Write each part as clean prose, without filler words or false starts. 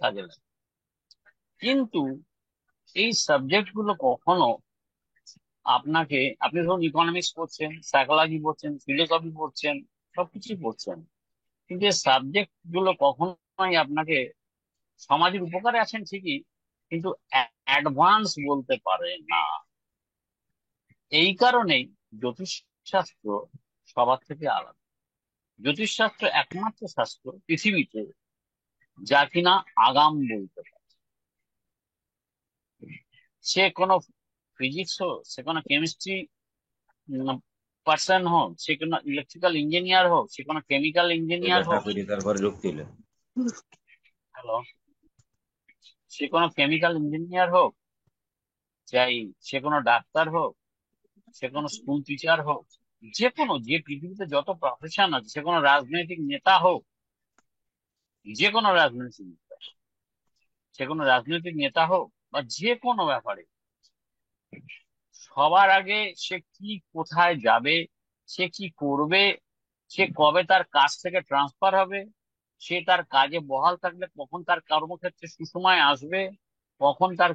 কাজে লাগে। কিন্তু এই সাবজেক্ট গুলো কখনো আপনাকে, আপনি ধরুন ইকোনমিক্স পড়ছেন, সাইকোলজি পড়ছেন, ফিলোসফি পড়ছেন, সবকিছু পড়ছেন, কিন্তু এই সাবজেক্ট গুলো কখনোই আপনাকে সমাজের উপকারে আছেন ঠিকই, কিন্তু অ্যাডভান্স বলতে পারে না। এই কারণেই জ্যোতিষশাস্ত্র সবার থেকে আলাদা। জ্যোতিষশাস্ত্র একমাত্র শাস্ত্র পৃথিবীতে যা কিনা আগাম বলতে পারে। সে কোনো ফিজিক্স হোক, সে কোনো কেমিস্ট্রি পার্সন হোক, সে কোনো ইলেকট্রিক্যাল ইঞ্জিনিয়ার হোক, সে কোনো কেমিক্যাল ইঞ্জিনিয়ার এটা হোক, করি তারপরে লোক দিল। হ্যালো, সে কোনো কেমিক্যাল ইঞ্জিনিয়ার হোক, চাই সে কোনো ডাক্তার হোক, সে কোনো স্কুল টিচার হোক, যে কোনো, যে পৃথিবীতে যত প্রফেশন আছে, সে কোনো রাজনৈতিক নেতা হোক, যে কোনো রাজনৈতিক নেতা, সে কোনো রাজনৈতিক নেতা হোক, বা যে কোনো ব্যাপারে সবার আগে সে কি, কোথায় যাবে, সে কি করবে, সে কবে তার কাজ থেকে ট্রান্সফার হবে, সে তার কাজে বহাল থাকলে কখন তার কর্মক্ষেত্রে সুসময় আসবে, কখন তার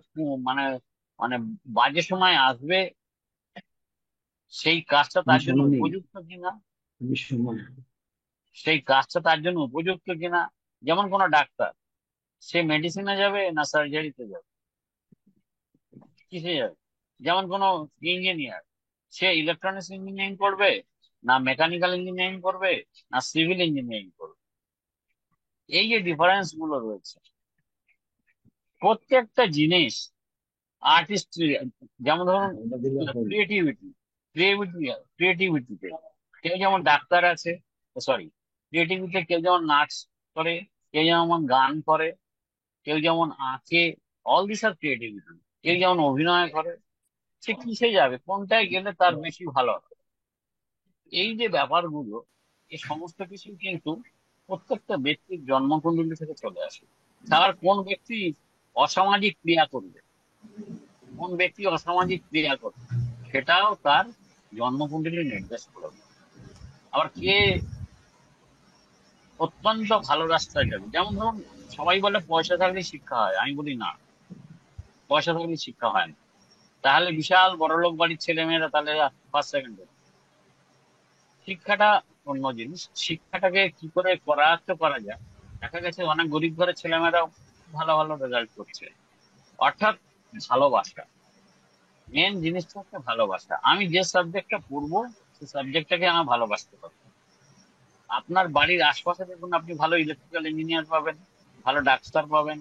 মানে মানে বাজে সময় আসবে, সেই কাজটা আমি তার জন্য শোনো নেই, উপযুক্ত কিনা, আমি শোনো। সেই কাজটা তার জন্য উপযুক্ত কিনা। যেমন কোনো ডাক্তার, সে মেডিসিনে যাবে না সার্জারিতে যাবে, কিসে যাবে? যেমন কোনো ইঞ্জিনিয়ার, সে ইলেকট্রনিক্স ইঞ্জিনিয়ারিং করবে না মেকানিক্যাল ইঞ্জিনিয়ারিং করবে না সিভিল ইঞ্জিনিয়ারিং করবে। এই যে ডিফারেন্স গুলো রয়েছে, প্রত্যেকটা জিনিস আর্টিস্ট, যেমন ধরুন ওটা দিলে হবে। ক্রিয়েটিভিটি, ক্রিয়েটিভিটিতে কেউ যেমন ডাক্তার আছে, সরি, ক্রিয়েটিভিটিতে কেউ যেমন নাচ করে, কেউ যেমন গান করে, কেউ যেমন আঁকে, অল দিস আর ক্রিয়েটিভিটি। কেউ যেমন অভিনয় করে, সে কিসে যাবে, কোনটায় গেলে তার বেশি ভালো হবে। এই যে ব্যাপারগুলো, এই সমস্ত কিছু কিন্তু প্রত্যেকটা ব্যক্তির জন্মকুণ্ডলী থেকে চলে আসে। তার কোন ব্যক্তি অসামাজিক ক্রিয়া করবে, কোন ব্যক্তি অসামাজিক ক্রিয়া করবে, সেটাও তার জন্মকুণ্ডলী নির্দেশ করবে। আবার কে অত্যন্ত ভালো রাস্তায় যাবে, যেমন ধরুন সবাই বলে পয়সা থাকলে শিক্ষা হয়, আমি বলি না, পয়সা থাকলে শিক্ষা হয় না। তাহলে বিশাল বড়লোক বাড়ির ছেলে মেয়েরা তাহলে ফার্স্ট সেকেন্ড, শিক্ষাটা অন্য জিনিস। শিক্ষাটাকে কি করে করায়ত্ত করা যায়, দেখা গেছে অনেক গরিব ঘরের ছেলেমেয়েরাও ভালো ভালো রেজাল্ট করছে। অর্থাৎ ভালোবাসা, মেন জিনিসটা হচ্ছে ভালোবাসা। আমি যে সাবজেক্টটা পড়বো, সেই সাবজেক্টটাকে আমার ভালোবাসতে হবে। আপনার বাড়ির আশপাশে দেখুন, আপনি ভালো ইলেকট্রিক্যাল ইঞ্জিনিয়ার পাবেন, ভালো ডাক্তার পাবেন,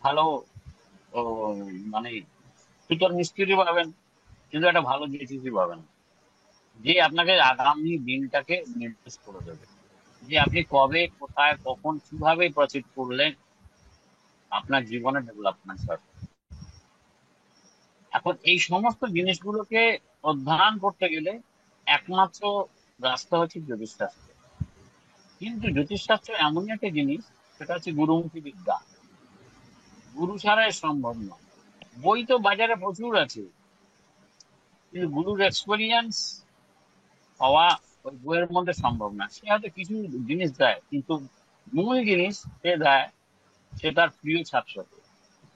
ভালো ও, মানে সুতোর মিস্ত্রি পাবেন, কিন্তু একটা ভালো জেসিসি পাবেন না, যে আপনাকে আগামী দিনটাকে নির্দেশ করে দেবে, যে আপনি কবে, কোথায়, কখন, কিভাবে প্রসিড করলেন আপনার জীবনের ডেভেলপমেন্ট হবে। এখন এই সমস্ত জিনিসগুলোকে অধ্যয়ন করতে গেলে একমাত্র রাস্তা হচ্ছে জ্যোতিষশাস্ত্র। কিন্তু জ্যোতিষশাস্ত্র এমনই একটা জিনিস, সেটা হচ্ছে গুরুমুখী বিদ্যা। গুরু ছাড়া এ সম্ভব নয়। বই তো বাজারে প্রচুর আছে, কিন্তু গুরুর এক্সপেরিয়েন্স হওয়া ওই বইয়ের মধ্যে সম্ভব না। সে হয়তো কিছু জিনিস দেয়, কিন্তু মূল জিনিস সে দেয়, সে তার প্রিয় ছাত্রকে,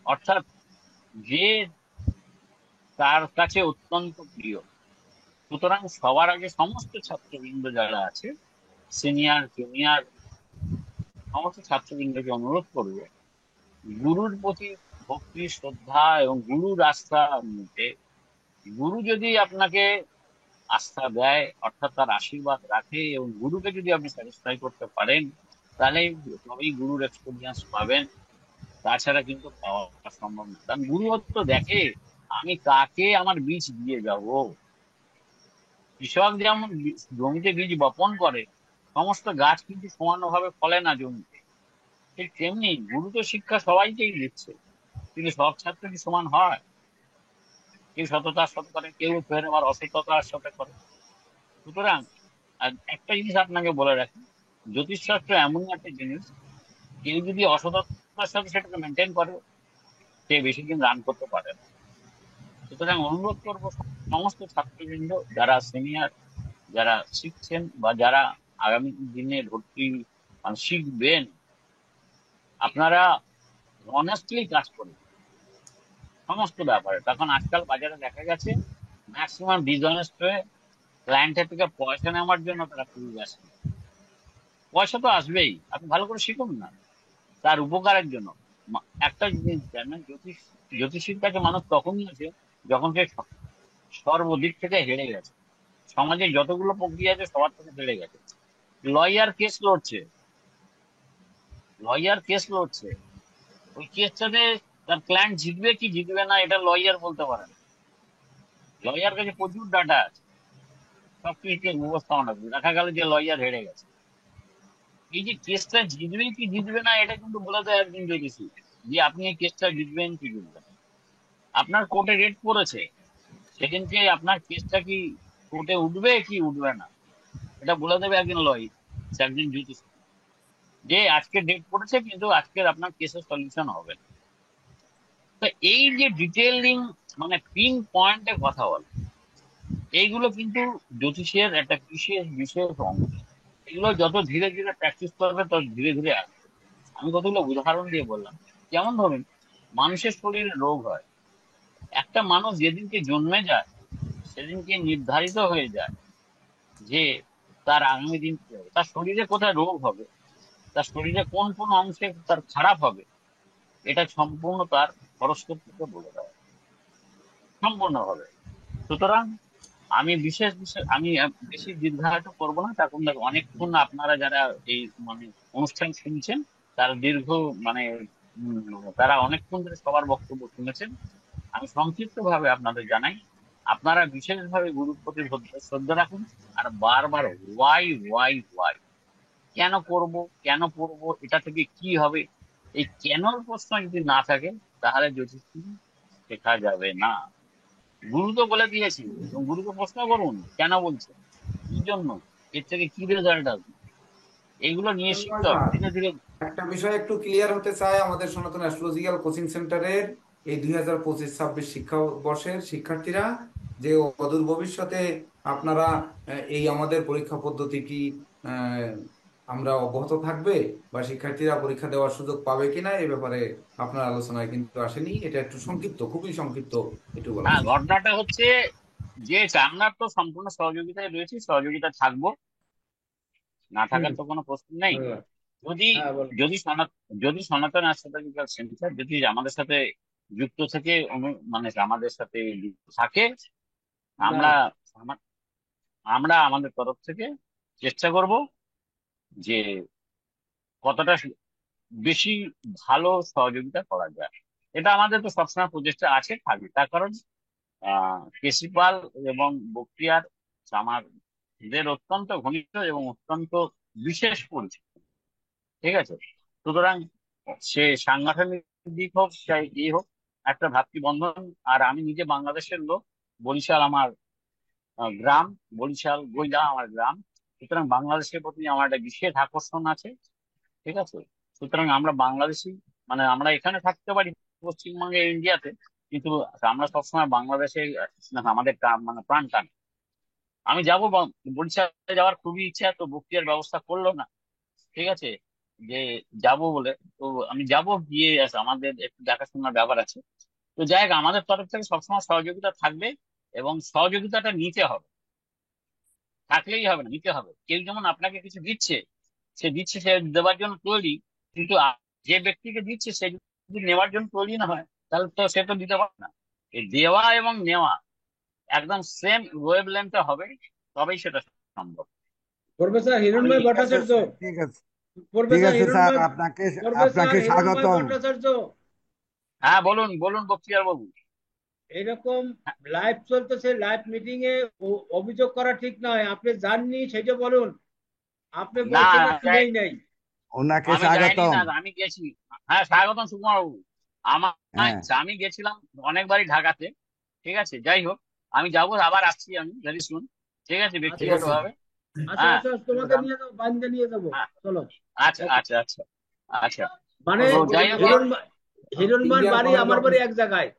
অর্থাৎ যে তার কাছে অত্যন্ত প্রিয়। সুতরাং সবার আগে সমস্ত ছাত্রবৃন্দ যারা আছে, সিনিয়র জুনিয়র, সমস্ত ছাত্রবৃন্দকে অনুরোধ করবে, গুরুর প্রতি ভক্তি, শ্রদ্ধা এবং গুরুর আস্থার মধ্যে, গুরু যদি আপনাকে আস্থা দেয়, অর্থাৎ তার আশীর্বাদ রাখে, এবং গুরুকে যদি আপনি স্যাটিসফাই করতে পারেন, তাহলে তবেই গুরুর এক্সপিরিয়েন্স পাবেন। তাছাড়া কিন্তু পাওয়া সম্ভব না। কারণ গুরু তো দেখে আমি কাকে আমার বীজ দিয়ে যাব। কৃষক যেমন জমিতে বীজ বপন করে, সমস্ত গাছ কিন্তু সমানভাবে ফলে না জমিতে, ঠিক তেমনি গুরু তো শিক্ষা সবাইকেই দিচ্ছে, কিন্তু সব ছাত্র কি সমান হয়? কেউ সততার সাথে করে, কেউ ফের আবার অসততার সাথে করে। সুতরাং আর একটা জিনিস আপনাকে বলে রাখি, জ্যোতিষশাস্ত্র এমন একটা জিনিস, কেউ যদি অসততার সাথে সেটাকে মেনটেন করে, সে বেশি দিন রান করতে পারে না। সুতরাং অনুরোধ করবো সমস্ত ছাত্রবৃন্দ, যারা সিনিয়র, যারা শিখছেন বা যারা আগামী দিনে ভর্তি মানে শিখবেন, আপনারা অনেস্টলি কাজ করে সমস্ত ব্যাপারে। তখন আজকাল বাজারে দেখা গেছে ম্যাক্সিমাম ডিসঅনেস্ট হয়ে ক্লায়েন্টের থেকে পয়সা নেওয়ার জন্য তারা খুবই ব্যস্ত। পয়সা তো আসবেই, আপনি ভালো করে শিখুন না তার উপকারের জন্য। একটা জিনিস জানেন, জ্যোতিষীর কাছে মানুষ তখনই আছে যখন সে সর্বদিক থেকে হেরে গেছে, সমাজে যতগুলো প্রক্রিয়া আছে সবার থেকে হেরে গেছে। লয়ার কেস লড়ছে, লয়ার কেস লড়ছে, ওই কেসটাতে তার ক্লায়েন্ট জিতবে কি জিতবে না এটা লয়ার বলতে পারে না। লয়ার কাছে প্রচুর ডাটা আছে, সবকিছু উপস্থাপনা করে দেখা গেল যে লয়ার হেরে গেছে। এই যে কেসটা জিতবে কি জিতবে না এটা কিন্তু বলে দেয় একজন জ্যোতিষী, যে আপনি এই কেসটা জিতবেন কি জিতবেন না। আপনার কোর্টে রেট পড়েছে, সেদিনকে আপনার কেসটা কি কোর্টে উঠবে কি উঠবে না এটা বলে দেবে একজন লয়ার, একজন জ্যোতিষী, যে আজকে ডেট পড়েছে কিন্তু আজকের আপনার কেসের সলিউশন হবে না। তো এই যে ডিটেইলিং, মানে পিন পয়েন্টে কথা বলা, এইগুলো কিন্তু জ্যোতিষের একটা বিশেষ বিশেষ অংশ। এগুলো যত ধীরে ধীরে প্র্যাকটিস করবে তত ধীরে ধীরে আসবে। আমি কতগুলো উদাহরণ দিয়ে বললাম। যেমন ধরুন, মানুষের শরীরে রোগ হয়, একটা মানুষ যেদিনকে জন্মে যায় সেদিনকে নির্ধারিত হয়ে যায় যে তার আগামী দিন কি হবে, তার শরীরে কোথায় রোগ হবে, তার শরীরে কোন কোন অংশে তার খারাপ হবে, এটা সম্পূর্ণ তার হরস্কোপ থেকে বলে দেওয়া সম্পূর্ণভাবে। সুতরাং আমি বিশেষ বিশেষ আমি বেশি দীর্ঘায়িত করবো না, তখন দেখো অনেকক্ষণ আপনারা যারা এই মানে অনুষ্ঠান শুনছেন তারা দীর্ঘ মানে তারা অনেকক্ষণ ধরে সবার বক্তব্য শুনেছেন। আমি সংক্ষিপ্ত ভাবে আপনাদের জানাই, আপনারা বিশেষভাবে গুরুর প্রতি শ্রদ্ধা রাখুন, আর বারবার ওয়াই ওয়াই ওয়াই, কেন করব, কেন করব, এটা থেকে কি হবে, এই কেনর প্রশ্ন যদি না থাকে তাহলে জ্যোতিষ শেখা যাবে না। গুরু তো বলে দিয়েছি, এবং গুরুকে প্রশ্ন করুন কেন বলছে, কি জন্য, এর থেকে কি রেজাল্ট আসবে, এইগুলো নিয়ে শিখতে হবে ধীরে ধীরে। একটা বিষয় একটু ক্লিয়ার হতে চাই, আমাদের সনাতন অ্যাস্ট্রোলজিক্যাল কোচিং সেন্টারের এই 2025-26 শিক্ষাবর্ষের শিক্ষার্থীরা যে অদূর ভবিষ্যতে আপনারা এই আমাদের পরীক্ষা পদ্ধতি কি আহ, আমরা অব্যাহত থাকবে বা শিক্ষার্থীরা পরীক্ষা দেওয়ার সুযোগ পাবে কিনা এই ব্যাপারে আপনার আলোচনায় কিন্তু আসেনি। এটা একটু সংক্ষিপ্ত, খুবই সংক্ষিপ্ত একটু বলার হ্যাঁ, চেষ্টা। ঘটনাটা হচ্ছে যে আমরা তো সম্পূর্ণ সহযোগিতায় রয়েছি, সহযোগিতা থাকবো, না হুম। থাকার তো কোনো প্রশ্ন নেই। বলো। যদি হ্যাঁ বলো। যদি যদি সনাতন অ্যাস্ট্রোলজিক্যাল সেন্টার যদি আমাদের সাথে যুক্ত থেকে মানে আমাদের সাথে যুক্ত থাকে, আমরা দাও। আমা- আমরা আমাদের তরফ থেকে চেষ্টা করব যে কতটা বেশি ভালো সহযোগিতা করা যায়। এটা আমাদের তো সবসময় প্রচেষ্টা আছে, থাকবে। তার কারণ কেসি পাল এবং বক্তিয়ার আমাদের অত্যন্ত ঘনিষ্ঠ এবং অত্যন্ত বিশেষ পরিচিত, ঠিক আছে। সুতরাং সে সাংগঠনিক দিক হোক চাই এই হোক, একটা ভ্রাতৃবন্ধন। আর আমি নিজে বাংলাদেশের লোক, বরিশাল আমার গ্রাম, বরিশাল গৈদা আমার গ্রাম। সুতরাং বাংলাদেশের প্রতি আমার একটা বিশেষ আকর্ষণ আছে, ঠিক আছে। সুতরাং আমরা বাংলাদেশি, মানে আমরা এখানে থাকতে পারি পশ্চিমবঙ্গে ইন্ডিয়াতে, কিন্তু আমরা সবসময় বাংলাদেশে আমাদের মানে প্রাণ টান। আমি যাবো বরিশালে যাওয়ার খুবই ইচ্ছা, তো বক্তিয়ার ব্যবস্থা করলো না, ঠিক আছে, যে যাব বলে। তো আমি যাব, গিয়ে আমাদের একটু দেখাশোনার ব্যাপার আছে। তো যাই হোক, আমাদের তরফ থেকে সবসময় সহযোগিতা থাকবে, এবং সহযোগিতাটা নিতে হবে, থাকলেই হবে না, নিতে হবে। কেউ যেমন আপনাকে কিছু দিচ্ছে, সে দিচ্ছে, সে দেওয়ার জন্য তৈরি, কিন্তু যে ব্যক্তিকে দিচ্ছে সে যদি নেওয়ার জন্য তৈরি না হয় তাহলে তো সে তো দিতে পারে না। এই দেওয়া এবং নেওয়া একদম সেম ওয়েভ লেন্থে হবে, তবেই সেটা সম্ভব। প্রফেসর আমি হিরণময় ঠিক আছে, ভট্টাচার্য। ঠিক আছে, ঠিক প্রফেসর আছে স্যার, হিরণময় আপনাকে প্রফেসর আপনাকে হিরণময় স্বাগতম। ভট্টাচার্য। হ্যাঁ, বলুন বলুন বক্তিয়ার বাবু। এরকম লাইভ চলতেছে, লাইভ মিটিং এ অভিযোগ করা ঠিক নয়। আপনি যাননি সেটা বলুন। আপনি না, বলছেন আমি নেই নাই। ওনাকে আমি যাইনি, স্বাগতম। না আমি গেছি। হ্যাঁ, স্বাগতম সুকুমার বাবু। আমার হ্যাঁ, আমি গেছিলাম অনেকবারই ঢাকাতে, ঠিক আছে। যাই হোক, আমি যাবো, আবার আসছি আমি ভেরি সুন, ঠিক আছে, আচ্ছা ঠিক ব্যক্তিগত আছে। আচ্ছা। ভাবে। আচ্ছা হ্যাঁ, আচ্ছা, ঠিক তোমাকে আছে নিয়ে যাবো, বান্ধে নিয়ে যাবো। হ্যাঁ, চলো। আচ্ছা ওকে। আচ্ছা আচ্ছা আচ্ছা। মানে তো অসংখ্য যাই হোক ধন্যবাদ। হিরণময় ইন্ডিয়ান বাড়ি কলেজ আমার অফ, বাড়ি এক জায়গায়।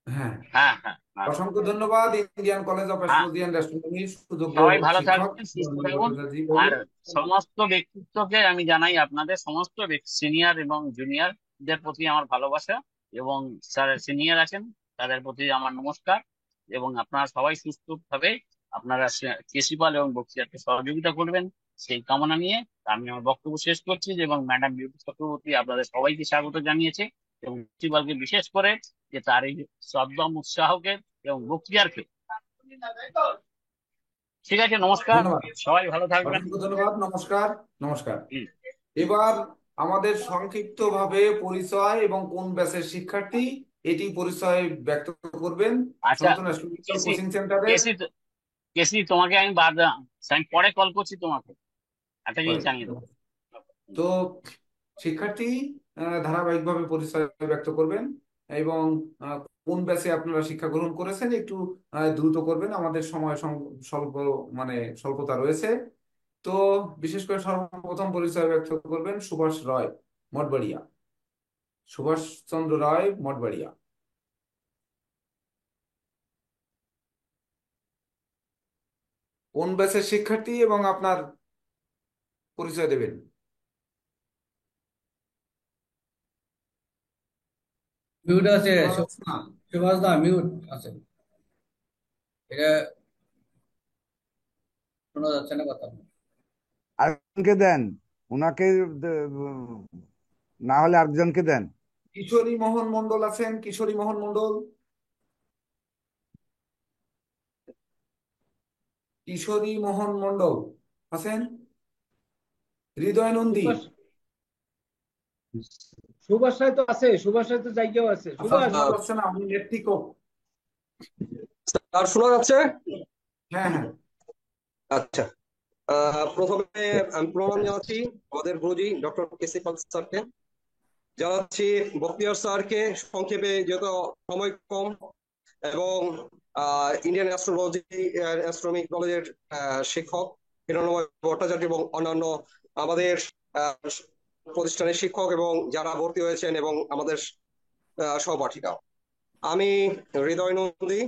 হ্যাঁ, হ্যাঁ হ্যাঁ হ্যাঁ অসংখ্য ধন্যবাদ ইন্ডিয়ান কলেজ অফ হ্যাঁ। অ্যাস্ট্রোলজি অ্যান্ড অ্যাস্ট্রোনমি সুযোগ্য সবাই ভালো শিক্ষক থাকবেন, সুস্থ হিরণময় থাকুন। ভট্টাচার্য বাবু। আর সমস্ত ব্যক্তিত্বকে আমি জানাই, আপনাদের সমস্ত সিনিয়র এবং জুনিয়র স্যারদের প্রতি আমার ভালোবাসা, এবং স্যার সিনিয়র আছেন তাদের প্রতি আমার নমস্কার। এবং আপনারা সবাই সুস্থভাবে আপনারা প্রিন্সিপাল এবং বক্তিয়ারকে সহযোগিতা করবেন, সেই কামনা নিয়ে আমি আমার বক্তব্য শেষ করছি। এবং ম্যাডাম বিউটি চক্রবর্তী আপনাদের সবাইকে স্বাগত জানিয়েছে, এবং প্রিন্সিপালকে বিশেষ করে যে তার এই শ্রদ্ধা উৎসাহকে এবং বক্তিয়ারকে। ঠিক আছে, নমস্কার, ধন্যবাদ, সবাই ভালো থাকবেন। অসংখ্য ধন্যবাদ, নমস্কার। নমস্কার। হুম। এবার আমাদের সংক্ষিপ্তভাবে পরিচয় এবং কোন ব্যাচের শিক্ষার্থী এটি পরিচয় ব্যক্ত করবেন আচ্ছা, সনাতন অ্যাস্ট্রোলজিক্যাল কেসি কোচিং সেন্টারের। কেসি কেসি তোমাকে আমি আমি পরে কল করছি তোমাকে, একটা জিনিস পরে জানিয়ে দেবো। তো শিক্ষার্থী ধারাবাহিকভাবে পরিচয় ব্যক্ত করবেন এবং আহ, কোন ব্যাচে আপনারা শিক্ষা গ্রহণ করেছেন একটু দ্রুত করবেন, আমাদের সময় স্বল্প, মানে স্বল্পতা রয়েছে। তো বিশেষ করে সর্বপ্রথম পরিচয় ব্যক্ত করবেন সুভাষ রায় মঠবাড়িয়া, সুভাষ চন্দ্র রায় মঠবাড়িয়া। কোন ব্যাচের শিক্ষার্থী এবং আপনার পরিচয় দেবেন? মিউট আছে, শোনা যাচ্ছে না? সুভাষ দা মিউট আছে, এটা শোনা যাচ্ছে না কথা। আরেকজনকে দেন, ওনাকে না হলে আরেকজনকে দেন। কিশোরী মোহন মণ্ডল আছেন? কিশোরী মোহন মণ্ডল, কিশোরী মোহন মণ্ডল আছেন? হৃদয় নন্দী? সুভাষ সুভাষ রায় তো আছে, সুভাষ রায় তো জায়গাও আছে। আচ্ছা, সুভাষ, শোনা যাচ্ছে না, আপনি নেট ঠিক হোক। আর শোনা যাচ্ছে? হ্যাঁ, হ্যাঁ। আচ্ছা, প্রথমে আমি প্রণাম জানাচ্ছি আমাদের গুরুজি ডক্টর কেসি পাল স্যারকে, জানাচ্ছি বক্তিয়ার স্যারকে, সংক্ষেপে যেহেতু সময় কম, এবং ইন্ডিয়ান অ্যাস্ট্রোলজি অ্যাস্ট্রোনমি কলেজের শিক্ষক হিরণময় ভট্টাচার্য এবং অন্যান্য আমাদের আহ, প্রতিষ্ঠানের শিক্ষক এবং যারা ভর্তি হয়েছেন এবং আমাদের সহপাঠীরা। আমি হৃদয় নন্দী,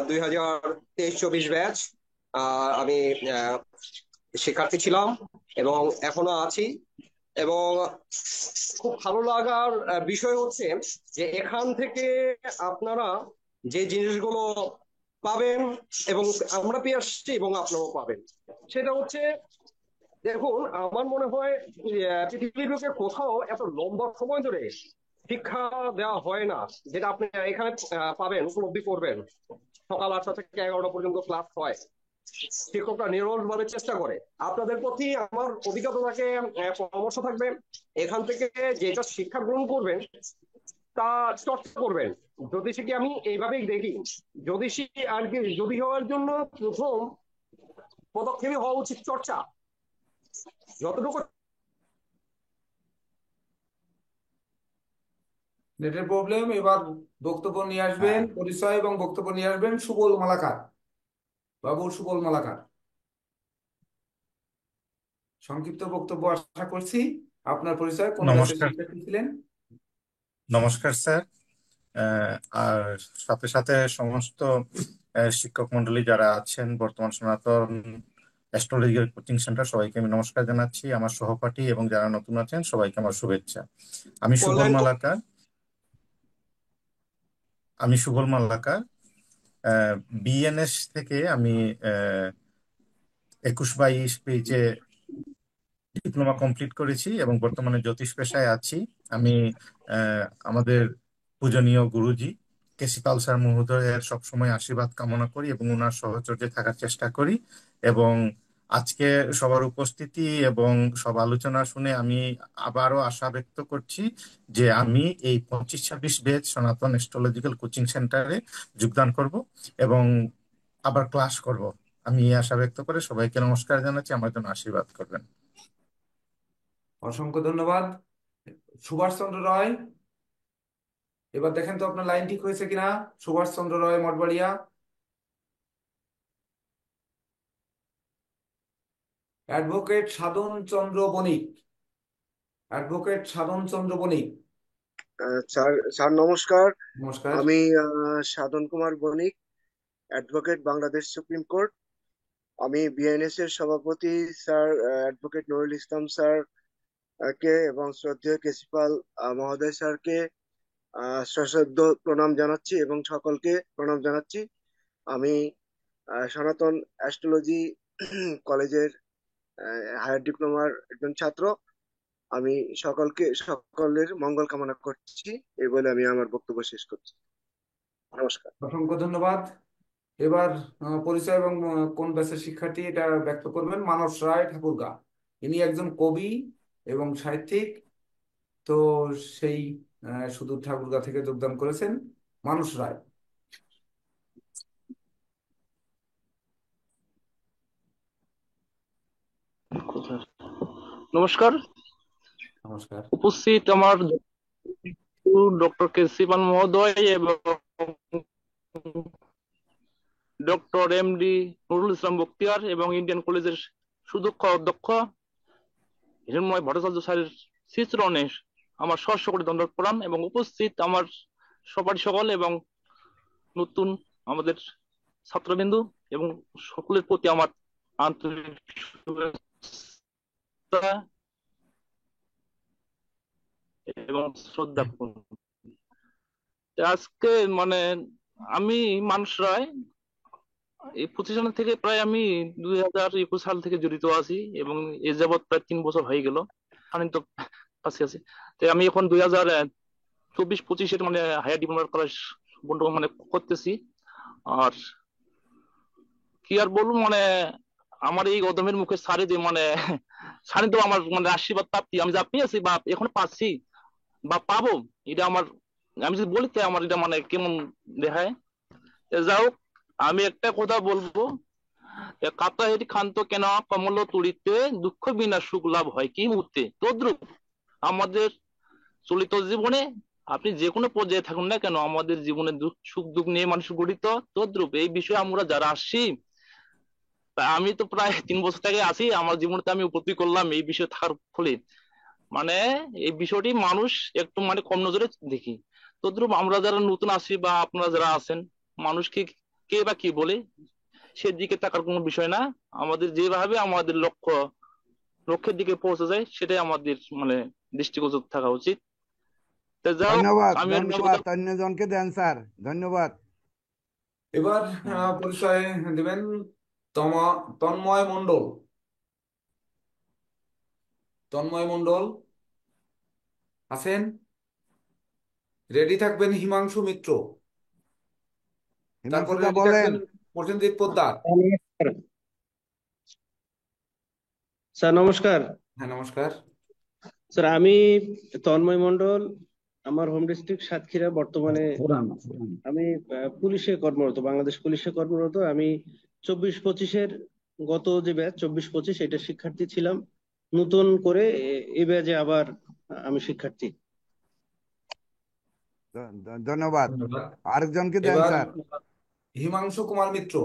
2023-24 ব্যাচ। আমি শিক্ষার্থী ছিলাম এবং এখনো আছি, এবং খুব ভালো লাগার বিষয় হচ্ছে যে এখান থেকে আপনারা যে জিনিসগুলো পাবেন এবং আমরা পেয়ে আসছি এবং আপনারাও পাবেন, সেটা হচ্ছে, দেখুন আমার মনে হয় পৃথিবীর বুকে কোথাও এত লম্বা সময় ধরে শিক্ষা দেওয়া হয় না, যেটা আপনি এখানে পাবেন, উপলব্ধি করবেন। সকাল 8টা থেকে 11টা পর্যন্ত ক্লাস হয়, শিক্ষকরা নিরলস ভাবে চেষ্টা করে। আপনাদের প্রতি আমার অভিজ্ঞতা থাকে, পরামর্শ থাকবে, এখান থেকে যেটা শিক্ষা গ্রহণ করবেন তা চর্চা করবেন। জ্যোতিষীকে আমি এইভাবেই দেখি, জ্যোতিষী আর কি, জ্যোতিষী হওয়ার জন্য প্রথম পদক্ষেপই হওয়া উচিত চর্চা। যতটুকু নেটের প্রবলেম। এবার বক্তব্য নিয়ে আসবেন, পরিচয় এবং বক্তব্য নিয়ে আসবেন সুবল মালাকার, বাবু সুবল মালাকার। সংক্ষিপ্ত বক্তব্য আশা করছি। আপনার পরিচয়, কোন ব্যাচের নমস্কার। শিক্ষার্থী ছিলেন? নমস্কার স্যার। আর সাথে সাথে সমস্ত শিক্ষক মন্ডলী যারা আছেন বর্তমান সনাতন অ্যাস্ট্রোলজিক্যাল কোচিং সেন্টার, সবাইকে আমি নমস্কার জানাচ্ছি। আমার সহপাঠী এবং যারা নতুন আছেন সবাইকে আমার শুভেচ্ছা। আমি সুবল অনলাইন মালাকার। আমি সুবল মালাকার বিএনএস থেকে আমি 21-22 পেজে ডিপ্লোমা কমপ্লিট করেছি এবং বর্তমানে জ্যোতিষ পেশায় আছি। আমি আমাদের পূজনীয় গুরুজি কেসি পাল স্যার মহোদয়ের সবসময় আশীর্বাদ কামনা করি এবং ওনার সহচর্যে থাকার চেষ্টা করি। এবং আজকে সবার উপস্থিতি এবং সব আলোচনা শুনে আমি আবারও আশা ব্যক্ত করছি যে আমি এই 25-26 ব্যাচ সনাতন অ্যাস্ট্রোলজিক্যাল কোচিং সেন্টারে যোগদান করব এবং আবার ক্লাস করব। আমি এই আশা ব্যক্ত করে সবাইকে নমস্কার জানাচ্ছি, আমার জন্য আশীর্বাদ করবেন। অসংখ্য ধন্যবাদ। সুভাষ চন্দ্র রায়, এবার দেখেন তো আপনার লাইন ঠিক হয়েছে কিনা। সুভাষ চন্দ্র রায় মঠবাড়িয়া। অ্যাডভোকেট সাধন চন্দ্র বণিক, অ্যাডভোকেট সাধন চন্দ্র বণিক। স্যার স্যার নমস্কার। নমস্কার। আমি সাধন কুমার বণিক, অ্যাডভোকেট, বাংলাদেশ সুপ্রিম কোর্ট। আমি বিএনএস এর সভাপতি sir advocate Nurul Islam sir কে এবং শ্রদ্ধেয় প্রিন্সিপাল মহোদয় স্যারকে সশ্রদ্ধ প্রণাম জানাচ্ছি এবং সকলকে প্রণাম জানাচ্ছি। আমি সনাতন অ্যাস্ট্রোলজি কলেজের হায়ার ডিপ্লোমার একজন ছাত্র। আমি সকলের মঙ্গল কামনা করছি এই বলে আমি আমার বক্তব্য শেষ করছি। নমস্কার। অসংখ্য ধন্যবাদ। এবার পরিচয় এবং কোন ব্যাচের শিক্ষার্থী এটা ব্যক্ত করবেন। মানস রায় ঠাকুরগা, ইনি একজন কবি এবং সাহিত্যিক। তো সেই সুদূর ঠাকুরগা থেকে যোগদান করেছেন মানস রায়। নমস্কার। নমস্কার। উপস্থিত আমার ডক্টর কেসিপাল মহোদয় এবং ডক্টর এমডি নুরুল ইসলাম বখতিয়ার এবং ইন্ডিয়ান কলেজের সুদক্ষ অধ্যক্ষ হিরণময় ভট্টাচার্য স্যারের শ্রীচরণে আমার সহস্র কোটি দণ্ডবত প্রণাম, এবং উপস্থিত আমার সহপাঠী সকল এবং নতুন আমাদের ছাত্রবিন্দু এবং সকলের প্রতি আমার আন্তরিক শুভেচ্ছা এবং শ্রদ্ধা। আজকে মানে আমি মানুষ রায় এই প্রতিষ্ঠান থেকে প্রায় আমি 2021 সাল থেকে জড়িত আছি এবং এ যাবৎ প্রায় 3 বছর হয়ে গেল। আমি তো কাছে আছি। তো আমি এখন 2024-25-এর মানে হায়ার ডিপ্লোমা কলেজ মানে করতেছি। আর কি আর বলবো, মানে আমার এই অদমের মুখে সারে যে মানে সারে তো আমার মানে আশীর্বাদ প্রাপ্তি আমি যা পেয়েছি বা এখন পাচ্ছি বা পাবো, এটা আমার আমি যদি বলি আমার এটা মানে কেমন দেখায়। যাই হোক, আমি একটা কথা বলবো, কাতা হেরি খান্ত কেন কমল তুলিতে দুঃখ বিনা সুখ লাভ হয় কি মুহূর্তে, তদ্রুপ আমাদের চলিত জীবনে আপনি যে কোনো পর্যায়ে থাকুন না কেন, আমাদের জীবনে সুখ দুঃখ নিয়ে মানুষ গঠিত। তদ্রুপ এই বিষয়ে আমরা যারা আসছি, আমি তো প্রায় 3 বছর থেকে আছি, আমার জীবনে আমি উপলব্ধি করলাম এই বিষয়ে থাকার ফলে মানে এই বিষয়টি মানুষ একটু মানে কম নজরে দেখি। তদ্রুপ আমরা যারা নতুন আছি বা আপনারা যারা আছেন, মানুষকে কে বা কি বলে সেদিকে তাকার কোনো বিষয় না। আমাদের যেভাবে আমাদের লক্ষ্যের দিকে পৌঁছে যায় সেটাই আমাদের মানে দৃষ্টিগোচর থাকা উচিত। তো যাই হোক, ধন্যবাদ, আমি আর বেশি ধন্যবাদ। কথা অন্যজনকে দেন স্যার, ধন্যবাদ। এবার হ্যাঁ, পরিচয় দিবেন তন্ময় মণ্ডল। তন্ময় মণ্ডল আছেন? রেডি থাকবেন হিমাংশু মিত্র, তারপর হিমাংশুদা রেডি বলেন। থাকবেন প্রসেনজিৎ পোদ্দার। নমস্কার স্যার। নমস্কার হ্যাঁ, নমস্কার। স্যার। আমি তন্ময় মণ্ডল, আমার হোম ডিস্ট্রিক্ট সাতক্ষীরা। বর্তমানে আমি পুলিশে কর্মরত, বাংলাদেশ পুলিশে কর্মরত। আমি 24-25-এর গত যে ব্যাচ 24-25 এটা শিক্ষার্থী ছিলাম। নতুন করে এই ব্যাচে আবার আমি শিক্ষার্থী। ধন্যবাদ। ধন্যবাদ। আরেকজনকে দেন এবার স্যার। হিমাংশু কুমার মিত্র।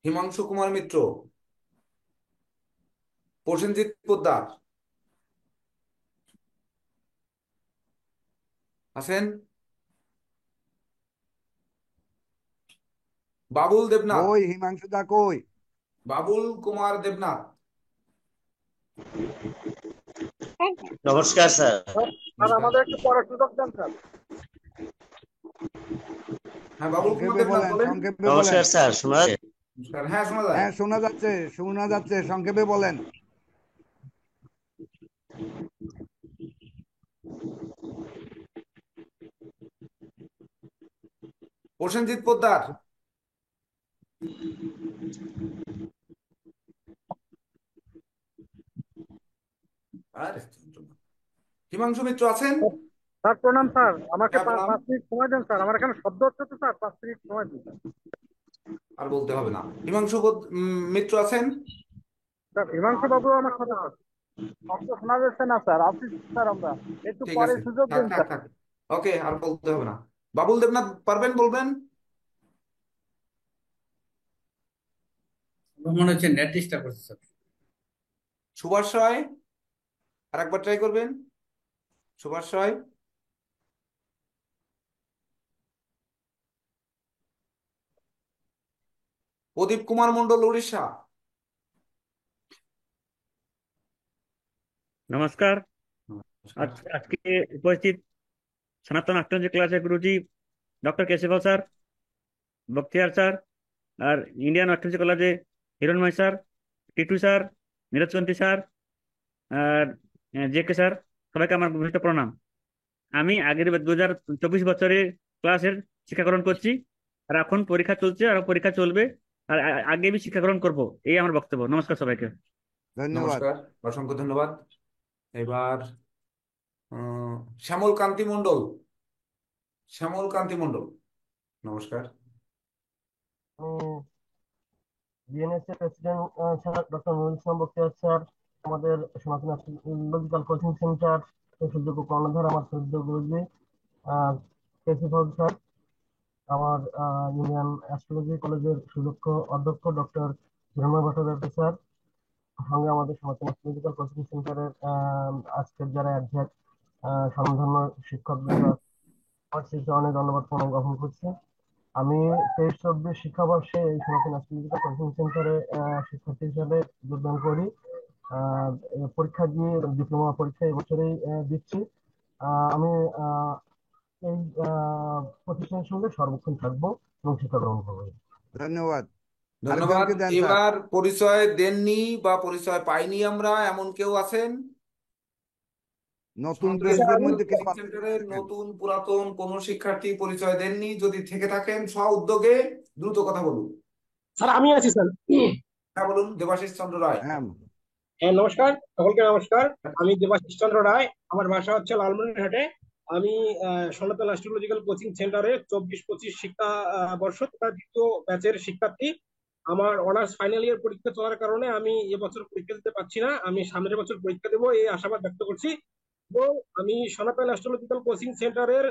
হিমাংশু কুমার মিত্র, প্রসেনজিৎ পোদ্দার আছেন? বাবুল দেবনাথ। কই হিমাংশুদা কই? বাবুল কুমার দেবনাথ। নমস্কার স্যার। নমস্কার। আমাদের একটু পড়ার সুযোগ দেন স্যার। হ্যাঁ, বাবুল কুমার সংক্ষেপে দেবনাথ বলেন, বলেন। সংক্ষেপে বলেন। নমস্কার স্যার, শোনা যাচ্ছে? নমস্কার। হ্যাঁ, শোনা যায়। হ্যাঁ, শোনা যাচ্ছে, শোনা যাচ্ছে, সংক্ষেপে বলেন। প্রসেনজিৎ পোদ্দার। আর হিমাংশু মিত্র আছেন? স্যার প্রণাম স্যার, আমাকে হ্যাঁ, প্রণাম। 5 মিনিট সময় দেন স্যার, আমার এখানে শব্দ হচ্ছে তো স্যার, 5 মিনিট সময় দিন স্যার। আর বলতে হবে না। হিমাংশু মিত্র আছেন? স্যার হিমাংশু বাবু আমার সাথে স্যার। শব্দ শোনা যাচ্ছে না স্যার, আছি স্যার আমরা, একটু ঠিক পরে আছে, সুযোগ থাক দিন থাক স্যার। থাক। ওকে, আর বলতে হবে না। বাবুল দেবনাথ পারবেন, বলবেন? আমার মনে হচ্ছে নেট ডিস্টার্ব করছে স্যার। সুভাষ রায়, আর একবার ট্রাই করবেন। সুভাষ রায়। প্রদীপ কুমার মণ্ডল, উড়িষ্যা। नमस्कार। নমস্কার। आज के उपस्थित सनातन अष्टों क्लास गुरुजी doctor Keshav sir, Bakhtiyar sir और इंडियन अष्टों कॉलेजे Hiranmay sir, Titu sir, Nirajkanti sir আর জেকে স্যার, সবাইকে আমার বিনীত প্রণাম। আমি আগের 2024 বছরে ক্লাসের শিক্ষা গ্রহণ করছি, আর এখন পরীক্ষা চলছে আর পরীক্ষা চলবে, আর আগে আমি শিক্ষা গ্রহণ করবো, এই আমার বক্তব্য। নমস্কার সবাইকে। ধন্যবাদ। নমস্কার, অসংখ্য ধন্যবাদ। এবার শ্যামল কান্তি মণ্ডল, শ্যামল কান্তি মণ্ডল, নমস্কার। বিএনএস এর president sir doctor Nurul Islam Bakhtiyar sir, আমাদের সনাতন অ্যাস্ট্রোলজিক্যাল কোচিং সেন্টার সুযোগ্য কর্ণধার আমার শ্রদ্ধেয় গুরুজি কেসিফল স্যার, আমার ইন্ডিয়ান অ্যাস্ট্রোলজি কলেজের সুযোগ্য অধ্যক্ষ ডক্টর হিরণময় ভট্টাচার্য স্যার, সঙ্গে আমাদের সনাতন অ্যাস্ট্রোলজিক্যাল কোচিং সেন্টারের আজকের যারা অ্যাডভেট স্বনামধন্য শিক্ষক আমার সেই অনেক ধন্যবাদ প্রণাম জ্ঞাপন করছি। আমি 23-24 শিক্ষাবর্ষে এই সনাতন অ্যাস্ট্রোলজিক্যাল কোচিং সেন্টারে শিক্ষার্থী হিসেবে যোগদান করি। পরীক্ষা দিয়ে ডিপ্লোমা পরীক্ষা এবছরেই দিচ্ছি। আমি এই প্রতিষ্ঠানের সঙ্গে সর্বক্ষণ থাকবো এবং শিক্ষা গ্রহণ করবো। ধন্যবাদ। ধন্যবাদ। আরেকজনকে দেন স্যার। এবার পরিচয় দেননি বা পরিচয় পাইনি আমরা এমন কেউ আছেন? নতুন সনাতন ব্যাচদের মধ্যে কেউ কোচিং সেন্টারের নতুন পুরাতন কোন শিক্ষার্থী পরিচয় দেননি? যদি থেকে থাকেন স্ব উদ্যোগে দ্রুত কথা বলুন। স্যার আমি আছি স্যার। হ্যাঁ বলুন। দেবাশিস চন্দ্র রায়। হ্যাঁ, নমস্কার সকলকে, নমস্কার। আমি দেবাশিস চন্দ্র রায়, আমার বাসা হচ্ছে লালমনিরহাটে। আমি সনাতন অ্যাস্ট্রোলজিক্যাল কোচিং সেন্টারে 24-25 শিক্ষা বর্ষ তথা দ্বিতীয় ব্যাচের শিক্ষার্থী। আমার অনার্স ফাইনাল ইয়ার পরীক্ষা চলার কারণে আমি এবছর পরীক্ষা দিতে পারছি না। আমি সামনের বছর পরীক্ষা দেবো এই আশাবাদ ব্যক্ত করছি। এবং আমি সনাতন অ্যাস্ট্রোলজিক্যাল কোচিং সেন্টারের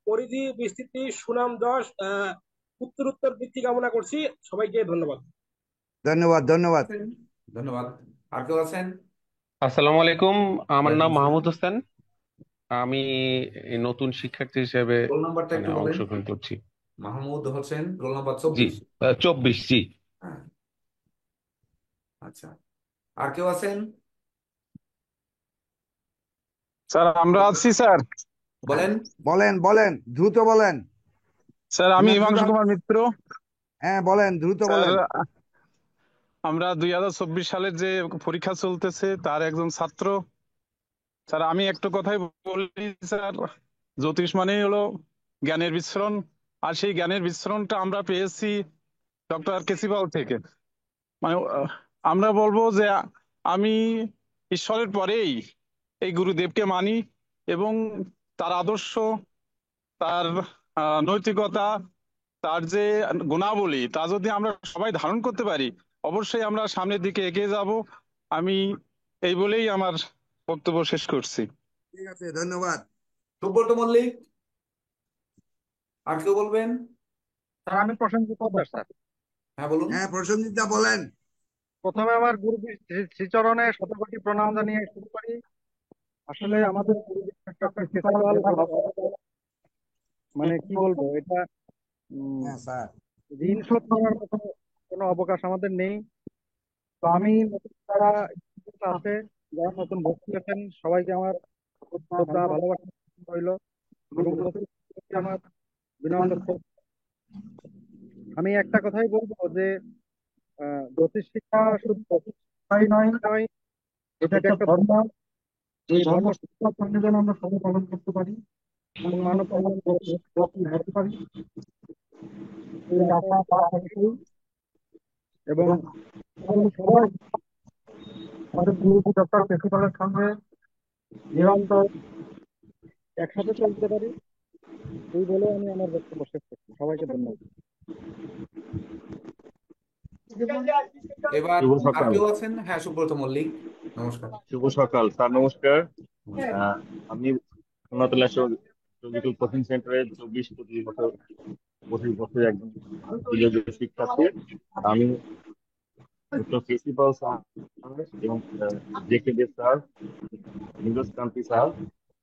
পরিধি, বিস্তৃতি, সুনাম যশ উত্তর বৃদ্ধি কামনা করছি। সবাইকে ধন্যবাদ। ধন্যবাদ। ধন্যবাদ। ধন্যবাদ। আর কেউ আছেন? আসসালামু আলাইকুম, আমার নাম ওয়ালাইকুম মাহমুদ আসসালাম। হোসেন। আমি এই নতুন শিক্ষার্থী হিসেবে রোল নাম্বারটা একটু বলেন। অংশগ্রহণ করছি। মাহমুদ হোসেন, রোল নাম্বার জি 24। 24, জি। হ্যাঁ, আচ্ছা। আর কেউ আছেন? স্যার আমরা আছি স্যার। বলেন। বলেন বলেন, দ্রুত বলেন। স্যার আমি হিমাংশু হিমাংশু দা, কুমার মিত্র। হ্যাঁ বলেন, দ্রুত স্যার বলেন। আমরা 2024 সালের যে পরীক্ষা চলতেছে তার একজন ছাত্র। স্যার আমি একটু কথাই বলি স্যার, জ্যোতিষ মানেই হলো জ্ঞানের বিস্ফোরণ, আর সেই জ্ঞানের বিস্ফোরণটা আমরা পেয়েছি ডক্টর কেসিপাল থেকে। মানে আমরা বলবো যে আমি ঈশ্বরের পরেই এই গুরুদেবকে মানি, এবং তার আদর্শ, তার নৈতিকতা, তার যে গুণাবলী, তা যদি আমরা সবাই ধারণ করতে পারি অবশ্যই আমরা সামনের দিকে এগিয়ে যাব। আমি এই বলেই আমার বক্তব্য শেষ করছি। ঠিক আছে, ধন্যবাদ। সুব্রত মল্লিক, আর কেউ বলবেন? স্যার আমি প্রসেনজিৎ পোদ্দার স্যার। হ্যাঁ বলুন। হ্যাঁ, প্রসেনজিৎ দা বলেন। প্রথমে আমার গুরু শ্রীচরণে শতকোটি প্রণাম জানিয়ে শুরু করি। আসলে আমাদের ডক্টর কেশাপাল, মানে কি বলবো, এটা হ্যাঁ স্যার। ঋণ শোধ করার মতো কোনো অবকাশ আমাদের নেই। তো আমি নতুন যারা আছে, যারা নতুন ভর্তি আছেন, সবাইকে আমার শ্রদ্ধা ভালোবাসা রইল এবং প্রতি আমার বিনম্র শ্রদ্ধা। আমি একটা কথাই বলবো যে জ্যোতিষ শিক্ষা শুধু শিক্ষাই নয়, এটা একটা ধর্ম। এই ধর্ম শিক্ষার সঙ্গে যেন আমরা সবাই পালন করতে পারি এবং মানব কল্যাণ করতে পারি, এই আশা রাখি। এবং সবাই আমাদের গুরুজি ডক্টর কেশিপালের সঙ্গে নিরন্তর একসাথে চলতে পারি, এই বলে আমি আমার বক্তব্য শেষ করছি। সবাইকে ধন্যবাদ। এবার শুভ আর সকাল। কেউ আছেন? হ্যাঁ, সুব্রত মল্লিক, নমস্কার। শুভ সকাল স্যার, নমস্কার। আমি সনাতন অ্যাস্ট্রোলজিক্যাল কোচিং সেন্টারের 24-25 বছর একজন বিশেষজ্ঞ শিক্ষার্থী। আমি ডক্টর কেসিপাল স্যার এবং জেকে দে sir, Nirajkanti sir,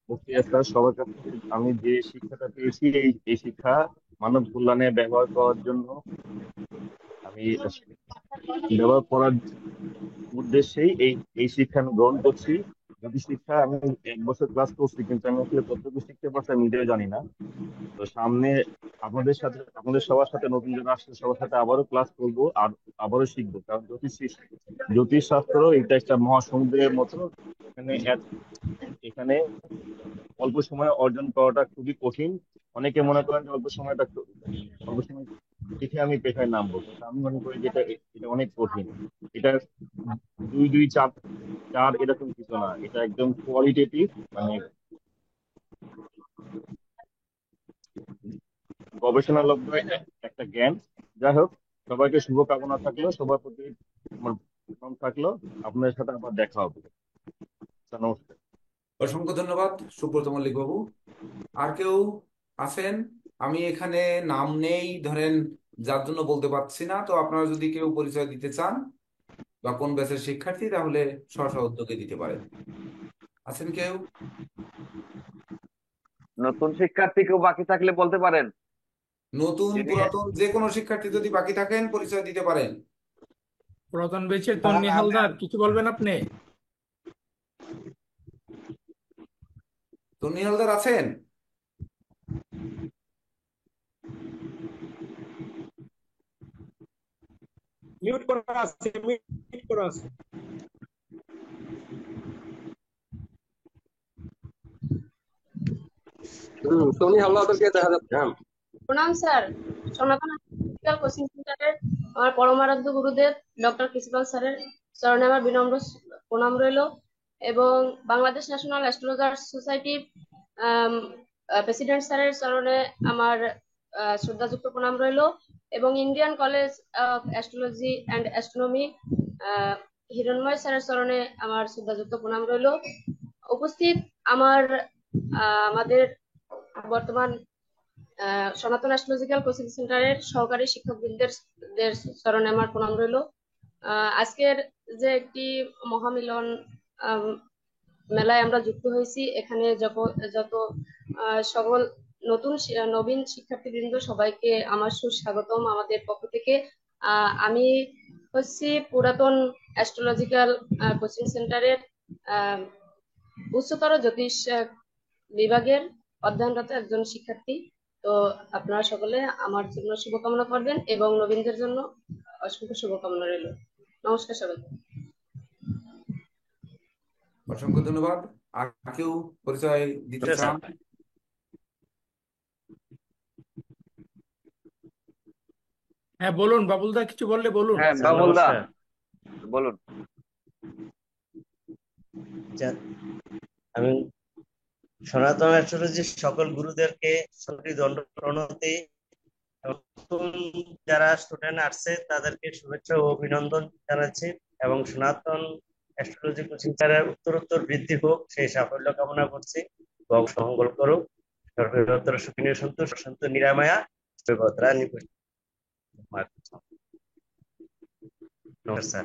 Bakhtiyar sir, সবার কাছ থেকে আমি যে শিক্ষাটা পেয়েছি, এই শিক্ষা মানব কল্যাণে ব্যবহার করার জন্য, আমি ব্যবহার করার উদ্দেশ্যেই এই শিক্ষা আমি গ্রহণ করছি। জ্যোতিষ শিক্ষা আমি 1 বছর ক্লাস করছি, কিন্তু আমি আসলে কতটুকু শিখতে পারছি আমি নিজেও জানি না। তো সামনে আপনাদের সবার সাথে নতুন যারা আসছে সবার সাথে আবারও ক্লাস করবো আর আবারও শিখবো, কারণ জ্যোতিষ শাস্ত্র এটা একটা মহাসমুদ্রের মতো। এখানে এখানে অল্প সময়ে অর্জন করাটা খুবই কঠিন। অনেকে মনে করেন যে অল্প সময় শিখে আমি পেশায় নামবো, কিন্তু আমি মনে করি যে এটা অনেক কঠিন। এটা 2 2 4 4 এরকম কিছু না, এটা একদম কোয়ালিটেটিভ, মানে গবেষণালব্ধ একটা জ্ঞান। যাই হোক, সবাইকে শুভকামনা থাকলো, সবার প্রতি আমার প্রণাম থাকলো। আপনাদের সাথে আবার দেখা হবে। নমস্কার। অসংখ্য ধন্যবাদ সুব্রত মল্লিক বাবু। আর কেউ আছেন? আমি এখানে নাম নেই ধরেন, যার জন্য বলতে পারছি না। তো আপনারা যদি কেউ পরিচয় দিতে চান বা কোন ব্যাচের শিক্ষার্থী, তাহলে স্ব উদ্যোগে দিতে পারেন। আছেন কেউ? নতুন শিক্ষার্থী কেউ বাকি থাকলে বলতে পারেন। নতুন যিনি পুরাতন যে কোনো শিক্ষার্থী যদি বাকি থাকেন পরিচয় দিতে পারেন। পুরাতন বেচের তন্নি হালদার, কিছু বলবেন আপনি? তন্নি হালদার আছেন? মিউট করা আছে, মিউট করা আছে। টনি হালদারকে দেখা যাচ্ছে। হ্যাঁ, প্রণাম স্যার। সনাতন আর্টিফিশিয়াল কোচিং সেন্টারের আমার পরমারাধ্য গুরুদেব ডক্টর কৃষিপাল স্যারের চরণে আমার বিনম্র প্রণাম রইল, এবং বাংলাদেশ ন্যাশনাল অ্যাস্ট্রোলজার সোসাইটির প্রেসিডেন্ট স্যারের চরণে আমার শ্রদ্ধাযুক্ত প্রণাম রইল, এবং Indian college of astrology and astronomy Hiranmoy স্যারের চরণে আমার শ্রদ্ধাযুক্ত প্রণাম রইল। উপস্থিত আমাদের বর্তমান সনাতন অ্যাস্ট্রোলজিক্যাল কোচিং সেন্টারের সহকারী শিক্ষকবৃন্দের চরণে আমার প্রণাম রইল। আজকের যে একটি মহামিলন মেলায় আমরা যুক্ত হয়েছি, এখানে যত সকল নবীন শিক্ষার্থীবৃন্দ সবাইকে আমার সুস্বাগতম আমাদের পক্ষ থেকে। আমি হচ্ছি পুরাতন অ্যাস্ট্রোলজিক্যাল কোচিং সেন্টারের উচ্চতর জ্যোতিষ বিভাগের অধ্যয়নরত একজন শিক্ষার্থী। তো আপনারা সকলে আমার জন্য শুভকামনা করবেন এবং নবীনদের জন্য অসংখ্য শুভকামনা রইল। নমস্কার সবাইকে। অসংখ্য ধন্যবাদ। আর কেউ পরিচয় দিতে চান? হ্যাঁ বলুন, বাবুলদা কিছু বললে বলুন। হ্যাঁ বাবুলদা বলুন। আমি সনাতন অ্যাস্ট্রোলজির সকল গুরুদেরকে দণ্ড প্রণতি, নতুন যারা স্টুডেন্ট আসছে তাদেরকে শুভেচ্ছা ও অভিনন্দন জানাচ্ছি, এবং সনাতন অ্যাস্ট্রোলজি কোচিং সেন্টারের উত্তরোত্তর বৃদ্ধি হোক সেই সাফল্য কামনা করছি। বংশ মঙ্গল করুক, সর্বত্র সুখিনী সন্তু সন্ত নিরাময়া সর্বত্রা নিপুণ। নমস্কার স্যার,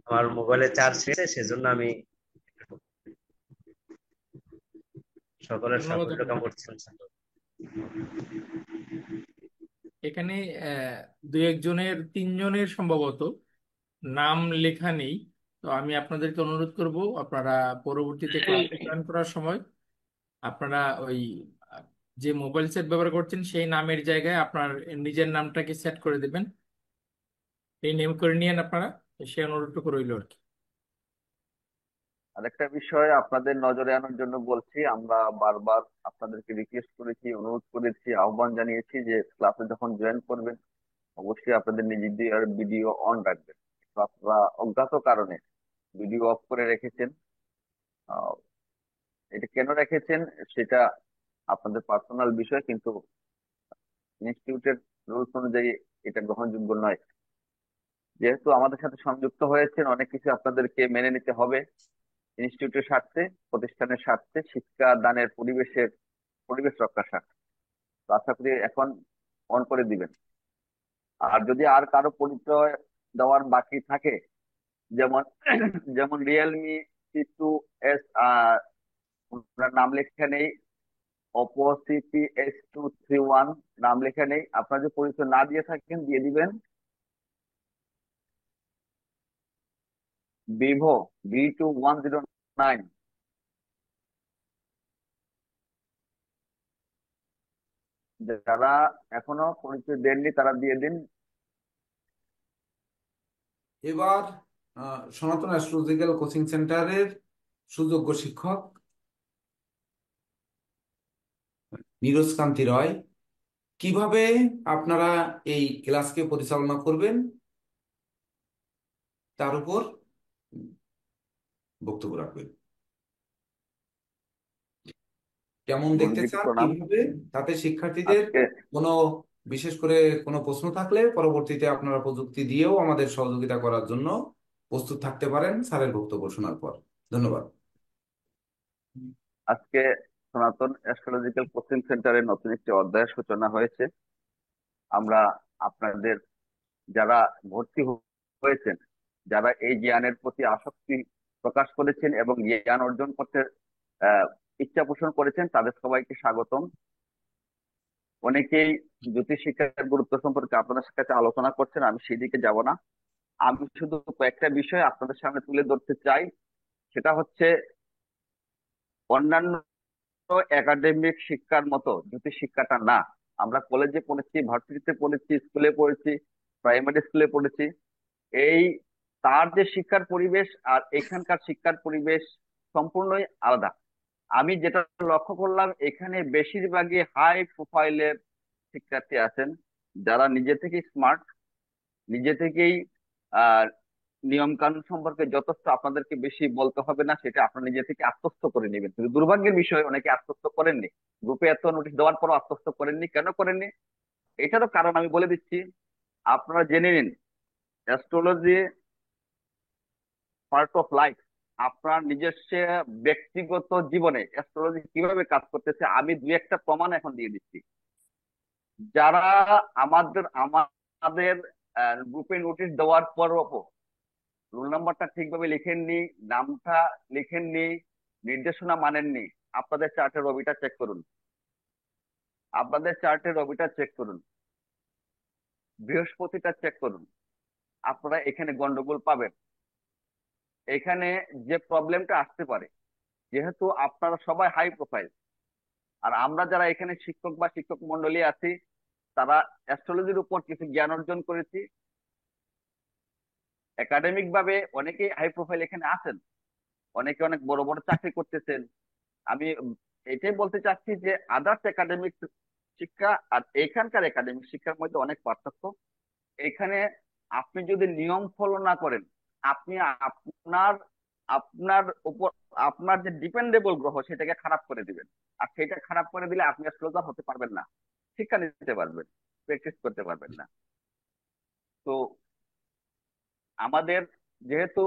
আমার মোবাইলে চার্জ শেষ, সেজন্য আমি সকলের সাফল্য কামনা করছি। এখানে দুই একজনের, তিনজনের সম্ভবত নাম লেখা নেই। তো আমি আপনাদেরকে অনুরোধ করব, আপনারা পরবর্তীতে ক্লাসে জয়েন করার সময় আপনারা ওই যে মোবাইল সেট ব্যবহার করছেন সেই নামের জায়গায় আপনার নিজের নামটাকে সেট করে দেবেন, এই নেম করে নিয়েন আপনারা। সে অনুরোধটুকু রইল আর কি। আরেকটা বিষয় আপনাদের নজরে আনার জন্য বলছি, আমরা বারবার আপনাদেরকে রিকোয়েস্ট করেছি, অনুরোধ করেছি, আহ্বান জানিয়েছি যে ক্লাসে যখন জয়েন করবেন অবশ্যই আপনাদের নিজেদের ভিডিও অন রাখবেন। তো আপনারা অজ্ঞাত কারণে ভিডিও অফ করে রেখেছেন। এটা কেন রেখেছেন সেটা আপনাদের পার্সোনাল বিষয়, কিন্তু ইনস্টিটিউটের রুলস অনুযায়ী এটা গ্রহণযোগ্য নয়। যেহেতু আমাদের সাথে সংযুক্ত হয়েছেন, অনেক কিছু আপনাদেরকে মেনে নিতে হবে ইনস্টিটিউটের স্বার্থে, প্রতিষ্ঠানের স্বার্থে, শিক্ষা দানের পরিবেশ রক্ষার স্বার্থে। তো আশা করি এখন অন করে দিবেন। আর যদি আর কারো পরিচয় দেওয়ার বাকি থাকে, যেমন যেমন রিয়েলমি C2S নাম লেখা নেই, ওপো CPS231 নাম লেখা নেই, আপনার যে পরিচয় না দিয়ে থাকেন দিয়ে দিবেন। ভিভো V2109 যারা এখনো পরিচয় দেননি তারা দিয়ে দিন। এবার সনাতন অ্যাস্ট্রোলজিক্যাল কোচিং সেন্টারের সুযোগ্য শিক্ষক নীরজ কান্তি রয় কিভাবে আপনারা এই ক্লাসকে পরিচালনা করবেন তার উপর বক্তব্য রাখবেন। কেমন দেখতে গুরুজিকে চান, প্রণাম। কিভাবে, তাতে শিক্ষার্থীদের আজকে কোনো বিশেষ করে কোনো প্রশ্ন থাকলে পরবর্তীতে আপনারা প্রযুক্তি দিয়েও আমাদের সহযোগিতা করার জন্য প্রস্তুত থাকতে পারেন স্যারের বক্তব্য শোনার পর। ধন্যবাদ। আজকে সনাতন অ্যাস্ট্রোলজিক্যাল কোচিং সেন্টারের নতুন একটি অধ্যায়ের সূচনা হয়েছে। আমরা আপনাদের যারা ভর্তি হয়েছেন, যারা এই জ্ঞানের প্রতি আসক্তি প্রকাশ করেছেন এবং জ্ঞান অর্জন করতে ইচ্ছা পোষণ করেছেন, তাদের সবাইকে স্বাগতম। অনেকেই জ্যোতিষ শিক্ষার গুরুত্ব সম্পর্কে আপনাদের সাথে আলোচনা করছেন, আমি সেই দিকে যাব না। আমি শুধু কয়েকটা বিষয় আপনাদের সামনে তুলে ধরতে চাই। সেটা হচ্ছে অন্যান্য একাডেমিক শিক্ষার মতো জ্যোতিষ শিক্ষাটা না। আমরা কলেজে পড়েছি, ভার্সিটিতে পড়েছি, স্কুলে পড়েছি, প্রাইমারি স্কুলে পড়েছি। এই তার যে শিক্ষার পরিবেশ আর এখানকার শিক্ষার পরিবেশ সম্পূর্ণই আলাদা। আমি যেটা লক্ষ্য করলাম, এখানে বেশিরভাগই হাই প্রোফাইলের শিক্ষার্থী আছেন, যারা নিজে থেকেই স্মার্ট, নিজে থেকেই আহ নিয়ম কানুন সম্পর্কে যথেষ্ট আপনাদেরকে বেশি বলতে হবে না, সেটা আপনারা নিজে থেকে আত্মস্থ করে নেবেন। কিন্তু দুর্ভাগ্যের বিষয়, অনেকে আত্মস্থ করেননি। গ্রুপে এত নোটিশ দেওয়ার পরও আত্মস্থ করেননি। কেন করেননি? এটারও কারণ আমি বলে দিচ্ছি, আপনারা জেনে নিন। Astrology part of life. আপনার নিজস্ব ব্যক্তিগত জীবনে অ্যাস্ট্রোলজি কিভাবে কাজ করতেছে আমি দুই একটা প্রমাণ এখন দিয়ে দিচ্ছি। যারা আমাদের গ্রুপে নোটিশ দেওয়ার পরও রোল নাম্বারটা ঠিকভাবে লিখেননি, নামটা লিখেননি, নির্দেশনা মানেননি, আপনাদের চার্টের রবিটা চেক করুন। আপনাদের চার্টের রবিটা চেক করুন, বৃহস্পতিটা চেক করুন। আপনারা এখানে গন্ডগোল পাবেন। এখানে যে প্রবলেমটা আসতে পারে, যেহেতু আপনারা সবাই হাই প্রোফাইল, আর আমরা যারা এখানে শিক্ষক বা শিক্ষক মন্ডলী আছি, তারা অ্যাস্ট্রোলজির উপর কিছু জ্ঞান অর্জন করেছি। একাডেমিক ভাবে অনেকেই হাই প্রোফাইল এখানে আছেন, অনেকে অনেক বড় বড় চাকরি করতেছেন। আমি এটাই বলতে চাচ্ছি যে আদার্স একাডেমিক শিক্ষা আর এখানকার একাডেমিক শিক্ষার মধ্যে অনেক পার্থক্য। এখানে আপনি যদি নিয়ম ফলো না করেন, আপনি আপনার আপনার উপর আপনার যে ডিপেন্ডেবল গ্রহ সেটাকে খারাপ করে দিবেন। আর সেটা খারাপ করে দিলে আপনি অ্যাস্ট্রোলজার হতে পারবেন না, শিক্ষা নিতে পারবেন, প্র্যাকটিস করতে পারবেন না। তো আমাদের যেহেতু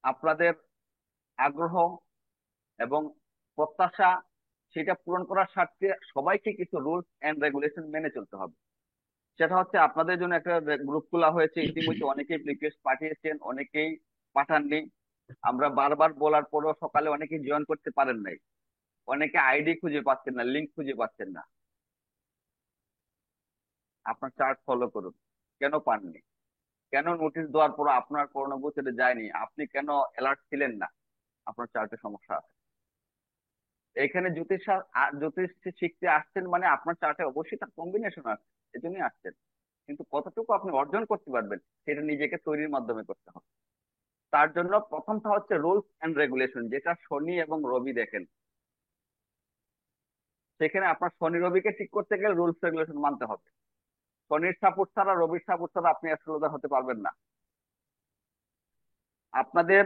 আপনাদের আগ্রহ এবং প্রত্যাশা, সেটা পূরণ করার স্বার্থে সবাইকে কিছু রুলস এন্ড রেগুলেশন মেনে চলতে হবে। সেটা হচ্ছে আপনাদের জন্য একটা গ্রুপ খোলা হয়েছে। ইতিমধ্যে অনেকেই রিকোয়েস্ট পাঠিয়েছেন, অনেকেই পাঠাননি। আমরা বারবার বলার পরও সকালে অনেকেই জয়েন করতে পারেন নাই, অনেকে আইডি খুঁজে পাচ্ছেন না, লিঙ্ক খুঁজে পাচ্ছেন না। আপনার চার্ট ফলো করুন। কেন পাননি? কেন নোটিশ দেওয়ার পর আপনার কোনো গোচরে যায়নি? আপনি কেন অ্যালার্ট ছিলেন না? আপনার চার্টে সমস্যা আছে। এখানে জ্যোতিষ শিখতে আসছেন মানে আপনার চার্টে অবশ্যই তার কম্বিনেশন আছে, এজন্যই আসছেন। কিন্তু কতটুকু আপনি অর্জন করতে পারবেন সেটা নিজেকে তৈরির মাধ্যমে করতে হবে। তার জন্য প্রথমটা হচ্ছে রুলস এন্ড রেগুলেশন, যেটা শনি এবং রবি দেখেন। সেখানে আপনার শনি রবিকে ঠিক করতে গেলে রুলস রেগুলেশন মানতে হবে। শনির সাপোর্ট ছাড়া, রবির সাপোর্ট ছাড়া আপনি অ্যাস্ট্রোলজার হতে পারবেন না। আপনাদের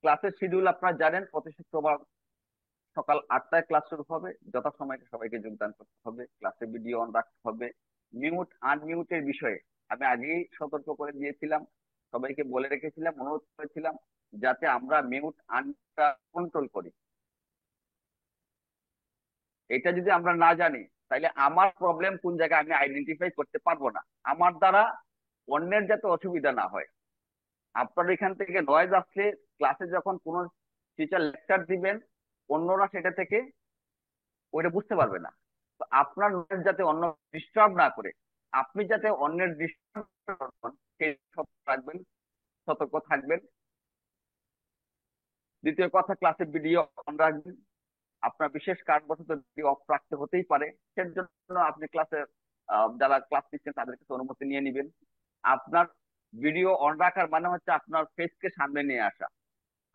ক্লাসের শিডিউল আপনারা জানেন, প্রতি শুক্রবার সকাল 8টায় ক্লাস শুরু হবে। যথাসময়ে সবাইকে যোগদান করতে হবে, ক্লাসে ভিডিও অন রাখতে হবে। মিউট আনমিউটের বিষয়ে আমি আগেই সতর্ক করে দিয়েছিলাম, সবাইকে বলে রেখেছিলাম, অনুরোধ করেছিলাম যাতে আমরা মিউট আনটা কন্ট্রোল করি। এটা যদি আমরা না জানি, তাহলে আমার প্রবলেম কোন জায়গায় আমি আইডেন্টিফাই করতে পারবো না। আমার দ্বারা অন্যের যাতে অসুবিধা না হয়। আপনার এখান থেকে নয়েজ আসলে ক্লাসে যখন কোনো টিচার লেকচার দিবেন, অন্যরা সেটা থেকে ওইটা বুঝতে পারবে না। তো আপনার নলেজ যাতে অন্য ডিস্টার্ব না করে, আপনি যাতে অন্যের ডিস্টার্ব সেই সব রাখবেন, সতর্ক থাকবেন। দ্বিতীয় কথা, ক্লাসে ভিডিও অন রাখবেন। আপনার বিশেষ কারণবশত যদি অফ রাখতে হতেই পারে, সের জন্য আপনি ক্লাসে যারা ক্লাস নিচ্ছেন তাদের কাছে অনুমতি নিয়ে নিবেন। আপনার ভিডিও অন রাখার মানে হচ্ছে আপনার ফেসকে সামনে নিয়ে আসা।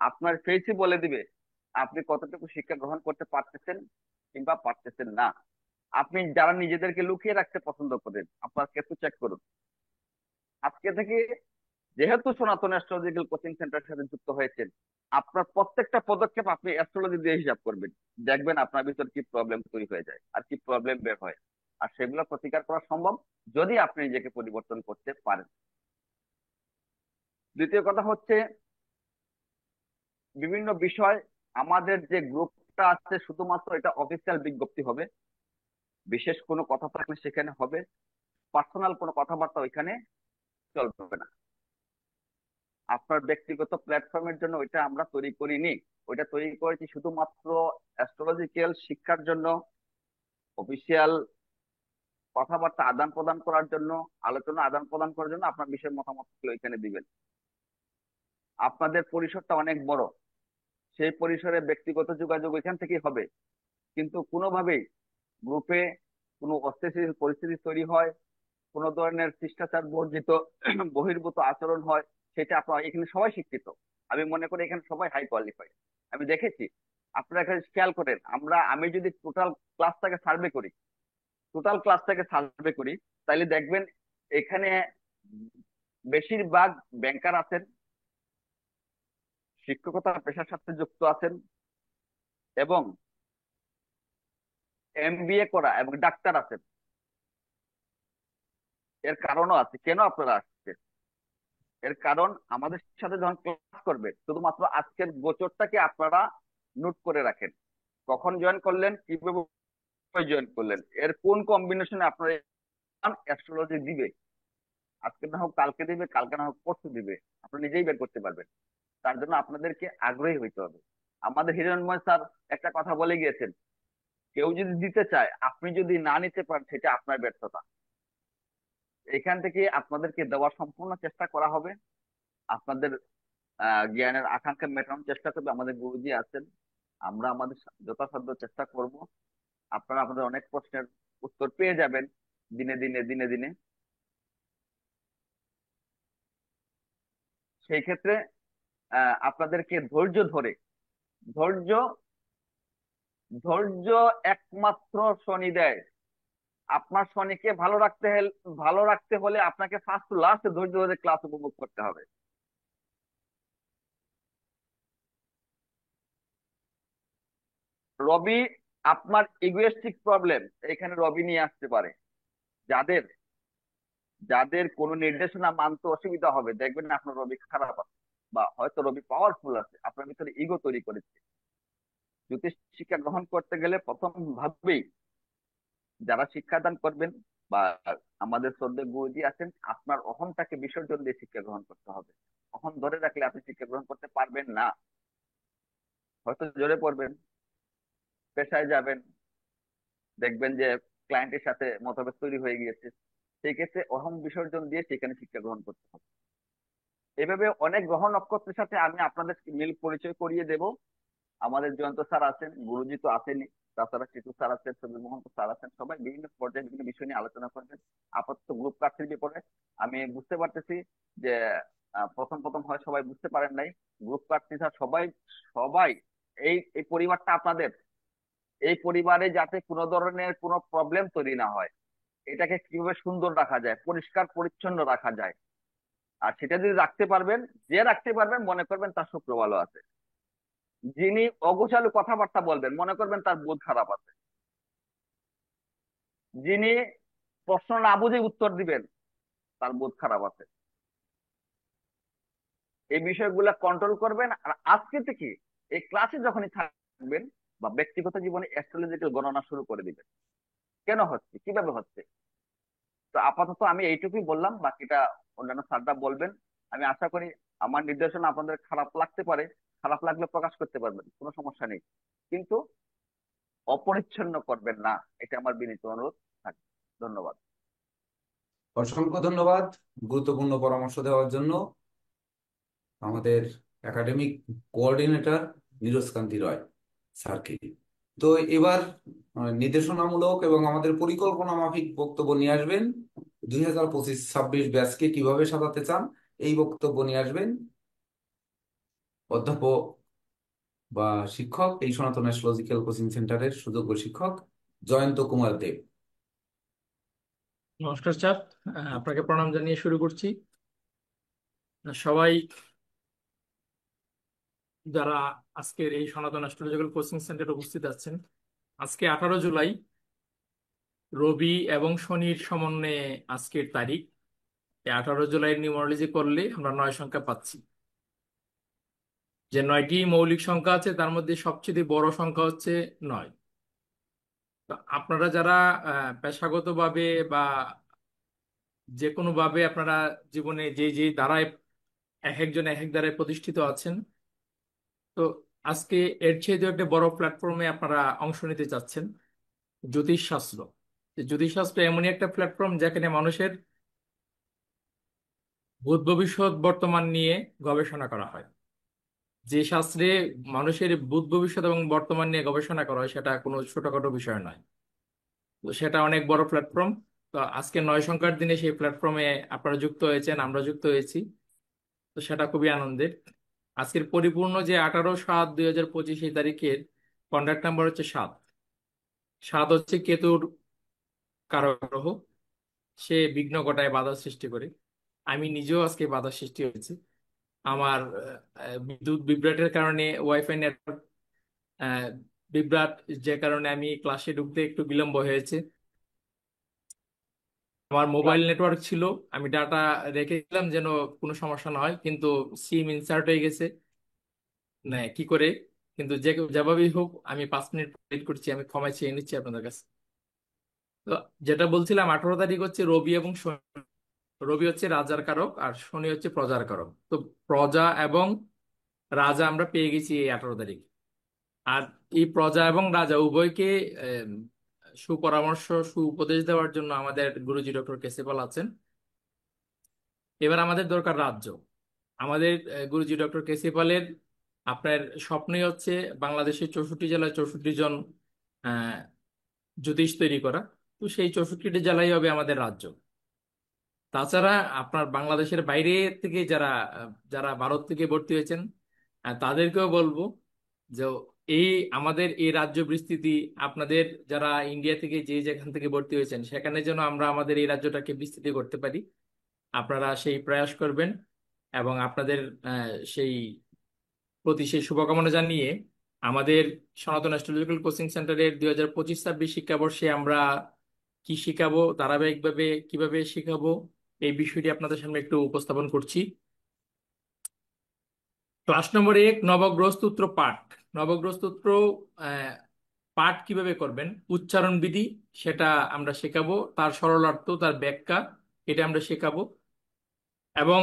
আপনার ফেসই বলে দিবে আপনি কতটুকু শিক্ষা গ্রহণ করতে পারতেছেন কিংবা পারতেছেন না। আপনি যারা নিজেদেরকে লুকিয়ে রাখতে পছন্দ করেন, আপনার কিছু চেক করুন। আজকে থেকে যেহেতু সনাতন অ্যাস্ট্রোলজিক্যাল কোচিং সেন্টারের সাথে যুক্ত হয়েছেন, আপনার প্রত্যেকটা পদক্ষেপ আপনি অ্যাস্ট্রোলজি দিয়ে হিসাব করবেন। দেখবেন আপনার ভিতর কি প্রবলেম তৈরি হয়ে যায় আর কি প্রবলেম বের হয়, আর সেগুলো প্রতিকার করা সম্ভব যদি আপনি নিজেকে পরিবর্তন করতে পারেন। দ্বিতীয় কথা হচ্ছে, বিভিন্ন বিষয় আমাদের যে গ্রুপটা আছে শুধুমাত্র এটা অফিসিয়াল বিজ্ঞপ্তি হবে, বিশেষ কোনো কথা থাকলে সেখানে হবে, পার্সোনাল কোনো কথাবার্তা ওইখানে চলবে না। আপনার ব্যক্তিগত প্ল্যাটফর্মের জন্য ওইটা আমরা তৈরি করিনি, ওইটা তৈরি করেছি শুধুমাত্র অ্যাস্ট্রোলজিক্যাল শিক্ষার জন্য, অফিসিয়াল কথাবার্তা আদান প্রদান করার জন্য, আলোচনা আদান প্রদান করার জন্য। আপনার বিষয়ের মতামত ওইখানে দিবেন। আপনাদের পরিসরটা অনেক বড়, সেই পরিসরে ব্যক্তিগত যোগাযোগ এখান থেকেই হবে, কিন্তু কোনোভাবেই গ্রুপে কোনো অস্থিতিশীল পরিস্থিতি তৈরি হয়, কোনো ধরনের শিষ্টাচার বর্জিত বহির্ভূত আচরণ হয়, সেটা আপনারা এখানে সবাই শিক্ষিত। আমি মনে করি এখানে সবাই হাই কোয়ালিফাইড। আমি দেখেছি, আপনারা এখানে খেয়াল করেন, আমি যদি টোটাল ক্লাসটাকে সার্ভে করি তাহলে দেখবেন এখানে বেশিরভাগ ব্যাংকার আছেন, শিক্ষকতা পেশার সাথে যুক্ত আছেন, এবং MBA করা এবং ডাক্তার আছেন। এর কারণও আছে কেন আপনারা আসছেন। এর কারণ আমাদের সাথে যখন ক্লাস করবে, শুধুমাত্র আজকের গোচরটাকে আপনারা নোট করে রাখেন। কখন জয়েন করলেন, কিভাবে জয়েন করলেন, এর কোন কম্বিনেশনে আপনারা অ্যাস্ট্রোলজি দিবে, আজকে না হোক কালকে দিবে, কালকে না হোক পরশু দিবে, আপনারা নিজেই বের করতে পারবেন। তার জন্য আপনাদেরকে আগ্রহী হইতে হবে। আমাদের হিরণময় স্যার একটা কথা বলে গিয়েছেন, কেউ যদি দিতে চায়, আপনি যদি না নিতে পারেন সেটা আপনার ব্যর্থতা। এখান থেকে আপনাদেরকে দেওয়ার সম্পূর্ণ চেষ্টা করা হবে। আপনাদের জ্ঞানের আকাঙ্ক্ষা মেটানোর চেষ্টা করবে, আমাদের গুরুজি আছেন, আমরা আমাদের যথাসাধ্য চেষ্টা করব। আপনারা আপনাদের অনেক প্রশ্নের উত্তর পেয়ে যাবেন দিনে দিনে দিনে দিনে। সেই ক্ষেত্রে আপনাদেরকে ধৈর্য ধৈর্য একমাত্র শনি দেয়। আপনার শনিকে ভালো রাখতে হলে আপনাকে ফার্স্ট টু লাস্ট ধৈর্য ধরে ক্লাস উপভোগ করতে হবে। রবি আপনার ইগোয়েস্টিক প্রবলেম এখানে রবি নিয়ে আসতে পারে। যাদের যাদের কোনো নির্দেশনা মানতে অসুবিধা হবে, দেখবেন না আপনার রবি খারাপ আছে বা হয়তো রবি পাওয়ারফুল আছে, আপনার ভিতরে ইগো তৈরি করেছে। জ্যোতিষ শিক্ষা গ্রহণ করতে গেলে প্রথম ভাবেই যারা শিক্ষাদান করবেন বা আমাদের শ্রদ্ধেয় গুরুজি আছেন, আপনার অহংটাকে বিসর্জন দিয়ে শিক্ষা গ্রহণ করতে হবে। অহং ধরে রাখলে আপনি শিক্ষা গ্রহণ করতে পারবেন না, হয়তো জোরে পড়বেন, পেশায় যাবেন, দেখবেন যে ক্লায়েন্টের সাথে মতভেদ তৈরি হয়ে গিয়েছে। সেই ক্ষেত্রে অহং বিসর্জন দিয়ে সেখানে শিক্ষা গ্রহণ করতে হবে। এভাবে অনেক গ্রহ নক্ষত্রের সাথে আমি আপনাদের মিল পরিচয় করিয়ে দেব। আমাদের জয়ন্ত স্যার আছেন, গুরুজি তো আছেনই, তাছাড়া টিটু স্যার আছেন, সমীর মোহন স্যার আছেন, সবাই বিভিন্ন পর্যায়ে বিভিন্ন বিষয় নিয়ে আলোচনা করবেন। আপাতত গ্রুপ প্রার্থীর ব্যাপারে আমি বুঝতে পারতেছি যে প্রথম প্রথম হয় সবাই বুঝতে পারেন নাই। গ্রুপ প্রার্থী স্যার সবাই সবাই এই পরিবারটা আপনাদের, এই পরিবারে যাতে কোনো ধরনের কোনো প্রবলেম তৈরি না হয়, এটাকে কিভাবে সুন্দর রাখা যায়, পরিষ্কার পরিচ্ছন্ন রাখা যায়, আর সেটা যদি রাখতে পারবেন, যে রাখতে পারবেন মনে করবেন তার শুক্র ভালো আছে। যিনি অগোছালো কথাবার্তা বলবেন মনে করবেন তার বোধ খারাপ আছে। যিনি প্রশ্ন না বুঝে উত্তর দিবেন তার বোধ খারাপ আছে। এই বিষয়গুলা কন্ট্রোল করবেন। আর আজকে থেকে এই ক্লাসে যখনই থাকবেন বা ব্যক্তিগত জীবনে অ্যাস্ট্রোলজিক্যাল গণনা শুরু করে দিবেন, কেন হচ্ছে, কিভাবে হচ্ছে। তো আপাতত আমি এইটুকুই বললাম, বাকিটা অন্যান্য স্যাররা বলবেন। আমি আশা করি আমার নির্দেশনা আপনাদের খারাপ লাগতে পারে, খারাপ লাগলে প্রকাশ করতে পারবেন, কোনো সমস্যা নেই, কিন্তু অপরিচ্ছন্ন করবেন না, এটা আমার বিনীত অনুরোধ থাকবে। ধন্যবাদ। অসংখ্য ধন্যবাদ গুরুত্বপূর্ণ পরামর্শ দেওয়ার জন্য আমাদের একাডেমিক কোঅর্ডিনেটর নীরজ কান্তি রয় স্যারকে। তো এবার নির্দেশনামূলক এবং আমাদের পরিকল্পনা মাফিক বক্তব্য নিয়ে আসবেন 2025-26 ব্যাচকে কিভাবে সাজাতে চান, এই বক্তব্য নিয়ে আসবেন অধ্যাপক বা শিক্ষক, এই সনাতন অ্যাস্ট্রোলজিক্যাল কোচিং সেন্টারের সুযোগ্য শিক্ষক জয়ন্ত কুমার দেব। নমস্কার স্যার, আপনাকে প্রণাম জানিয়ে শুরু করছি। সবাই যারা আজকের এই সনাতন অ্যাস্ট্রোলজিক্যাল কোচিং সেন্টারে উপস্থিত আছেন, আজকে 18 জুলাই, রবি এবং শনির সমন্বয়ে আজকের তারিখ। এই 18 জুলাই নিউমারোলজি করলে আমরা 9 সংখ্যা পাচ্ছি। যে 9টি মৌলিক সংখ্যা আছে তার মধ্যে সবচেয়ে বড় সংখ্যা হচ্ছে 9। তো আপনারা যারা পেশাগতভাবে বা যে কোনো ভাবে আপনারা জীবনে যে যে দ্বারায় এক একজন এক এক দ্বারায় প্রতিষ্ঠিত আছেন, তো আজকে এর চেয়ে একটা বড় প্ল্যাটফর্মে আপনারা অংশ নিতে চাচ্ছেন। জ্যোতিষশাস্ত্র, জ্যোতিষশাস্ত্র এমনই একটা প্ল্যাটফর্ম যেখানে মানুষের ভূত ভবিষ্যৎ বর্তমান নিয়ে গবেষণা করা হয়। যে শাস্ত্রে মানুষের ভূত ভবিষ্যৎ এবং বর্তমান নিয়ে গবেষণা করা হয় সেটা কোনো ছোটখাটো বিষয় নয়, তো সেটা অনেক বড় প্ল্যাটফর্ম। তো আজকে 9 সংখ্যার দিনে সেই প্ল্যাটফর্মে আপনারা যুক্ত হয়েছেন, আমরা যুক্ত হয়েছি, তো সেটা খুবই আনন্দের। আজকের পরিপূর্ণ যে 18/7/2025 এই তারিখের কন্ট্যাক্ট নাম্বার হচ্ছে 7। 7 হচ্ছে কেতুর কারক গ্রহ, সে বিঘ্ন ঘটায়, বাধা সৃষ্টি করে। আমি নিজেও আজকে বাধা সৃষ্টি হয়েছে। আমার বিদ্যুৎ বিভ্রাটের কারণে ওয়াইফাই নেটওয়ার্ক বিভ্রাট, যে কারণে আমি ক্লাসে ঢুকতে একটু বিলম্ব হয়েছে। আমার মোবাইল নেটওয়ার্ক ছিল, আমি ডাটা রেখেছিলাম যেন কোনো সমস্যা না হয়, কিন্তু সিম ইনসার্ট হয়ে গেছে না কি করে, কিন্তু যে যেভাবেই হোক আমি 5 মিনিট ওয়েট করছি। আমি ক্ষমা চেয়ে নিচ্ছি আপনাদের কাছে। তো যেটা বলছিলাম, 18 তারিখ হচ্ছে রবি এবং শনি। রবি হচ্ছে রাজার কারক আর শনি হচ্ছে প্রজার কারক। তো প্রজা এবং রাজা আমরা পেয়ে গেছি এই 18 তারিখ। আর এই প্রজা এবং রাজা উভয়কে সুপরামর্শ সুউপদেশ দেওয়ার জন্য আমাদের গুরুজি ডক্টর কেসিপাল আছেন। এবার আমাদের দরকার রাজ্য। আমাদের গুরুজি ডক্টর কেসিপালের আপনার স্বপ্নই হচ্ছে বাংলাদেশের 64 জেলায় 64 জন আহ, জ্যোতিষ তৈরি করা। তো সেই 64টি জেলাই হবে আমাদের রাজ্য। তাছাড়া আপনার বাংলাদেশের বাইরে থেকে যারা যারা ভারত থেকে ভর্তি হয়েছেন, তাদেরকেও বলবো যে এই আমাদের এই রাজ্য বিস্তৃতি, আপনাদের যারা ইন্ডিয়া থেকে যে যেখান থেকে ভর্তি হয়েছেন সেখানে যেন আমরা আমাদের এই রাজ্যটাকে বিস্তৃতি করতে পারি। আপনারা সেই প্রয়াস করবেন এবং আপনাদের সেই প্রতি সেই শুভকামনা জানিয়ে আমাদের সনাতন অ্যাস্ট্রোলজিক্যাল কোচিং সেন্টারের 2025-26 শিক্ষাবর্ষে আমরা কি শিখাবো, ধারাবাহিকভাবে কিভাবে শিখাবো, এই বিষয়টি আপনাদের সামনে একটু উপস্থাপন করছি। ক্লাস নম্বর 1, নবগ্রহ স্তোত্র পাঠ। নবগ্রহ স্তোত্র পাঠ কিভাবে করবেন, উচ্চারণ বিধি সেটা আমরা শেখাবো, তার সরলার্থ, তার ব্যাখ্যা এটা আমরা শেখাবো এবং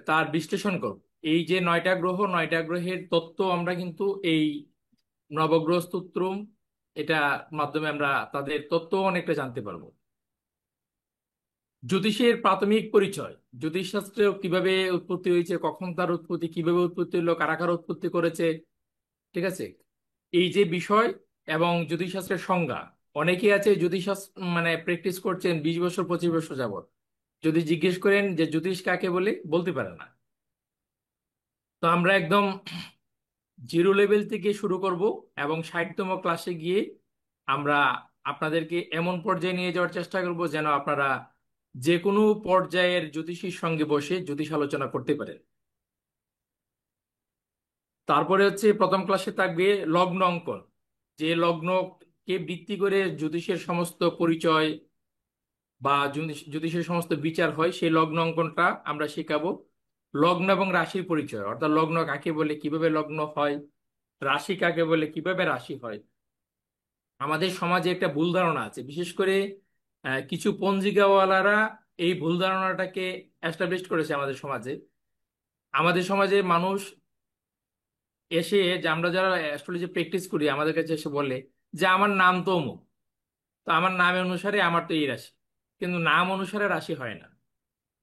তার বিশ্লেষণ করব। এই যে 9টা গ্রহ, 9টা গ্রহের তত্ত্ব আমরা কিন্তু এই নবগ্রহ স্তোত্র এটা মাধ্যমে আমরা তাদের তত্ত্ব অনেকটা জানতে পারবো। জ্যোতিষের প্রাথমিক পরিচয়, জ্যোতিষশাস্ত্র কিভাবে উৎপত্তি হয়েছে, কখন তার উৎপত্তি, কিভাবে উৎপত্তি হলো, কারা কারা উৎপত্তি করেছে, ঠিক আছে, এই যে বিষয় এবং জ্যোতিষশাস্ত্রের সংজ্ঞা। অনেকেই আছে জ্যোতিষশাস্ত্র মানে প্র্যাকটিস করছেন 20 বছর 25 বছর যাবত, যদি জিজ্ঞেস করেন যে জ্যোতিষ কাকে বলে, বলতে পারে না। তো আমরা একদম জিরো লেভেল থেকে শুরু করব এবং 60তম ক্লাসে গিয়ে আমরা আপনাদেরকে এমন পর্যায়ে নিয়ে যাওয়ার চেষ্টা করব যেন আপনারা যে কোনো পর্যায়ের জ্যোতিষীর সঙ্গে বসে জ্যোতিষ আলোচনা করতে পারেন। তারপরে হচ্ছে প্রথম ক্লাসে থাকবে লগ্ন অঙ্কন, যে লগ্নকে ভিত্তি করে জ্যোতিষের সমস্ত পরিচয় বা জ্যোতিষের সমস্ত বিচার হয়, সেই লগ্ন অঙ্কনটা আমরা শেখাবো। লগ্ন এবং রাশির পরিচয়, অর্থাৎ লগ্ন কাকে বলে, কিভাবে লগ্ন হয়, রাশি কাকে বলে, কিভাবে রাশি হয়। আমাদের সমাজে একটা ভুল ধারণা আছে, বিশেষ করে কিছু পঞ্জিকাওয়ালারা এই ভুল ধারণাটাকে এস্টাবলিশ করেছে আমাদের সমাজে। আমাদের সমাজে মানুষ এসে, যে আমরা যারা অ্যাস্ট্রোলজি প্র্যাকটিস করি, আমাদের কাছে এসে বলে যে আমার নাম তো অমুক, তো আমার নাম অনুসারে আমার তো এই রাশি। কিন্তু নাম অনুসারে রাশি হয় না।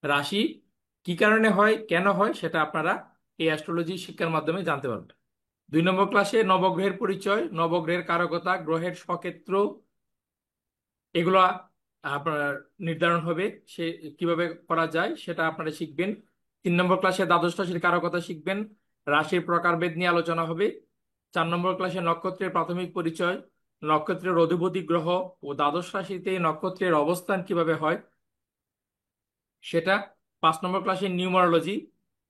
রাশি কি কারণে হয়, কেন হয়, সেটা আপনারা এই অ্যাস্ট্রোলজি শিক্ষার মাধ্যমে জানতে পারবেন। 2 নম্বর ক্লাসে নবগ্রহের পরিচয়, নবগ্রহের কারকতা, গ্রহের স্বক্ষেত্র, এগুলা আপনার নির্ধারণ হবে, সে কিভাবে করা যায় সেটা আপনারা শিখবেন। 3 নম্বর ক্লাসে দ্বাদশ রাশির কারকতা শিখবেন, রাশির প্রকারভেদ নিয়ে আলোচনা হবে। 4 নম্বর ক্লাসে নক্ষত্রের প্রাথমিক পরিচয়, নক্ষত্রের অধিপতি গ্রহ ও দ্বাদশ রাশিতে নক্ষত্রের অবস্থান কিভাবে হয় সেটা। 5 নম্বর ক্লাসে নিউমারোলজি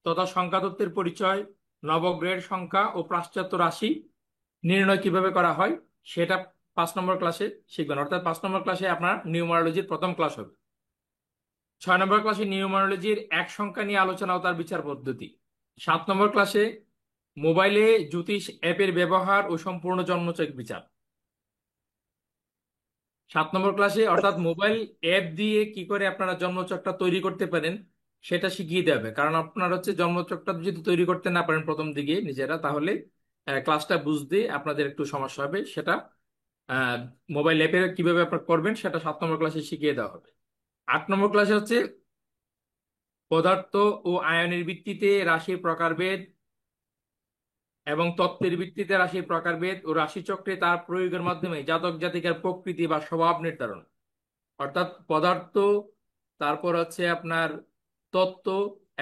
তথা সংখ্যাতত্ত্বের পরিচয়, নবগ্রহের সংখ্যা ও পাশ্চাত্য রাশি নির্ণয় কিভাবে করা হয় সেটা 5 নম্বর ক্লাসে শিখবেন। অর্থাৎ 5 নম্বর ক্লাসে আপনার নিউমারোলজির প্রথম ক্লাস হবে। 6 নম্বর ক্লাসে নিউমারোলজির এক সংখ্যা নিয়ে আলোচনা ও তার বিচার পদ্ধতি। 7 নম্বর ক্লাসে মোবাইলে জ্যোতিষ অ্যাপের ব্যবহার ও সম্পূর্ণ জন্মছক বিচার। 7 নম্বর ক্লাসে অর্থাৎ মোবাইল অ্যাপ দিয়ে কি করে আপনারা জন্মছকটা তৈরি করতে পারেন সেটা শিখিয়ে দেবে। কারণ আপনার হচ্ছে জন্মছকটা যদি তৈরি করতে না পারেন প্রথম দিকে নিজেরা, তাহলে ক্লাসটা বুঝতে আপনাদের একটু সমস্যা হবে। সেটা মোবাইল অ্যাপে কিভাবে আপনারা করবেন সেটা 7 নম্বর ক্লাসে শিখিয়ে দেওয়া হবে। 8 নম্বর ক্লাসে হচ্ছে পদার্থ ও আয়নের ভিত্তিতে রাশির প্রকারভেদ এবং তত্ত্বের ভিত্তিতে রাশির প্রকারভেদ ও রাশিচক্রে তার প্রয়োগের মাধ্যমে জাতক জাতিকার প্রকৃতি বা স্বভাব নির্ধারণ। অর্থাৎ পদার্থ, তারপর হচ্ছে আপনার তত্ত্ব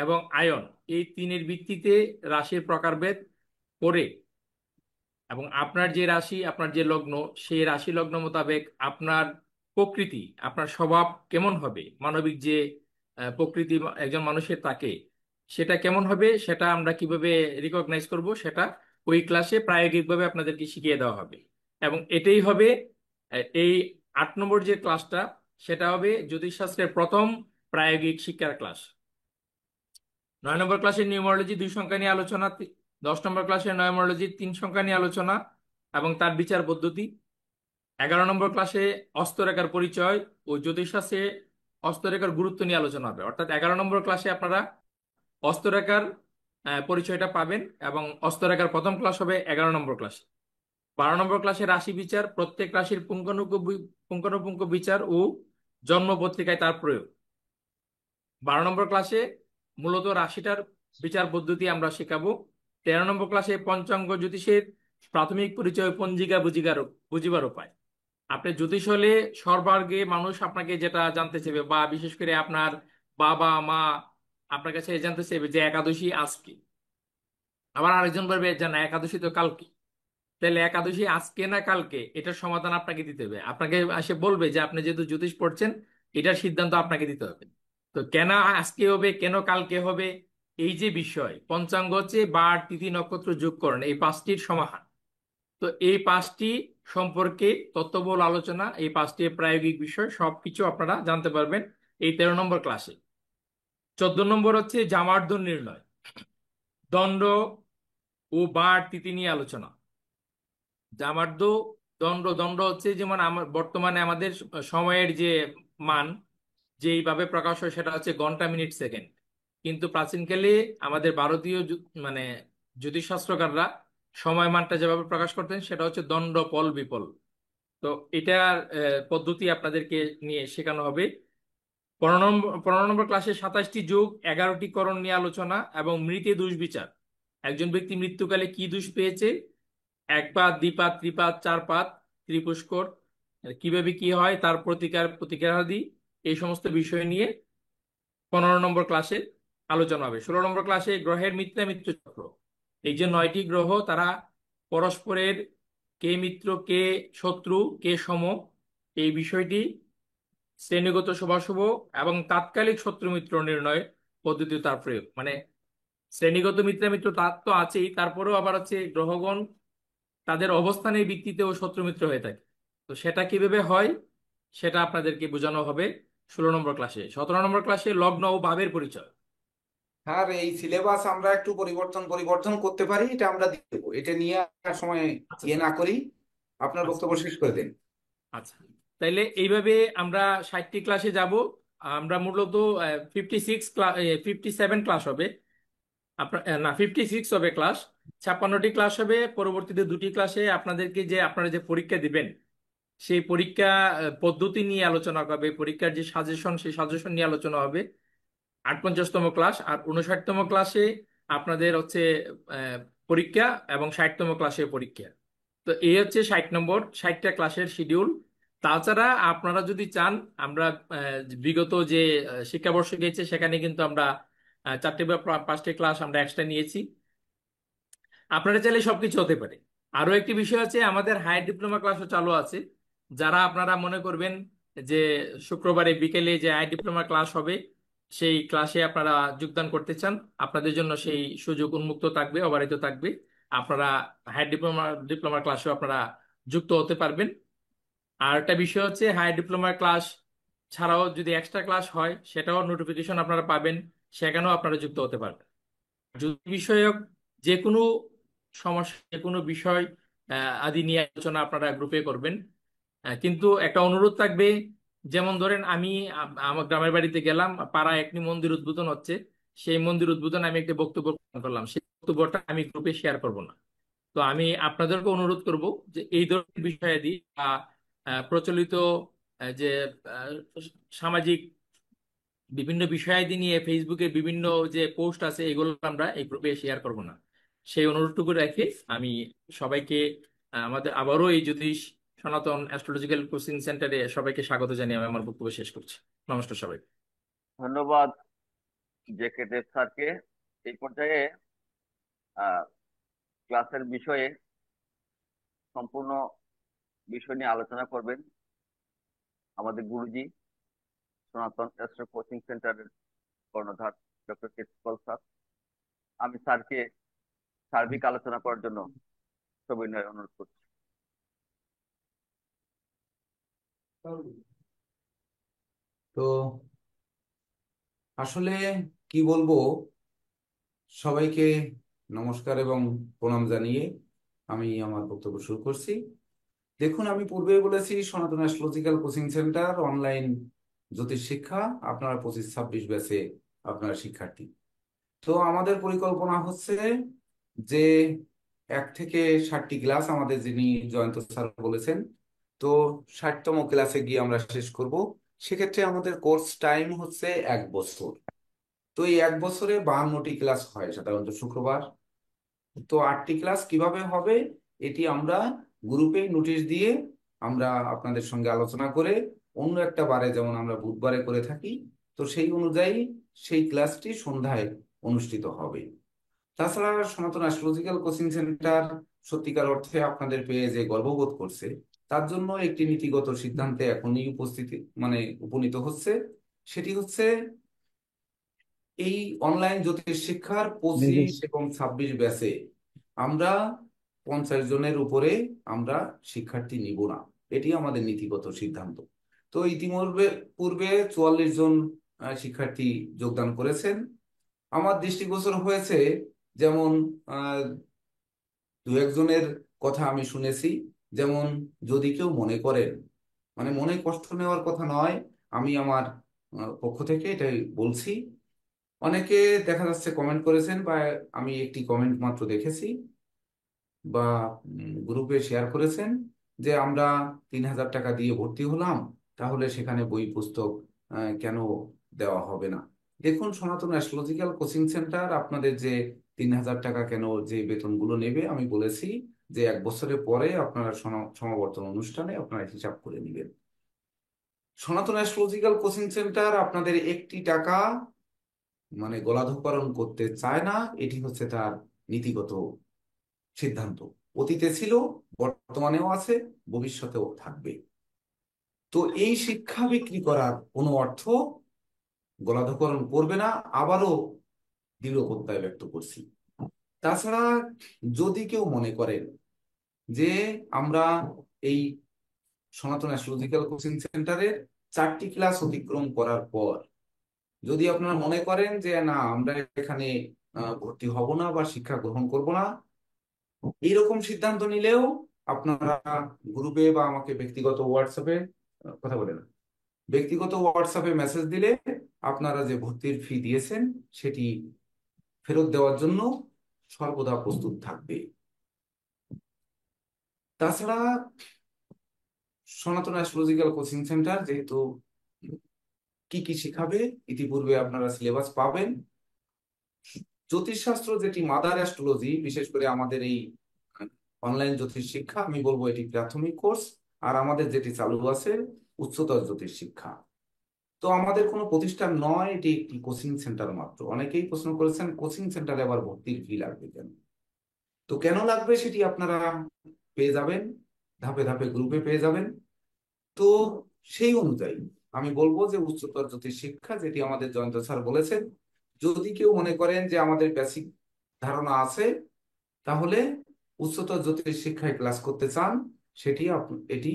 এবং আয়ন, এই তিনের ভিত্তিতে রাশির প্রকারভেদ করে এবং আপনার যে রাশি, আপনার যে লগ্ন, সেই রাশি লগ্ন মোতাবেক আপনার প্রকৃতি, আপনার স্বভাব কেমন হবে, মানবিক যে প্রকৃতি একজন মানুষের থাকে সেটা কেমন হবে, সেটা আমরা কিভাবে রিকগনাইজ করব সেটা ওই ক্লাসে প্রায়োগিকভাবে আপনাদেরকে শিখিয়ে দেওয়া হবে। এবং এটাই হবে এই 8 নম্বর যে ক্লাসটা, সেটা হবে জ্যোতিষশাস্ত্রের প্রথম প্রায়োগিক শিক্ষার ক্লাস। 9 নম্বর ক্লাসে নিউমারোলজি 2 সংখ্যা নিয়ে আলোচনা, 10 নম্বর ক্লাসে নিউমারোলজি 3 সংখ্যা নিয়ে আলোচনা এবং তার বিচার পদ্ধতি। 11 নম্বর ক্লাসে হস্তরেখার পরিচয় ও জ্যোতিষশাস্ত্রে হস্তরেখার গুরুত্ব নিয়ে আলোচনা হবে। অর্থাৎ 11 নম্বর ক্লাসে আপনারা হস্তরেখার পরিচয়টা পাবেন এবং হস্তরেখার প্রথম ক্লাস হবে 11 নম্বর ক্লাসে। 12 নম্বর ক্লাসে রাশি বিচার, প্রত্যেক রাশির পুঙ্খানুপুঙ্খ বিচার ও জন্ম পত্রিকায় তার প্রয়োগ। 12 নম্বর ক্লাসে মূলত রাশিটার বিচার পদ্ধতি আমরা শেখাবো। 13 নম্বর ক্লাসে পঞ্চাঙ্গ জ্যোতিষের প্রাথমিক পরিচয়, পঞ্জিকা বুঝিবার উপায়। আপনি জ্যোতিষ হলে সর্বাগ্রে মানুষ আপনাকে যেটা জানতে চাইবে, বা বিশেষ করে আপনার বাবা মা আপনার কাছে জানতে চাইবে যে একাদশী আজকে, আবার আরেকজন বলবে যে না একাদশী তো কালকে। তাহলে একাদশী আজকে না কালকে, এটার সমাধান আপনাকে দিতে হবে। আপনাকে এসে বলবে যে আপনি যেহেতু জ্যোতিষ পড়ছেন, এটার সিদ্ধান্ত আপনাকে দিতে হবে। তো কেন আজকে হবে, কেন কালকে হবে, এই যে বিষয়, পঞ্চাঙ্গ হচ্ছে বার তিথি নক্ষত্র যোগকরণ, এই 5টির সমাহার। তো এই 5টি সম্পর্কে তত্ত্ববহুল আলোচনা, এই 5টি প্রায়োগিক বিষয় সবকিছু আপনারা জানতে পারবেন এই 13 নম্বর ক্লাসে। 14 নম্বর হচ্ছে জামার্দন নির্ণয়, দণ্ড ও বার তিথি নিয়ে আলোচনা। জামার্দ, দণ্ড হচ্ছে যেমন বর্তমানে আমাদের সময়ের যে মান যেইভাবে প্রকাশ হয় সেটা হচ্ছে ঘন্টা, মিনিট, সেকেন্ড। কিন্তু প্রাচীনকালে আমাদের ভারতীয় মানে জ্যোতিষশাস্ত্রকাররা সময় মানটা যেভাবে প্রকাশ করতেন সেটা হচ্ছে দণ্ড, পল, বিপল। তো এটার পদ্ধতি আপনাদেরকে নিয়ে শেখানো হবে। 15 নম্বর ক্লাসে 27টি যোগ, 11টি করণ নিয়ে আলোচনা এবং মৃতে দোষ বিচার। একজন ব্যক্তি মৃত্যুকালে কি দোষ পেয়েছে, একপাত, দ্বিপাত, ত্রিপাত, চারপাত, ত্রিপুষ্কর, কিভাবে কি হয়, তার প্রতিকারাদি, এই সমস্ত বিষয় নিয়ে 15 নম্বর ক্লাসে আলোচনা হবে। 16 নম্বর ক্লাসে গ্রহের মিত্রামিত্র চক্র, এই যে 9টি গ্রহ তারা পরস্পরের কে মিত্র, কে শত্রু, কে সম, এই বিষয়টি শ্রেণীগত শুভাশুভ এবং তাৎকালিক শত্রু মিত্র নির্ণয় পদ্ধতি তার প্রয়োগ। মানে শ্রেণীগত মিত্রামিত্র তার তো আছেই, তারপরেও আবার হচ্ছে গ্রহগণ তাদের অবস্থানের ভিত্তিতেও শত্রু মিত্র হয়ে থাকে। তো সেটা কিভাবে হয় সেটা আপনাদেরকে বোঝানো হবে 16 নম্বর ক্লাসে। 17 নম্বর ক্লাসে লগ্ন ও ভাবের পরিচয়। আর এই সিলেবাস আমরা একটু পরিবর্তন করতে পারি, এটা আমরা দেবো, এটা নিয়ে আর সময় ইয়ে না করি, আপনার বক্তব্য শেষ করে দিন। আচ্ছা, তাইলে এইভাবে আমরা 60টি ক্লাসে যাব। আমরা মূলত 57 ক্লাস হবে আপনার, না 56 হবে ক্লাস, 56টি ক্লাস হবে। পরবর্তীতে 2টি ক্লাসে আপনাদেরকে যে আপনারা যে পরীক্ষা দিবেন সেই পরীক্ষা পদ্ধতি নিয়ে আলোচনা হবে, পরীক্ষার যে সাজেশন সেই সাজেশন নিয়ে আলোচনা হবে। 48তম ক্লাস। আর 59তম ক্লাসে আপনাদের হচ্ছে পরীক্ষা এবং 60তম ক্লাসের পরীক্ষা। তো এই হচ্ছে 60টা ক্লাসের শিডিউল। তাছাড়া আপনারা যদি চান, আমরা বিগত যে শিক্ষাবর্ষ গেছে সেখানে কিন্তু আমরা 4টে বা 5টে ক্লাস আমরা এক্সট্রা নিয়েছি। আপনারা চাইলে সবকিছু হতে পারে। আরো একটি বিষয় আছে, আমাদের হায়ার ডিপ্লোমা ক্লাসও চালু আছে। যারা আপনারা মনে করবেন যে শুক্রবারে বিকেলে যে হায়ার ডিপ্লোমা ক্লাস হবে সেই ক্লাসে আপনারা যোগদান করতে চান, আপনাদের জন্য সেই সুযোগ উন্মুক্ত থাকবে, অবারিত থাকবে। আপনারা হায়ার ডিপ্লোমা ক্লাসেও আপনারা যুক্ত হতে পারবেন। আর একটা বিষয় হচ্ছে, হায়ার ডিপ্লোমা ক্লাস ছাড়াও যদি এক্সট্রা ক্লাস হয় সেটাও নোটিফিকেশন আপনারা পাবেন, সেখানেও আপনারা যুক্ত হতে পারবেন। যদি বিষয়ক যে কোনো সমস্যা, যে কোনো বিষয় আদি নিয়ে আলোচনা আপনারা গ্রুপে করবেন। কিন্তু একটা অনুরোধ থাকবে, যেমন ধরেন আমি আমার গ্রামের বাড়িতে গেলাম, পাড়ায় একটি মন্দির উদ্বোধন হচ্ছে, সেই মন্দির উদ্বোধনে আমি একটা বক্তব্য প্রদান করলাম, সেই বক্তব্যটা আমি গ্রুপে শেয়ার করব না। তো আমি আপনাদেরকে অনুরোধ করব যে এই ধরনের বিষয়াদি বা প্রচলিত যে সামাজিক বিভিন্ন বিষয়াদি নিয়ে ফেসবুকে বিভিন্ন যে পোস্ট আছে এগুলো আমরা এই গ্রুপে শেয়ার করব না। সেই অনুরোধটুকু রেখে আমি সবাইকে আমাদের আবারও এই জ্যোতিষ সনাতন অ্যাস্ট্রোলজিক্যাল কোচিং সেন্টারে সবাইকে স্বাগত জানিয়ে আমি আমার বক্তব্য শেষ করছি। নমস্কার সবাই। ধন্যবাদ জে.কে দেব স্যারকে। এই পর্যায়ে ক্লাসের বিষয়ে সম্পূর্ণ বিষয় নিয়ে আলোচনা করবেন আমাদের গুরুজি, সনাতন অ্যাস্ট্রো কোচিং সেন্টারের কর্ণধার ডক্টর কেশিপাল স্যার। আমি স্যারকে সার্বিক আলোচনা করার জন্য সবিনয় অনুরোধ করছি। তো আসলে কি বলবো, সবাইকে নমস্কার এবং প্রণাম জানিয়ে আমি আমার বক্তব্য শুরু করছি। দেখুন, আমি পূর্বে বলেছি সনাতন অ্যাস্ট্রোলজিক্যাল কোচিং সেন্টার অনলাইন জ্যোতিষ শিক্ষা, আপনারা 25-26 ব্যাচে আপনারা শিক্ষার্থী। তো আমাদের পরিকল্পনা হচ্ছে যে 1 থেকে 60টি ক্লাস আমাদের যিনি জয়ন্ত স্যার বলেছেন, তো 60তম ক্লাসে গিয়ে আমরা শেষ করব। সেক্ষেত্রে আমাদের কোর্স টাইম হচ্ছে 1 বছর। তো এই 1 বছরে 52টি ক্লাস হয় সাধারণত শুক্রবার। তো 8টি ক্লাস কিভাবে হবে এটি আমরা গ্রুপে নোটিশ দিয়ে আমরা আপনাদের সঙ্গে আলোচনা করে অন্য একটা বারে, যেমন আমরা বুধবারে করে থাকি, তো সেই অনুযায়ী সেই ক্লাসটি সন্ধ্যায় অনুষ্ঠিত হবে। তাছাড়া সনাতন অ্যাস্ট্রোলজিক্যাল কোচিং সেন্টার সত্যিকার অর্থে আপনাদের পেয়ে যে গর্ববোধ করছে, তার জন্য একটি নীতিগত সিদ্ধান্তে এখনই উপনীত হচ্ছে। সেটি হচ্ছে এই অনলাইন জ্যোতিষ শিক্ষার 25 এবং 26 ব্যাচে আমরা 50 জনের উপরে আমরা শিক্ষার্থী নিব না, এটি আমাদের নীতিগত সিদ্ধান্ত। তো ইতিমধ্যে পূর্বে 44 জন শিক্ষার্থী যোগদান করেছেন। আমার দৃষ্টিগোচর হয়েছে, যেমন 2-1 জনের কথা আমি শুনেছি, যেমন যদি কেউ মনে করেন, মনে কষ্ট নেওয়ার কথা নয়, আমি আমার পক্ষ থেকে এটাই বলছি। অনেকে দেখা যাচ্ছে কমেন্ট করেছেন, বা আমি একটি কমেন্ট মাত্র দেখেছি বা গ্রুপে শেয়ার করেছেন যে আমরা 3000 টাকা দিয়ে ভর্তি হলাম, তাহলে সেখানে বই পুস্তক কেন দেওয়া হবে না। দেখুন, সনাতন অ্যাস্ট্রোলজিক্যাল কোচিং সেন্টার আপনাদের যে 3000 টাকা কেন যে বেতনগুলো নেবে, আমি বলেছি যে 1 বছরের পরে আপনারা সমাবর্তন অনুষ্ঠানে আপনারা হিসাব করে নেবেন। সনাতন অ্যাস্ট্রোলজিক্যাল কোচিং সেন্টার আপনাদের 1টি টাকা গলাধঃকরণ করতে চায় না, এটি হচ্ছে তার নীতিগত সিদ্ধান্ত। অতীতে ছিল, বর্তমানেও আছে, ভবিষ্যতেও থাকবে। তো এই শিক্ষা বিক্রি করার কোনো অর্থ গলাধঃকরণ করবে না, আবারও দৃঢ় প্রত্যয় ব্যক্ত করছি। তাছাড়া যদি কেউ মনে করেন যে আমরা এই সনাতন অ্যাস্ট্রোলজিক্যাল কোচিং সেন্টারের 4টি ক্লাস অতিক্রম করার পর যদি আপনারা মনে করেন যে না, আমরা এখানে ভর্তি হব না বা শিক্ষা গ্রহণ করব না, এইরকম সিদ্ধান্ত নিলেও আপনারা গ্রুপে বা আমাকে ব্যক্তিগত হোয়াটসঅ্যাপে কথা বলে না, ব্যক্তিগত হোয়াটসঅ্যাপে মেসেজ দিলে আপনারা যে ভর্তির ফি দিয়েছেন সেটি ফেরত দেওয়ার জন্য সর্বদা প্রস্তুত থাকবে। তাছাড়া সনাতন অ্যাস্ট্রোলজিক্যাল কোচিং সেন্টার যেহেতু কি কি শিখাবে ইতিপূর্বে আপনারা সিলেবাস পাবেন, জ্যোতিষশাস্ত্র যেটি মাদার অ্যাস্ট্রোলজি, বিশেষ করে আমাদের এই অনলাইন জ্যোতিষ শিক্ষা, আমি বলবো এটি প্রাথমিক কোর্স। আর আমাদের যেটি চালু আছে উচ্চতর জ্যোতিষ শিক্ষা। তো আমাদের কোনো প্রতিষ্ঠান নয়, এটি একটি কোচিং সেন্টার মাত্র। অনেকেই প্রশ্ন করেছেন কোচিং সেন্টারে আবার ভর্তির ফি লাগবে কেন? তো কেন লাগবে সেটি আপনারা পেয়ে যাবেন, ধাপে ধাপে গ্রুপে পেয়ে যাবেন। তো সেই অনুযায়ী আমি বলবো যে উচ্চতর জ্যোতিষ শিক্ষা, যেটি আমাদের জয়ন্ত স্যার বলেছেন, যদি কেউ মনে করেন যে আমাদের বেসিক ধারণা আছে, তাহলে উচ্চতর জ্যোতিষ শিক্ষায় ক্লাস করতে চান, এটি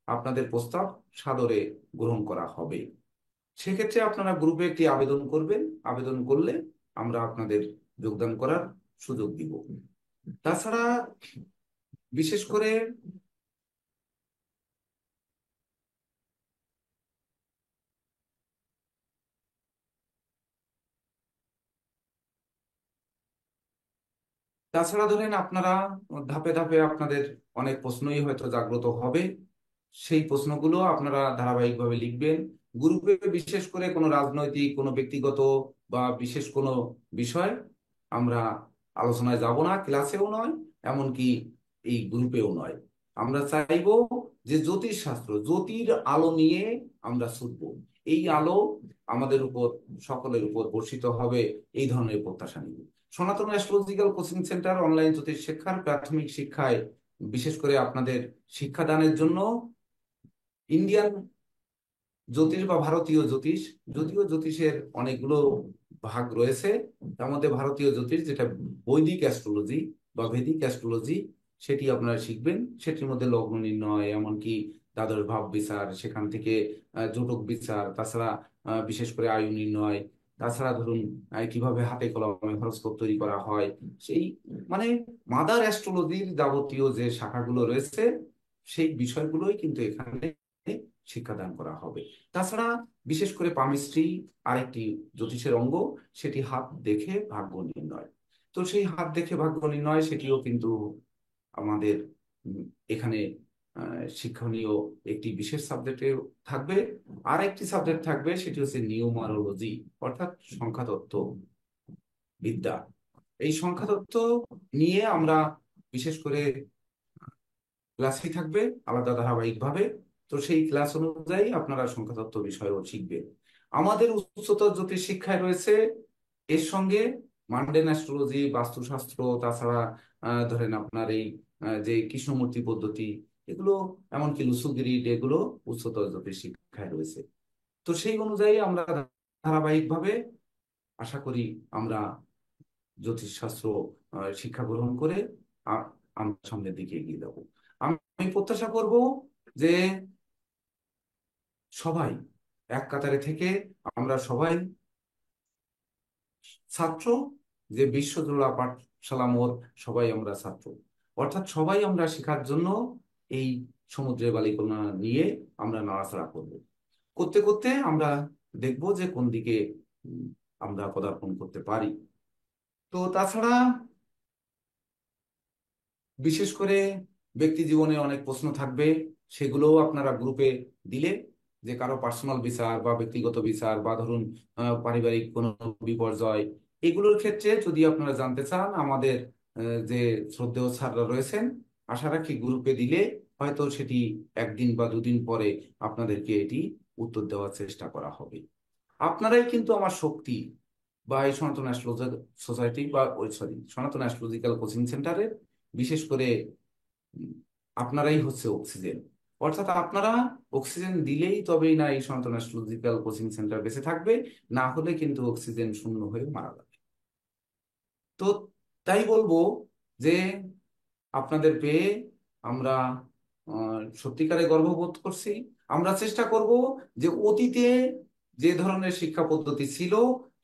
আপনাদের প্রস্তাব সাদরে গ্রহণ করা হবে। সেক্ষেত্রে আপনারা গ্রুপে একটি আবেদন করবেন। আবেদন করলে আমরা আপনাদের যোগদান করার সুযোগ দিব। তাছাড়া বিশেষ করে ধরেন আপনারা ধাপে ধাপে আপনাদের অনেক প্রশ্নই হয়তো জাগ্রত হবে। সেই প্রশ্নগুলো আপনারা ধারাবাহিকভাবে লিখবেন গ্রুপে। বিশেষ করে কোনো রাজনৈতিক, কোনো ব্যক্তিগত বা বিশেষ কোনো বিষয় আমরা আলোচনায় যাব না, ক্লাসেও নয়, এমনকি এই গ্রুপেও নয়। আমরা চাইবো যে জ্যোতিষ শাস্ত্র, জ্যোতির আলো নিয়ে আমরা ছুটব। এই আলো আমাদের উপর, সকলের উপর বর্ষিত হবে, এই ধরনের প্রত্যাশা নিব। সনাতন অ্যাস্ট্রোলজিক্যাল কোচিং সেন্টার অনলাইন জ্যোতিষ শিক্ষার প্রাথমিক শিক্ষায় বিশেষ করে আপনাদের শিক্ষাদানের জন্য ইন্ডিয়ান জ্যোতিষ বা ভারতীয় জ্যোতিষ, যদিও জ্যোতিষের অনেকগুলো ভাগ রয়েছে, তার মধ্যে ভারতীয় জ্যোতিষ যেটা বৈদিক অ্যাস্ট্রোলজি বা ভেদিক অ্যাস্ট্রোলজি, সেটি আপনারা শিখবেন। সেটির মধ্যে লগ্ন নির্ণয়, এমনকি দ্বাদশ ভাব বিচার, সেখান থেকে জোটক বিচার, তাছাড়া বিশেষ করে আয়ু নির্ণয়, তাছাড়া ধরুন কিভাবে হাতে কলমে হরোস্কোপ তৈরি করা হয়, সেই মানে মাদার অ্যাস্ট্রোলজির যাবতীয় যে শাখাগুলো রয়েছে, সেই বিষয়গুলোই কিন্তু এখানে শিক্ষাদান করা হবে। তাছাড়া বিশেষ করে পামিস্ট্রি আরেকটি জ্যোতিষের অঙ্গ, সেটি হাত দেখে ভাগ্য নির্ণয়। তো সেই হাত দেখে ভাগ্য নির্ণয় সেটিও কিন্তু আমাদের এখানে শিক্ষণীয় একটি বিশেষ সাবজেক্টে থাকবে। আর একটি সাবজেক্ট থাকবে, সেটি হচ্ছে নিউমারোলজি, অর্থাৎ সংখ্যাতত্ত্ব বিদ্যা। এই সংখ্যাতত্ত্ব নিয়ে আমরা বিশেষ করে ক্লাসই থাকবে আলাদা ধারাবাহিকভাবে। তো সেই ক্লাস অনুযায়ী আপনারা সংখ্যাতত্ত্ব বিষয়ও শিখবেন। আমাদের উচ্চতর জ্যোতিষ শিক্ষায় রয়েছে এর সঙ্গে মান্ডেন অ্যাস্ট্রোলজি, বাস্তুশাস্ত্র, তাছাড়া ধরেন আপনার এই যে কৃষ্ণমূর্তি পদ্ধতি, এগুলো এমনকি লুসুগিরিট, এগুলো উচ্চতর জ্যোতিষ শিক্ষায় রয়েছে। তো সেই অনুযায়ী আমরা ধারাবাহিকভাবে আশা করি আমরা জ্যোতিষশাস্ত্র শিক্ষা গ্রহণ করে আমরা সামনের দিকে এগিয়ে যাবো। আমি প্রত্যাশা করব যে সবাই এক কাতারে থেকে আমরা সবাই ছাত্র, যে বিশ্বজোড়া পাঠশালা মোর, সবাই আমরা ছাত্র, অর্থাৎ সবাই আমরা শেখার জন্য এই সমুদ্রের বালিকণা নিয়ে আমরা নাড়াচাড়া করব। করতে করতে আমরা দেখব যে কোন দিকে আমরা পদার্পণ করতে পারি। তো তাছাড়া বিশেষ করে ব্যক্তি জীবনে অনেক প্রশ্ন থাকবে, সেগুলোও আপনারা গ্রুপে দিলে, যে কারো পার্সোনাল বিচার বা ব্যক্তিগত বিচার বা ধরুন পারিবারিক কোনো বিপর্যয়, এগুলোর ক্ষেত্রে যদি আপনারা জানতে চান, আমাদের যে শ্রদ্ধেয় স্যাররা রয়েছেন, আশা রাখি গ্রুপে দিলে হয়তো সেটি একদিন বা দুদিন পরে আপনাদেরকে এটি উত্তর দেওয়ার চেষ্টা করা হবে। আপনারাই কিন্তু আমার শক্তি, বা এই সনাতন অ্যাস্ট্রোলজি সোসাইটি বা সনাতন অ্যাস্ট্রোলজিক্যাল কোচিং সেন্টারের বিশেষ করে আপনারাই হচ্ছে অক্সিজেন। অর্থাৎ আপনারা অক্সিজেন দিলেই তবেই না এই সনাতন অ্যাস্ট্রোলজিক্যাল কোচিং সেন্টার বেঁচে থাকবে, না হলে কিন্তু অক্সিজেন শূন্য হয়ে মারা যাবে। তো তাই বলবো যে আপনাদের পেয়ে আমরা সত্যিকারে গর্ববোধ করছি। আমরা চেষ্টা করব যে অতীতে যে ধরনের শিক্ষা পদ্ধতি ছিল,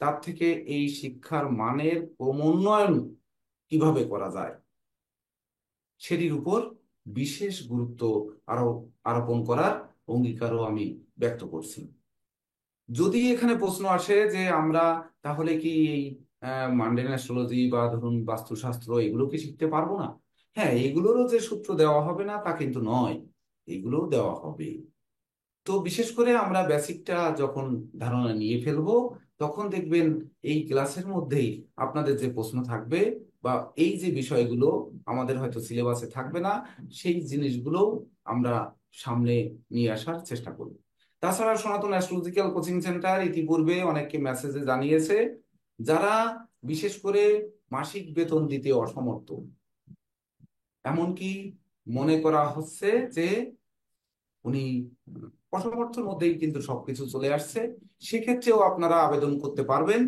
তার থেকে এই শিক্ষার মানের ক্রমোন্নয়ন কিভাবে করা যায়, সেটির উপর বিশেষ গুরুত্ব আরোপণ করার অঙ্গীকারও আমি ব্যক্ত করছি। যদি এখানে প্রশ্ন আসে যে আমরা তাহলে কি এই মান্ডেন অ্যাস্ট্রোলজি বা ধরুন বাস্তুশাস্ত্র এগুলো কি শিখতে পারবো না? হ্যাঁ, এগুলোরও যে সূত্র দেওয়া হবে না তা কিন্তু নয়, এগুলোও দেওয়া হবে। তো বিশেষ করে আমরা বেসিকটা যখন ধারণা নিয়ে ফেলবো, তখন দেখবেন এই ক্লাসের মধ্যেই আপনাদের যে প্রশ্ন থাকবে বা এই যে বিষয়গুলো আমাদের হয়তো সিলেবাসে থাকবে না, সেই জিনিসগুলো আমরা সামনে নিয়ে আসার চেষ্টা করব। তাছাড়া সনাতন অ্যাস্ট্রোলজিক্যাল কোচিং সেন্টার ইতিপূর্বে অনেককে মেসেজে জানিয়েছে যারা বিশেষ করে মাসিক বেতন দিতে অসমর্থ, এমনকি মনে করা হচ্ছে যে উনি অসমর্থর মধ্যেই কিন্তু সবকিছু চলে আসছে, সেক্ষেত্রেও আপনারা আবেদন করতে পারবেন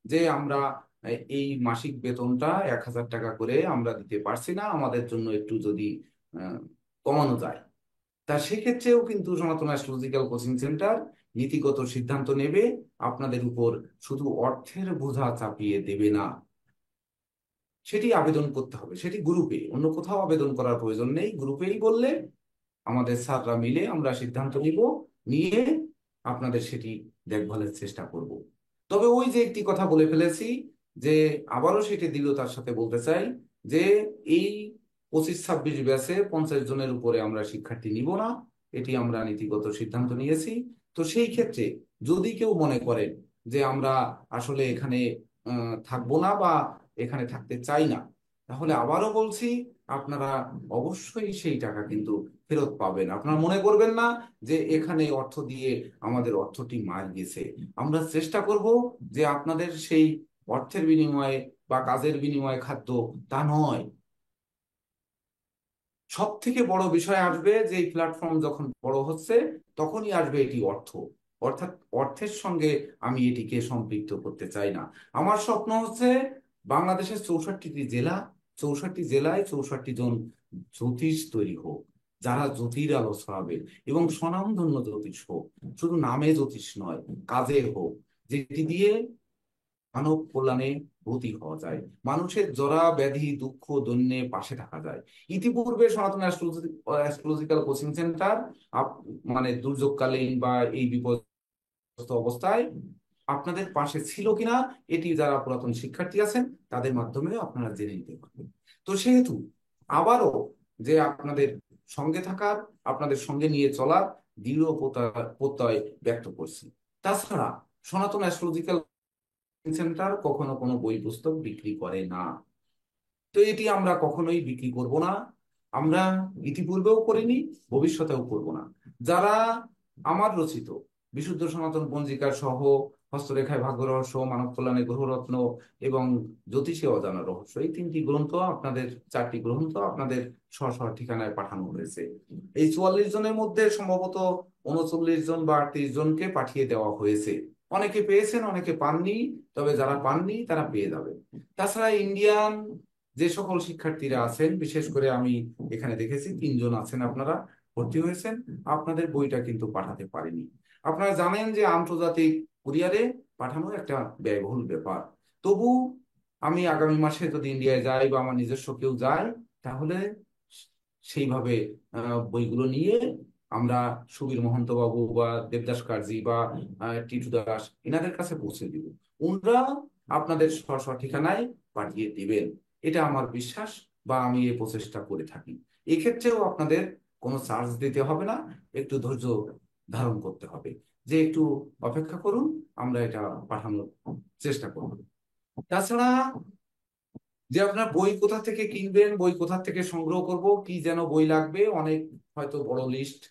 যে আমরা এই মাসিক বেতনটা 1,000 টাকা করে আমরা দিতে পারছি না, আমাদের জন্য একটু যদি কমানো যায়। তা সেক্ষেত্রেও কিন্তু সনাতন অ্যাস্ট্রোলজিক্যাল কোচিং সেন্টার নীতিগত সিদ্ধান্ত নেবে, আপনাদের উপর শুধু অর্থের বোঝা চাপিয়ে দেবে না। সেটি আবেদন করতে হবে, সেটি গ্রুপে, অন্য কোথাও আবেদন করার প্রয়োজন নেই। গ্রুপেই বললে আমাদের স্যাররা মিলে আমরা সিদ্ধান্ত নিব, নিয়ে আপনাদের সেটি দেখভালের চেষ্টা করব। তবে ওই যে একটি কথা বলে ফেলেছি, যে আবারও সেটি দৃঢ়তার সাথে বলতে চাই যে এই 25-26 ব্যাচে 50 জনের উপরে আমরা শিক্ষার্থী নিব না, এটি আমরা নীতিগত সিদ্ধান্ত নিয়েছি। তো সেই ক্ষেত্রে যদি কেউ মনে করেন যে আমরা আসলে এখানে থাকবো না বা এখানে থাকতে চাই না, তাহলে আবারও বলছি আপনারা অবশ্যই সেই টাকা কিন্তু ফেরত পাবেন। আপনারা মনে করবেন না যে এখানে অর্থ দিয়ে আমাদের অর্থটি মার গেছে। আমরা চেষ্টা করব যে আপনাদের সেই অর্থের বিনিময়ে বা কাজের বিনিময়ে খাদ্য, তা নয়। সব থেকে বড় বিষয় আসবে যে এই প্ল্যাটফর্ম যখন বড় হচ্ছে তখনই আসবে এটি অর্থ, অর্থাৎ অর্থের সঙ্গে আমি এটিকে সম্পৃক্ত করতে চাই না। আমার স্বপ্ন হচ্ছে বাংলাদেশের 64টি জেলা, 64টি জেলায় 64 জন জ্যোতিষ তৈরি হোক, যারা জ্যোতির আলো ছড়াবে এবং স্বনামধন্য জ্যোতিষ হোক, শুধু নামে জ্যোতিষ নয়, কাজে হোক, যেটি দিয়ে মানব কল্যাণে ব্রতী হওয়া যায়, মানুষের জরা ব্যাধি দুঃখ দৈন্যে পাশে থাকা যায়। ইতিপূর্বে সনাতন অ্যাস্ট্রোলজিক্যাল কোচিং সেন্টার মানে দুর্যোগকালীন বা এই বিপর্যস্ত অবস্থায় আপনাদের পাশে ছিল কিনা, এটি যারা পুরাতন শিক্ষার্থী আছেন তাদের মাধ্যমে আপনারা জেনে নিতে পারবেন। তো সেহেতু আবারও যে আপনাদের সঙ্গে থাকার, আপনাদের সঙ্গে নিয়ে চলার দৃঢ় প্রত্যয় ব্যক্ত করছি। তাছাড়া সনাতন অ্যাস্ট্রোলজিক্যাল সেন্টার কখনো কোনো বই পুস্তক বিক্রি করে না, তো এটি আমরা কখনোই বিক্রি করব না। আমরা ইতিপূর্বেও করিনি, ভবিষ্যতেও করব না। যারা আমার রচিত বিশুদ্ধ সনাতন পঞ্জিকা সহ হস্তরেখায় ভাগ্য রহস্য, মানব কল্যাণে গ্রহরত্ন এবং জ্যোতিষে অজানা রহস্য, এই 3টি গ্রন্থ আপনাদের, 4টি গ্রন্থ আপনাদের স্ব স্ব ঠিকানায় পাঠানো হয়েছে। এই 44 জনের মধ্যে সম্ভবত 39 জন বা 38 জনকে পাঠিয়ে দেওয়া হয়েছে। অনেকে পেয়েছেন, অনেকে পাননি, তবে যারা পাননি তারা পেয়ে যাবে। তাছাড়া ইন্ডিয়ান যে সকল শিক্ষার্থীরা আছেন, বিশেষ করে আমি এখানে দেখেছি 3 জন আছেন আপনারা ভর্তি হয়েছেন, আপনাদের বইটা কিন্তু পাঠাতে পারেনি। আপনারা জানেন যে আন্তর্জাতিক কুরিয়ারে পাঠানো একটা ব্যয়বহুল ব্যাপার। তবু আমি আগামী মাসে যদি ইন্ডিয়ায় যাই বা আমার নিজস্ব কেউ যায়, তাহলে সেইভাবে বইগুলো নিয়ে আমরা সুবীর মহন্ত বাবু বা দেবদাস কার্জি বা টিটু দাস এনাদের কাছে পৌঁছে দিব, ওনারা আপনাদের স্ব স্ব ঠিকানায় পাঠিয়ে দিবেন। এটা আমার বিশ্বাস বা আমি এই প্রচেষ্টা করে থাকি। এক্ষেত্রেও আপনাদের কোনো চার্জ দিতে হবে না, একটু ধৈর্য ধারণ করতে হবে, যে একটু অপেক্ষা করুন, আমরা এটা পাঠানোর চেষ্টা করব। তাছাড়া যে আপনার বই কোথা থেকে কিনবেন, বই কোথা থেকে সংগ্রহ করব, কি যেন বই লাগবে, অনেক হয়তো বড় লিস্ট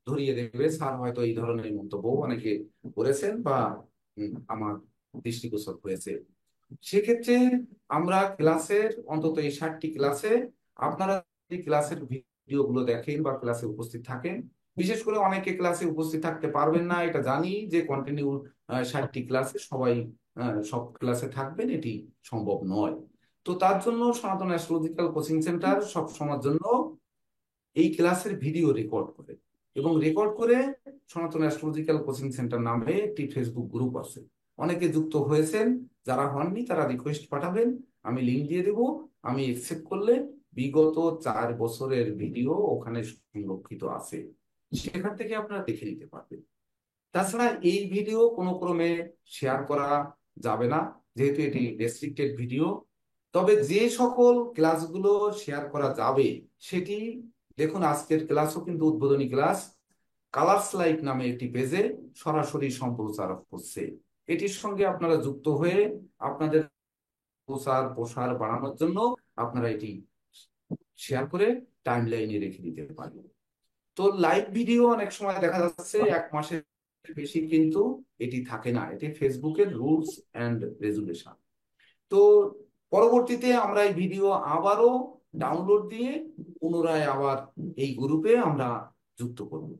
ধরিয়ে দেবে স্যার, হয়তো এই ধরনের মন্তব্য অনেকে করেছেন বা আমার দৃষ্টিগোচর হয়েছে। সেক্ষেত্রে আমরা ক্লাসের অন্তত এই 60টি ক্লাসে আপনারা ক্লাসের ভিডিওগুলো দেখেন বা ক্লাসে উপস্থিত থাকেন। বিশেষ করে অনেকে ক্লাসে উপস্থিত থাকতে পারবেন না, এটা জানি, যে কন্টিনিউ 60টি ক্লাসে সবাই সব ক্লাসে থাকবেন এটি সম্ভব নয়। তো তার জন্য সনাতন অ্যাস্ট্রোলজিক্যাল কোচিং সেন্টার সব সময়ের জন্য এই ক্লাসের ভিডিও রেকর্ড করে, এবং রেকর্ড করে সনাতন অ্যাস্ট্রোলজিক্যাল কোচিং সেন্টার নামে একটি ফেসবুক গ্রুপ আছে। অনেকে যুক্ত হয়েছেন, যারা হননি তারা রিকোয়েস্ট পাঠাবেন, আমি লিঙ্ক দিয়ে দেব। আমি একসেপ্ট করলে বিগত 4 বছরের ভিডিও ওখানে সংরক্ষিত আছে, সেখান থেকে আপনারা দেখে নিতে পারবেন। তাছাড়া এই ভিডিও কোনো ক্রমে শেয়ার করা যাবে না, যেহেতু এটি রেস্ট্রিক্টেড ভিডিও। তবে যে সকল ক্লাসগুলো শেয়ার করা যাবে সেটি দেখুন, আজকের ক্লাসও কিন্তু উদ্বোধনী ক্লাস কালার্স লাইট নামে একটি পেজে সরাসরি সম্প্রচার হচ্ছে। এটির সঙ্গে আপনারা যুক্ত হয়ে আপনাদের প্রচার প্রসার বাড়ানোর জন্য আপনারা এটি শেয়ার করে টাইম লাইনে রেখে দিতে পারেন। তো লাইভ ভিডিও অনেক সময় দেখা যাচ্ছে 1 মাসের বেশি কিন্তু এটি থাকে না, এটি ফেসবুকের রুলস অ্যান্ড রেজুলেশন। তো পরবর্তীতে আমরা এই ভিডিও আবারও ডাউনলোড দিয়ে পুনরায় আবার এই গ্রুপে আমরা যুক্ত করব।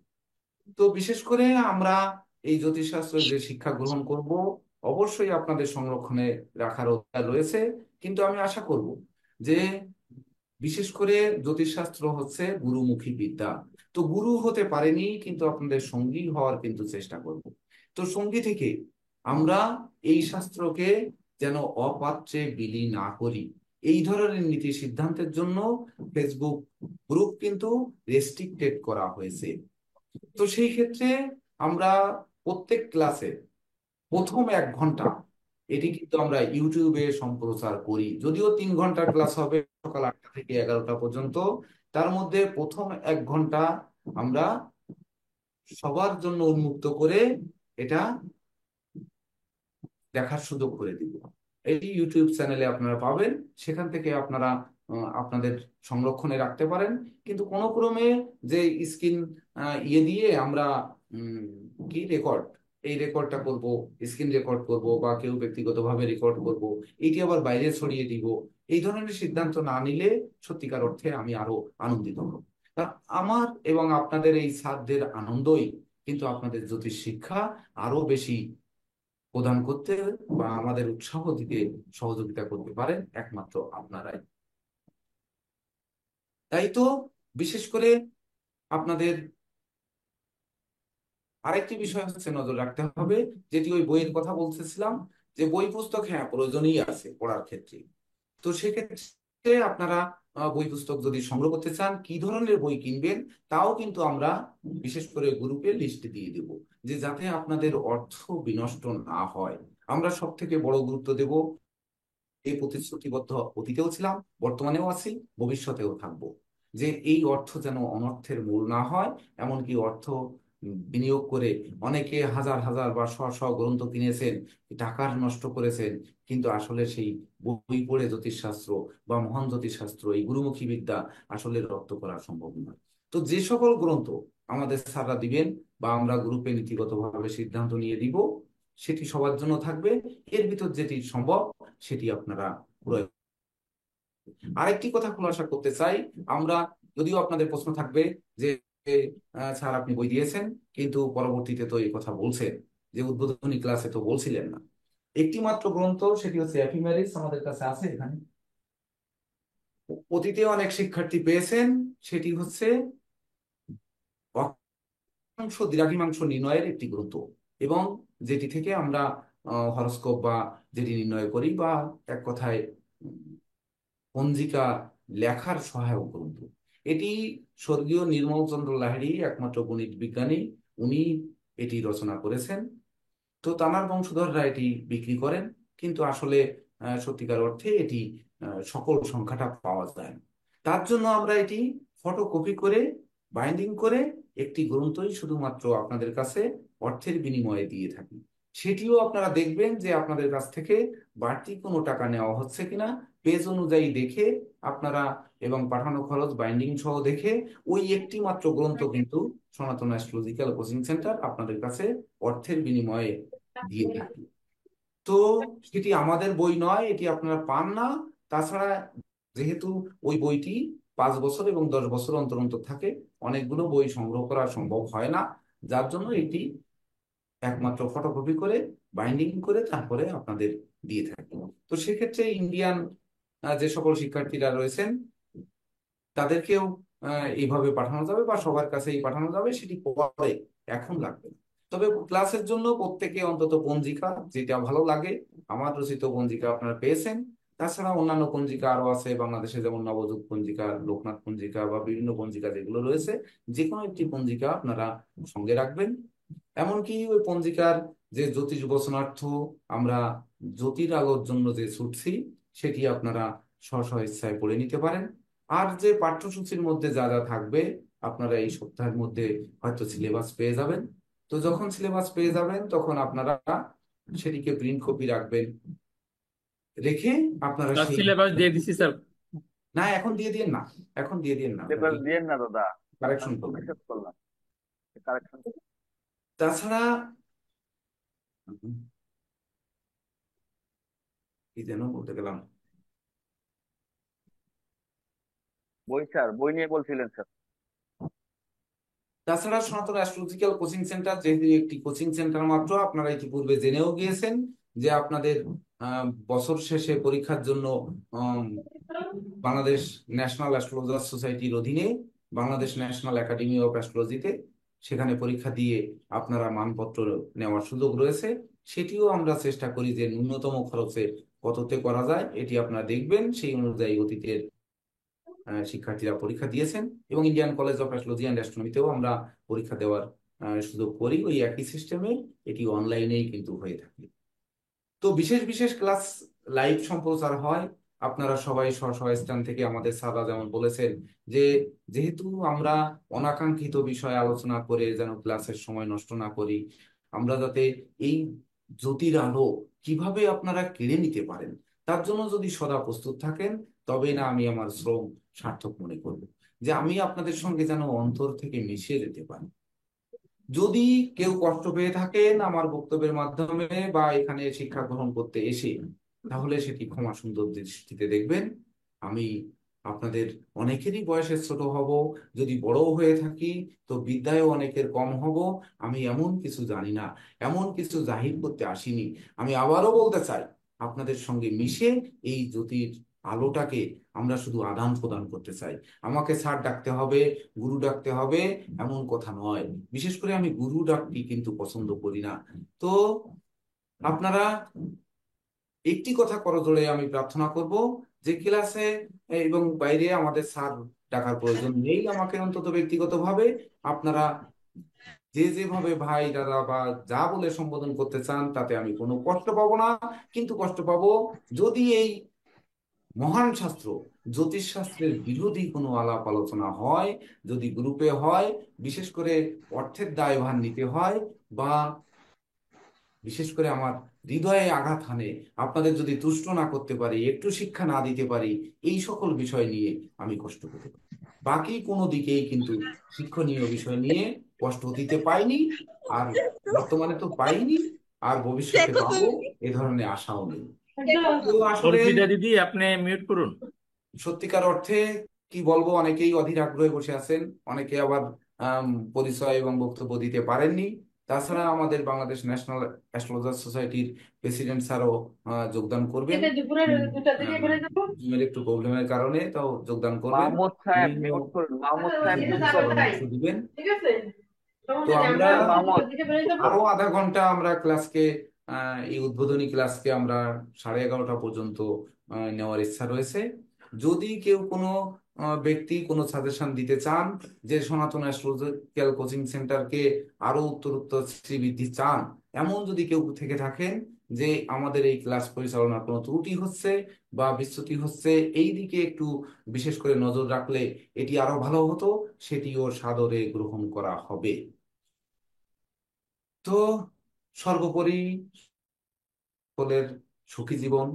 তো বিশেষ করে আমরা এই জ্যোতিষশাস্ত্রের যে শিক্ষা গ্রহণ করব অবশ্যই আপনাদের সংরক্ষণে রাখার অধিকার রয়েছে, কিন্তু আমি আশা করব যে বিশেষ করে জ্যোতিষশাস্ত্র হচ্ছে গুরুমুখী বিদ্যা। তো গুরু হতে পারেনি, কিন্তু আপনাদের সঙ্গী হওয়ার কিন্তু চেষ্টা করব। তো সঙ্গী থেকে আমরা এই শাস্ত্রকে যেন অপাত্রে বিলি না করি, এই ধরনের নীতি সিদ্ধান্তের জন্য ফেসবুক গ্রুপ কিন্তু রেস্ট্রিক্টেড করা হয়েছে। তো সেই ক্ষেত্রে আমরা প্রত্যেক ক্লাসে প্রথম 1 ঘন্টা এটি কিন্তু আমরা ইউটিউবে সম্প্রচার করি, যদিও 3 ঘন্টার ক্লাস হবে সকাল 8টা থেকে 11টা পর্যন্ত। তার মধ্যে প্রথম 1 ঘন্টা আমরা সবার জন্য উন্মুক্ত করে এটা দেখার সুযোগ করে দিব। এটি ইউটিউব চ্যানেলে আপনারা পাবেন, সেখান থেকে আপনারা আপনাদের সংরক্ষণে রাখতে পারেন। কিন্তু কোনো ক্রমে যে স্ক্রিন দিয়ে আমরা কি এই রেকর্ডটা করব, স্ক্রিন রেকর্ড করব বা কেউ ব্যক্তিগতভাবে রেকর্ড করব, এটি আবার বাইরে ছড়িয়ে দিব, এই ধরনের সিদ্ধান্ত না নিলে সত্যিকার অর্থে আমি আরো আনন্দিত হব। কারণ আমার এবং আপনাদের এই ছাত্রদের আনন্দই কিন্তু আপনাদের জ্যোতিষ শিক্ষা আরো বেশি প্রদান করতে বা আমাদের উৎসাহ দিতে সহযোগিতা করতে পারেন একমাত্র আপনারাই। তাই তো বিশেষ করে আপনাদের আরেকটি বিষয় হচ্ছে নজর রাখতে হবে, যেটি ওই বইয়ের কথা বলতেছিলাম, যে বই পুস্তক হ্যাঁ প্রয়োজনই আছে পড়ার ক্ষেত্রে। তো সেক্ষেত্রে আপনারা বই পুস্তক যদি সংগ্রহ করতে চান, কি ধরনের বই কিনবেন তাও কিন্তু আমরা বিশেষ করে গ্রুপে লিস্ট দিয়ে দেব, যে যাতে আপনাদের অর্থ বিনষ্ট না হয়। আমরা সব থেকে বড় গুরুত্ব দেব, এই প্রতিশ্রুতিবদ্ধ অতীতেও ছিলাম, বর্তমানেও আছি, ভবিষ্যতেও থাকবো, যে এই অর্থ যেন অনর্থের মূল না হয়। এমনকি অর্থ বিনিয়োগ করে অনেকে হাজার হাজার বা শ শ গ্রন্থ কিনেছেন, টাকার নষ্ট করেছেন, কিন্তু আসলে সেই বই পড়ে জ্যোতিষশাস্ত্র বা মহান জ্যোতিষশাস্ত্র এই গুরুমুখী বিদ্যা আসলে রপ্ত করা সম্ভব নয়। তো যে সকল গ্রন্থ আমাদের স্যাররা দিবেন বা আমরা গ্রুপে নীতিগতভাবে সিদ্ধান্ত নিয়ে দিব, সেটি সবার জন্য থাকবে। এর ভিতর যেটি সম্ভব সেটি আপনারা প্রয়োগ। আরেকটি কথা খোলাসা করতে চাই, আমরা যদিও আপনাদের প্রশ্ন থাকবে যে স্যার আপনি বই দিয়েছেন কিন্তু পরবর্তীতে তো এই কথা বলছেন যে উদ্বোধনী ক্লাসে তো বলছিলেন না। একটি মাত্র গ্রন্থ, সেটি হচ্ছে এফিমেরিস, আমাদের কাছে আছে এখানে, অতীতে অনেক শিক্ষার্থী পেয়েছেন। সেটি হচ্ছে অক্ষাংশ দ্রাঘিমাংশ নির্ণয়ের একটি গ্রন্থ, এবং যেটি থেকে আমরা হরস্কোপ বা যেটি নির্ণয় করি, বা এক কথায় পঞ্জিকা লেখার সহায়ক গ্রন্থ। এটি স্বর্গীয় নির্মলচন্দ্র লাহিড়ী, একমাত্র গণিত বিজ্ঞানী, উনি এটি রচনা করেছেন। তো তানার বংশধররা এটি বিক্রি করেন, কিন্তু আসলে সত্যিকার অর্থে এটি সকল সংখ্যাটা পাওয়া যায় না। তার জন্য আমরা এটি ফটোকপি করে বাইন্ডিং করে একটি গ্রন্থই শুধুমাত্র আপনাদের কাছে অর্থের বিনিময়ে দিয়ে থাকি। সেটিও আপনারা দেখবেন যে আপনাদের কাছ থেকে বাড়তি কোনো টাকা নেওয়া হচ্ছে কিনা পেজ অনুযায়ী দেখে আপনারা, এবং পাঠানো খরচ বাইন্ডিং সহ দেখে ওই একটি মাত্র গ্রন্থ কিন্তু সনাতন অ্যাস্ট্রোলজিক্যাল কোচিং সেন্টার আপনাদের কাছে অর্থের বিনিময়ে দিয়ে থাকি। তো সেটি আমাদের বই নয়, এটি আপনারা পান না। তাছাড়া যেহেতু ওই বইটি 5 বছর এবং 10 বছর অন্তর অন্তর থাকে, অনেকগুলো বই সংগ্রহ করা সম্ভব হয় না, যার জন্য এটি একমাত্র ফটোকপি করে বাইন্ডিং করে তারপরে আপনাদের দিয়ে থাকি। তো সেক্ষেত্রে ইন্ডিয়ান যে সকল শিক্ষার্থীরা রয়েছেন তাদেরকেও এইভাবে পাঠানো যাবে বা সবার কাছেই পাঠানো যাবে, সেটি পরে, এখন লাগবে না। তবে ক্লাসের জন্য প্রত্যেকে অন্তত পঞ্জিকা যেটা ভালো লাগে, আমার রচিত পঞ্জিকা আপনারা পেয়েছেন। তাছাড়া অন্যান্য পঞ্জিকা আরো আছে বাংলাদেশে, যেমন নবযুগ পঞ্জিকা, লোকনাথ পঞ্জিকা বা বিভিন্ন পঞ্জিকা যেগুলো রয়েছে, যে কোনো একটি পঞ্জিকা আপনারা সঙ্গে রাখবেন। এমনকি ওই পঞ্জিকার যে জ্যোতিষ বচনার্থ আমরা জ্যোতির আলোর জন্য যে ছুটছি, সেটি আপনারা স্ব ইচ্ছায় পড়ে নিতে পারেন। আর যে পাঠ্যসূচির মধ্যে যা যা থাকবে আপনারা এই সপ্তাহের মধ্যে হয়তো সিলেবাস পেয়ে যাবেন। তো যখন সিলেবাস পেয়ে যাবেন তখন আপনারা সেটিকে প্রিন্ট কপি রাখবেন, রেখে আপনারা সেই সিলেবাস দিয়ে দিছি স্যার। না এখন দিয়ে দিন না, এখন দিয়ে দিন না, পেপার দিয়েন না দাদা, কারেকশন আমি তো করবেন। মেসেজ করলাম কারেকশন। তাছাড়া কি যেন বলতে গেলাম, বই স্যার, বই নিয়ে বলছিলেন স্যার। তাছাড়া সনাতন অ্যাস্ট্রোলজিক্যাল কোচিং সেন্টার যেহেতু একটি কোচিং সেন্টার মাত্র, আপনারা ইতিপূর্বে জেনেও গিয়েছেন যে আপনাদের বছর শেষে পরীক্ষার জন্য বাংলাদেশ ন্যাশনাল অ্যাস্ট্রোলজার সোসাইটির অধীনে বাংলাদেশ ন্যাশনাল একাডেমি অফ অ্যাস্ট্রোলজিতে সেখানে পরীক্ষা দিয়ে আপনারা মানপত্র নেওয়ার সুযোগ রয়েছে। সেটিও আমরা চেষ্টা করি যে ন্যূনতম খরচে কততে করা যায়, এটি আপনারা দেখবেন। সেই অনুযায়ী অতীতের শিক্ষার্থীরা পরীক্ষা দিয়েছেন এবং Indian college of astrology and অ্যাস্ট্রোনমিতেও আমরা পরীক্ষা দেওয়ার সুযোগ করি ওই একই সিস্টেমে। এটি অনলাইনেই কিন্তু হয়ে থাকে। তো বিশেষ বিশেষ ক্লাস লাইভ সম্প্রচার হয়। আপনারা সবাই স্ব স্ব স্থান থেকে, আমাদের স্যাররা যেমন বলেছেন যে যেহেতু আমরা অনাকাঙ্ক্ষিত বিষয়ে আলোচনা করে যেন ক্লাসের সময় নষ্ট না করি, আমরা যাতে এই জ্যোতির আলো কিভাবে আপনারা কেড়ে নিতে পারেন তার জন্য যদি সদা প্রস্তুত থাকেন, তবেই না আমি আমার শ্রম সার্থক মনে করব, যে আমি আপনাদের সঙ্গে যেন অন্তর থেকে মিশে যেতে পারি। যদি কেউ কষ্ট পেয়ে থাকেন আমার বক্তব্যের মাধ্যমে বা এখানে শিক্ষা গ্রহণ করতে এসে, তাহলে সেটি ক্ষমা সুন্দর দৃষ্টিতে দেখবেন। আমি আপনাদের অনেকেরই বয়সে ছোট হব, যদি বড় হয়ে থাকি তো বিদ্যায়ও অনেকের কম হব। আমি এমন কিছু জানি না, এমন কিছু জাহির করতে আসিনি। আমি আবারও বলতে চাই, আপনাদের সঙ্গে মিশে এই জ্যোতির আলোটাকে আমরা শুধু আদান প্রদান করতে চাই। আমাকে স্যার ডাকতে হবে, গুরু ডাকতে হবে এমন কথা নয়। বিশেষ করে আমি গুরু ডাকটি কিন্তু পছন্দ করি না। তো আপনারা একটি কথা করজোড়ে আমি প্রার্থনা করব যে ক্লাসে এবং বাইরে আমাদের স্যার ডাকার প্রয়োজন নেই, আমাকে অন্তত ব্যক্তিগতভাবে আপনারা যে যেভাবে ভাই দাদা বা যা বলে সম্বোধন করতে চান তাতে আমি কোনো কষ্ট পাবো না। কিন্তু কষ্ট পাবো যদি এই মহান শাস্ত্র জ্যোতিষ শাস্ত্রের বিরোধী কোনো আলাপ আলোচনা হয়, যদি গ্রুপে হয়, বিশেষ করে অর্থের দায়ভার নিতে হয়, বা বিশেষ করে আমার হৃদয়ে আঘাত হানে, আপনাদের যদি তুষ্ট না করতে পারি, একটু শিক্ষা না দিতে পারি, এই সকল বিষয় নিয়ে আমি কষ্ট পেতে পারি। বাকি কোনো দিকেই কিন্তু শিক্ষণীয় বিষয় নিয়ে কষ্ট দিতে পাইনি, আর বর্তমানে তো পাইনি, আর ভবিষ্যতে পাবো এ ধরনের আশাও নেই। তো আসলে দিদি আপনি মিউট করুন। সত্যিকার অর্থে কি বলবো, অনেকেই অধীর আগ্রহে বসে আছেন, অনেকে আবার পরিচয় এবং বক্তব্য দিতে পারেননি। তাছাড়া আমাদের বাংলাদেশ ন্যাশনাল অ্যাস্ট্রোলজার সোসাইটির প্রেসিডেন্ট স্যারও যোগদান করবেন, একটু প্রবলেমের কারণে তাও যোগদান করবেন, মাহমুদ সাহেব মিউট করুন, মাহমুদ সাহেব মিউট করুন। দিবেন। তো আমরা আরো আধা ঘন্টা আমরা ক্লাসকে এই উদ্বোধনী ক্লাসকে আমরা 11:30 পর্যন্ত নেওয়ার ইচ্ছা রয়েছে। যদি কেউ কোনো ব্যক্তি কোনো সাজেশন দিতে চান যে সনাতন অ্যাস্ট্রোলজিক্যাল কোচিং সেন্টারকে আরো উত্তরোত্তর শ্রীবৃদ্ধি চান, এমন যদি কেউ থেকে থাকেন যে আমাদের এই ক্লাস পরিচালনার কোনো ত্রুটি হচ্ছে বা বিচ্যুতি হচ্ছে, এই দিকে একটু বিশেষ করে নজর রাখলে এটি আরো ভালো হতো, সেটিও সাদরে গ্রহণ করা হবে। তো সর্বোপরি সকলের সুখী জীবন,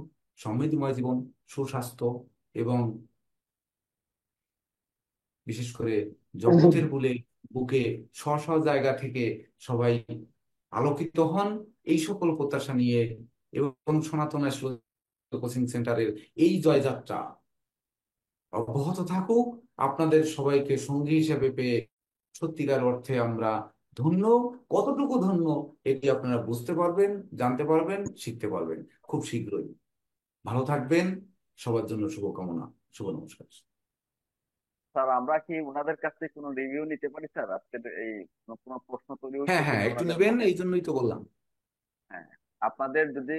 সমৃদ্ধিময় জীবন, সুস্বাস্থ্য এবং বিশেষ করে জগতের বুকে স্ব স্ব জায়গা থেকে সবাই আলোকিত হন, এই সকল প্রত্যাশা নিয়ে এবং সনাতন অ্যাস্ট্রোলজিক্যাল কোচিং সেন্টারের এই জয়যাত্রা অব্যাহত থাকুক। আপনাদের সবাইকে সঙ্গী হিসেবে পেয়ে সত্যিকার অর্থে আমরা ধন্য। কতটুকু ধন্য এটি আপনারা বুঝতে পারবেন, জানতে পারবেন, শিখতে পারবেন খুব শীঘ্রই। ভালো থাকবেন, সবার জন্য শুভকামনা, শুভ নমস্কার। স্যার আমরা কি ওনাদের কাছ থেকে কোনো রিভিউ নিতে পারি স্যার? আজকে এই কোনো প্রশ্ন তৈরি হচ্ছে হ্যাঁ, একটু নেবেন, এই জন্যই তো বললাম। হ্যাঁ, আপনাদের যদি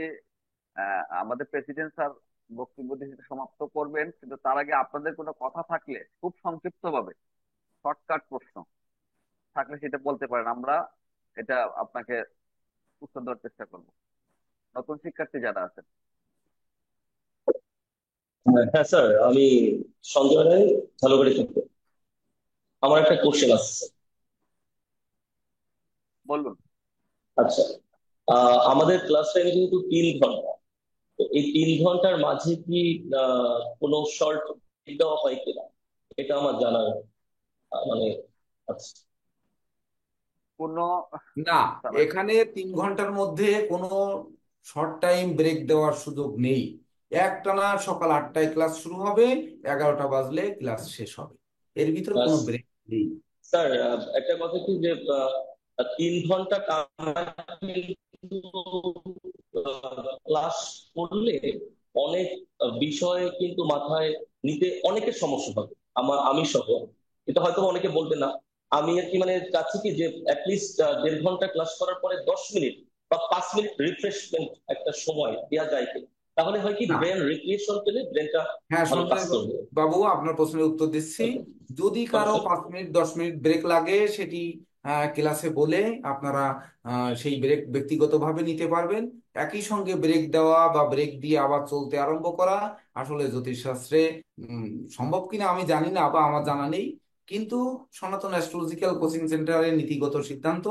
আমাদের প্রেসিডেন্ট স্যার বক্তব্য দিয়ে সমাপ্ত করবেন, কিন্তু তার আগে আপনাদের কোনো কথা থাকলে খুব সংক্ষিপ্ত ভাবে শর্টকাট প্রশ্ন থাকলে সেটা বলতে পারেন, আমরা এটা আপনাকে উত্তর দেওয়ার চেষ্টা করব, নতুন শিক্ষার্থী যারা আছেন। হ্যাঁ স্যার, আমি সঞ্জয় রায়, ঝালকাঠি থেকে। আমার একটা কোশ্চেন আছে। বলুন। আচ্ছা, আমাদের ক্লাস টাইম কিন্তু 3 ঘন্টা। তো এই 3 ঘন্টার মাঝে কি কোনো শর্ট দেওয়া হয় কিনা, এটা আমার জানার মানে আছে। কোনো না, স্যার, এখানে 3 ঘন্টার মধ্যে কোনো শর্ট টাইম ব্রেক দেওয়ার সুযোগ নেই। একটানা সকাল 8টায় ক্লাস শুরু হবে, 11টা বাজলে ক্লাস শেষ হবে, এর ভিতরে কোনো ব্রেক নেই। স্যার, একটা কথা কি যে 3 ঘন্টা টানা কিন্তু ক্লাস করলে অনেক বিষয় কিন্তু মাথায় নিতে অনেকের সমস্যা হবে, আমি সহ। এটা হয়তো অনেকে বলবে না। আমি আর কি মানে চাচ্ছি কি যে অ্যাটলিস্ট 1.5 ঘন্টা ক্লাস করার পরে 10 মিনিট বা 5 মিনিট রিফ্রেশমেন্ট একটা সময় দেওয়া যায় কিনা, তাহলে হয় কি না, ব্রেন রিক্রিয়েশন পেলে ব্রেনটা হ্যাঁ ভালো কাজ সঞ্জয় করবে। বাবু, আপনার প্রশ্নের উত্তর দিচ্ছি। যদি কারো 5 মিনিট 10 মিনিট ব্রেক লাগে, সেটি ক্লাসে বলে আপনারা সেই ব্রেক ব্যক্তিগতভাবে নিতে পারবেন। একই সঙ্গে ব্রেক দেওয়া বা ব্রেক দিয়ে আবার চলতে আরম্ভ করা আসলে জ্যোতিষশাস্ত্রে উম, সম্ভব কিনা আমি জানি না, বা আমার জানা নেই। কিন্তু সনাতন অ্যাস্ট্রোলজিক্যাল কোচিং সেন্টারের নীতিগত সিদ্ধান্ত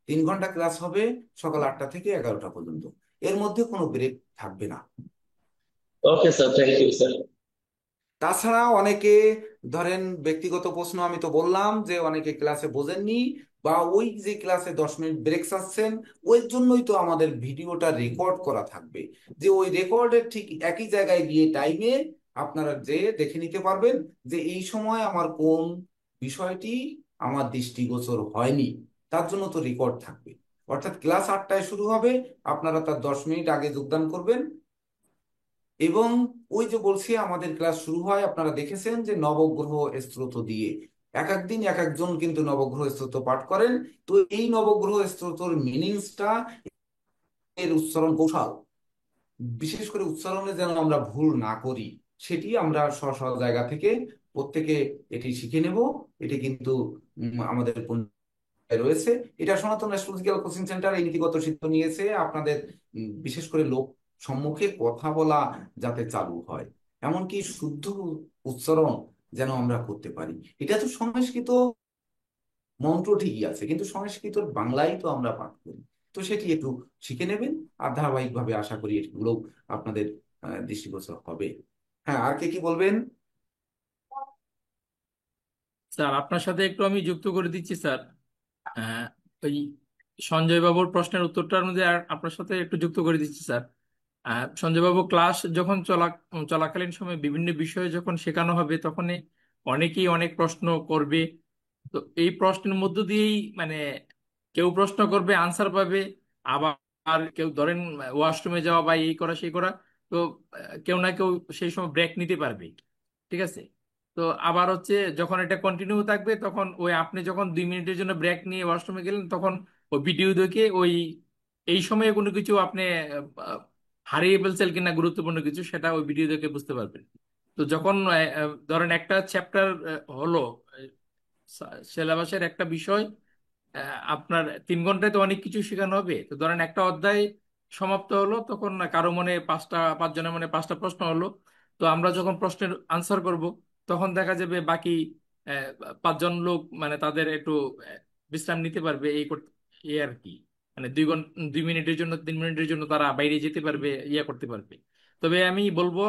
3 ঘন্টা ক্লাস হবে, সকাল 8টা থেকে 11টা পর্যন্ত। এর মধ্যে কোনো ব্রেক থাকবে না। Okay sir, thank you sir. তাছাড়া অনেকে ধরেন ব্যক্তিগত প্রশ্ন, আমি তো বললাম যে অনেকে ক্লাসে বোঝেননি, বা ওই যে ক্লাসে 10 মিনিট ব্রেক চাচ্ছেন, ওই জন্যই তো আমাদের ভিডিওটা রেকর্ড করা থাকবে, যে ওই রেকর্ডের ঠিক একই জায়গায় গিয়ে টাইমে আপনারা যে দেখে নিতে পারবেন যে এই সময় আমার কোন বিষয়টি আমার দৃষ্টিগোচর হয়নি। তার জন্য তো রেকর্ড থাকবে। অর্থাৎ ক্লাস 8টায় শুরু হবে, আপনারা তার 10 মিনিট আগে যোগদান করবেন। এবং ওই যে বলছি, আমাদের ক্লাস শুরু হয়, আপনারা দেখেছেন যে নবগ্রহ স্তোত্র দিয়ে। এক এক দিন এক একজন কিন্তু নবগ্রহ স্তোত্র পাঠ করেন। তো এই নবগ্রহ স্তোত্রের মিনিংসটা, এর উচ্চারণ কৌশল, বিশেষ করে উচ্চারণে যেন আমরা ভুল না করি, সেটি আমরা স্ব স্ব জায়গা থেকে প্রত্যেকে এটি শিখে নেব। এটি কিন্তু আমাদের রয়েছে। এটা সনাতন অ্যাস্ট্রোলজিক্যাল কোচিং সেন্টার এই নীতিগত সিদ্ধান্ত নিয়েছে, আপনাদের বিশেষ করে লোক সম্মুখে কথা বলা যাতে চালু হয়, এমনকি শুদ্ধ উচ্চারণ যেন আমরা করতে পারি। এটা তো সংস্কৃত মন্ত্র ঠিকই আছে, কিন্তু সংস্কৃত বাংলায় তো আমরা পাঠ করি। তো সেটি একটু শিখে নেবেন, আর ধারাবাহিকভাবে আশা করি এগুলো আপনাদের দৃষ্টিগোচর হবে। হ্যাঁ, আর কে কি বলবেন? স্যার, আপনার সাথে একটু আমি যুক্ত করে দিচ্ছি স্যার। ওই সঞ্জয় বাবুর প্রশ্নের উত্তরটার মধ্যে আর আপনার সাথে একটু যুক্ত করে দিচ্ছি স্যার। সঞ্জয় বাবু, ক্লাস যখন চলাকালীন সময় বিভিন্ন বিষয়ে যখন শেখানো হবে, তখন অনেকেই অনেক প্রশ্ন করবে। তো এই প্রশ্নের মধ্য দিয়েই মানে কেউ প্রশ্ন করবে, আনসার পাবে। আবার কেউ ধরেন ওয়াশরুমে যাওয়া বা এই করা সেই করা, তো কেউ না কেউ সেই সময় ব্রেক নিতে পারবে। ঠিক আছে। তো আবার হচ্ছে যখন এটা কন্টিনিউ থাকবে, তখন ওই আপনি যখন 2 মিনিটের জন্য ব্রেক নিয়ে ওয়াশরুমে গেলেন, তখন ওই ভিডিও দেখে ওই এই সময়ে কোনো কিছু আপনি আহ, হারিয়ে ফেলছেন কিনা গুরুত্বপূর্ণ কিছু, সেটা ওই ভিডিও দেখে বুঝতে পারবেন। তো যখন ধরেন একটা চ্যাপ্টার হলো, সিলেবাসের একটা বিষয়, আপনার 3 ঘন্টায় তো অনেক কিছু শেখানো হবে। তো ধরেন একটা অধ্যায় সমাপ্ত হলো, তখন কারো মনে 5জনের মনে 5টা প্রশ্ন হলো। তো আমরা যখন প্রশ্নের আনসার করব, তখন দেখা যাবে বাকি 5জন লোক মানে তাদের একটু বিশ্রাম নিতে পারবে, এই আর কি। মানে 2 ঘন্টা, 2 মিনিটের জন্য 3 মিনিটের জন্য তারা বাইরে যেতে পারবে, করতে পারবে। তবে আমি বলবো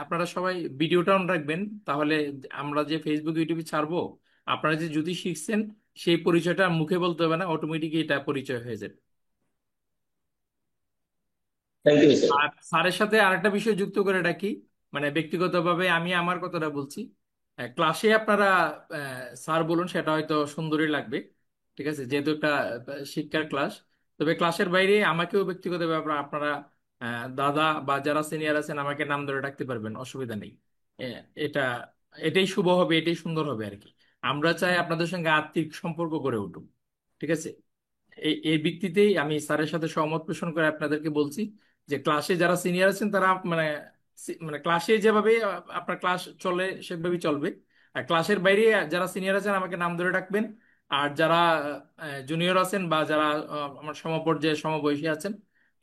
আপনারা সবাই ভিডিওটা অন রাখবেন, তাহলে আমরা যে ফেসবুক ইউটিউবে ছাড়বো, আপনারা যে যদি শিখছেন সেই পরিচয়টা মুখে বলতে হবে না, অটোমেটিকই এটা পরিচয় হয়ে যাবে। Thank you sir. আর স্যারের সাথে আরেকটা বিষয় যুক্ত করে রাখি, মানে ব্যক্তিগতভাবে আমি আমার কথাটা বলছি। ক্লাসে আপনারা স্যার বলুন, সেটা হয়তো সুন্দরই লাগবে। ঠিক আছে, যেহেতু একটা শিক্ষার ক্লাস। তবে ক্লাসের বাইরে আমাকেও ব্যক্তিগতভাবে আপনারা দাদা বা যারা সিনিয়র আছেন আমাকে নাম ধরে ডাকতে পারবেন, অসুবিধা নেই। এটা এটাই শুভ হবে, এটাই সুন্দর হবে আর কি। আমরা চাই আপনাদের সঙ্গে আত্মিক সম্পর্ক গড়ে উঠুক। ঠিক আছে। এই ভিত্তিতেই আমি স্যারের সাথে সহমত পোষণ করে আপনাদেরকে বলছি যে ক্লাসে যারা সিনিয়র আছেন তারা মানে মানে ক্লাসে যেভাবে আপনার ক্লাস চলে সেভাবেই চলবে। আর ক্লাসের বাইরে যারা সিনিয়র আছেন আমাকে নাম ধরে ডাকবেন। আর যারা জুনিয়র আছেন বা যারা আমার সমপর্যায়ে সমবয়সী আছেন,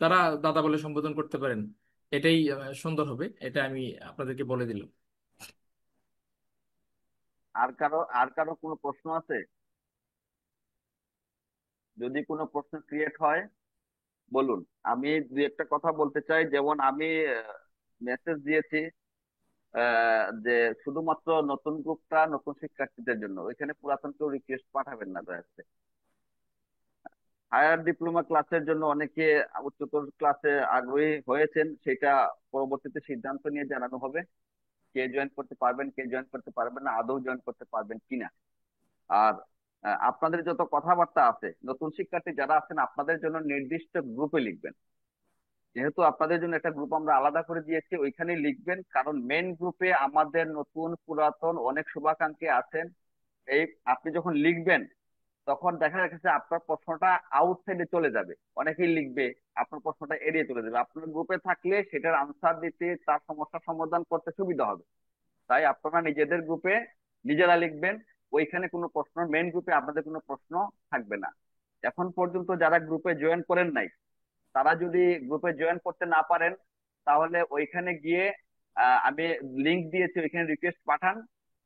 তারা দাদা বলে সম্বোধন করতে পারেন। এটাই সুন্দর হবে, এটা আমি আপনাদেরকে বলে দিলাম। আর কারো কোনো প্রশ্ন আছে? যদি কোনো প্রশ্ন ক্রিয়েট হয় বলুন। আমি দুই একটা কথা বলতে চাই, যেমন আমি মেসেজ দিয়েছি যে শুধুমাত্র নতুন গ্রুপটা নতুন শিক্ষার্থীদের জন্য, ওইখানে পুরাতন কেউ রিকোয়েস্ট পাঠাবেন না দয়া করে। হায়ার ডিপ্লোমা ক্লাসের জন্য অনেকে উচ্চতর ক্লাসে আগ্রহী হয়েছেন, সেটা পরবর্তীতে সিদ্ধান্ত নিয়ে জানানো হবে কে জয়েন করতে পারবেন কে জয়েন করতে পারবেন না, আদৌ জয়েন করতে পারবেন কিনা। আর আপনাদের যত কথাবার্তা আছে, নতুন শিক্ষার্থী যারা আছেন আপনাদের জন্য নির্দিষ্ট গ্রুপে লিখবেন। যেহেতু আপনাদের জন্য একটা গ্রুপ আমরা আলাদা করে দিয়েছি, ওইখানে লিখবেন, কারণ মেন গ্রুপে আমাদের নতুন পুরাতন অনেক শুভাকাঙ্ক্ষী আছেন। এই আপনি যখন লিখবেন তখন দেখা যাচ্ছে আপনার প্রশ্নটা আউটসাইডে চলে যাবে, অনেকেই লিখবে আপনার প্রশ্নটা এড়িয়ে চলে যাবে। আপনার গ্রুপে থাকলে সেটার আনসার দিতে, তার সমস্যার সমাধান করতে সুবিধা হবে। তাই আপনারা নিজেদের গ্রুপে নিজেরা লিখবেন, ওইখানে কোনো প্রশ্ন, মেন গ্রুপে আপনাদের কোনো প্রশ্ন থাকবে না। এখন পর্যন্ত যারা গ্রুপে জয়েন করেন নাই, তারা যদি গ্রুপে জয়েন করতে না পারেন তাহলে ওইখানে গিয়ে আমি লিংক দিয়েছি, ওইখানে রিকোয়েস্ট পাঠান,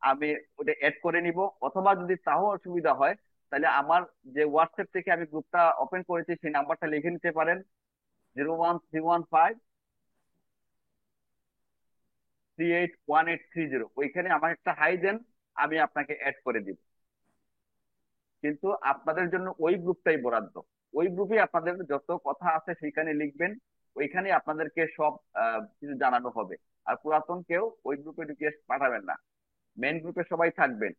আমি ওটা অ্যাড করে নিব। অথবা যদি তাও অসুবিধা হয় তাহলে আমার যে হোয়াটসঅ্যাপ থেকে আমি গ্রুপটা ওপেন করেছি সেই নাম্বারটা লিখে নিতে পারেন, 01315381830। ওইখানে আমার একটা হাই দেন, আমি আপনাকে অ্যাড করে দিব। কিন্তু আপনাদের জন্য ওই গ্রুপটাই বরাদ্দ, ওই গ্রুপে আপনাদের যত কথা আছে সেখানে লিখবেন, ওইখানে আপনাদেরকে সব কিছু জানানো হবে। আর পুরাতন কেউ ওই গ্রুপে রিকোয়েস্ট পাঠাবেন না, মেন গ্রুপে সবাই থাকবেন।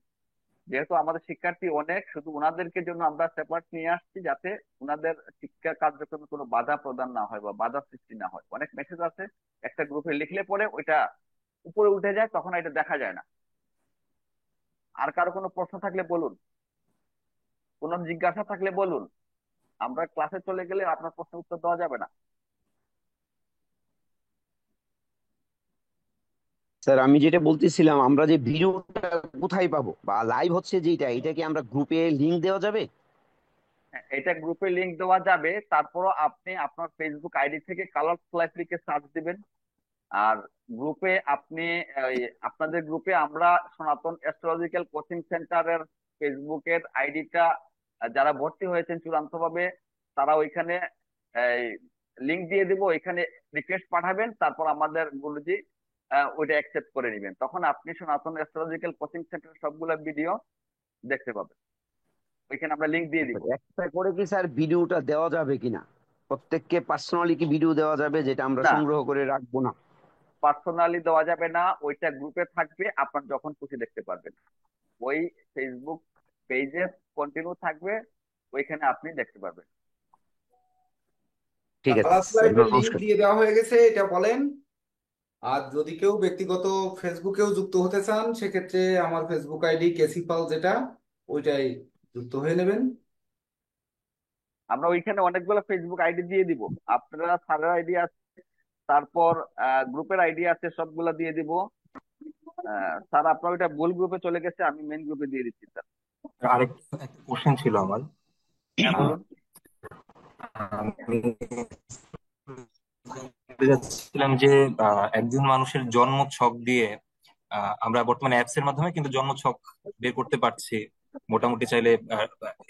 যেহেতু আমাদের শিক্ষার্থী অনেক, শুধু ওনাদেরকে জন্য আমরা সেপারেট নিয়ে আসছি, যাতে ওনাদের শিক্ষা কার্যক্রমে কোনো বাধা প্রদান না হয় বা বাধা সৃষ্টি না হয়। অনেক মেসেজ আছে একটা গ্রুপে লিখলে পরে ওইটা উপরে উঠে যায়, তখন এটা দেখা যায় না। আর কারো কোনো প্রশ্ন থাকলে বলুন, কোনো জিজ্ঞাসা থাকলে বলুন। আমরা ক্লাসে চলে গেলে আপনার প্রশ্নের উত্তর দেওয়া যাবে না। স্যার আমি যেটা বলতেছিলাম, আমরা যে ভিডিওটা কোথায় পাবো বা লাইভ হচ্ছে যেটা, এটা কি আমরা গ্রুপে লিংক দেওয়া যাবে? এটা গ্রুপে লিংক দেওয়া যাবে, তারপরও আপনি আপনার ফেসবুক আইডি থেকে কালার লাইফ লিখে সার্চ দিবেন। আর গ্রুপে আপনি আপনাদের গ্রুপে আমরা সনাতন অ্যাস্ট্রোলজিক্যাল কোচিং সেন্টারের ফেসবুকের আইডিটা যারা ভর্তি হয়েছেন চূড়ান্ত ভাবে, তারা ওইখানে লিংক দিয়ে দিব, ওইখানে রিকোয়েস্ট পাঠাবেন, তারপর আমাদের গুরুজি ওইটা অ্যাকসেপ্ট করে নেবেন। তখন আপনি সনাতন অ্যাস্ট্রোলজিক্যাল কোচিং সেন্টারের সবগুলো ভিডিও দেখতে পাবেন, ওইখানে আমরা লিংক দিয়ে দিব। একটা করে কি স্যার ভিডিওটা দেওয়া যাবে কিনা? প্রত্যেককে পার্সোনালি কি ভিডিও দেওয়া যাবে যেটা আমরা না, সংগ্রহ করে রাখবো না? পার্সোনালি দেওয়া যাবে না, ওইটা গ্রুপে থাকবে, আপনার যখন খুশি দেখতে পারবেন। ওই ফেসবুক পেজে কন্টিনিউ থাকবে, ওইখানে আপনি দেখতে পারবেন। ঠিক আছে ক্লাস স্যার, লাইভের লিংক নমস্কার। দিয়ে দেওয়া হয়ে গেছে, এটা বলেন। আর যদি কেউ ব্যক্তিগত ফেসবুকেও যুক্ত হতে চান, সেক্ষেত্রে আমার ফেসবুক আইডি কেসিপাল, যেটা ওইটাই যুক্ত হয়ে নেবেন। আমরা ওইখানে অনেকগুলো ফেসবুক আইডি দিয়ে দিব, আপনারা স্যারের আইডি আছে, তারপর গ্রুপের আইডি আছে, সবগুলা দিয়ে দিব। স্যার আপনার ওইটা ভুল গ্রুপে চলে গেছে, আমি মেন গ্রুপে দিয়ে দিচ্ছি স্যার। আরেকটা একটা কোশ্চেন ছিল আমার। হ্যাঁ বলুন। আমি বলতে চাচ্ছিলাম যে একজন মানুষের জন্ম ছক দিয়ে আমরা বর্তমানে অ্যাপস এর মাধ্যমে কিন্তু জন্ম ছক বের করতে পারছি, মোটামুটি চাইলে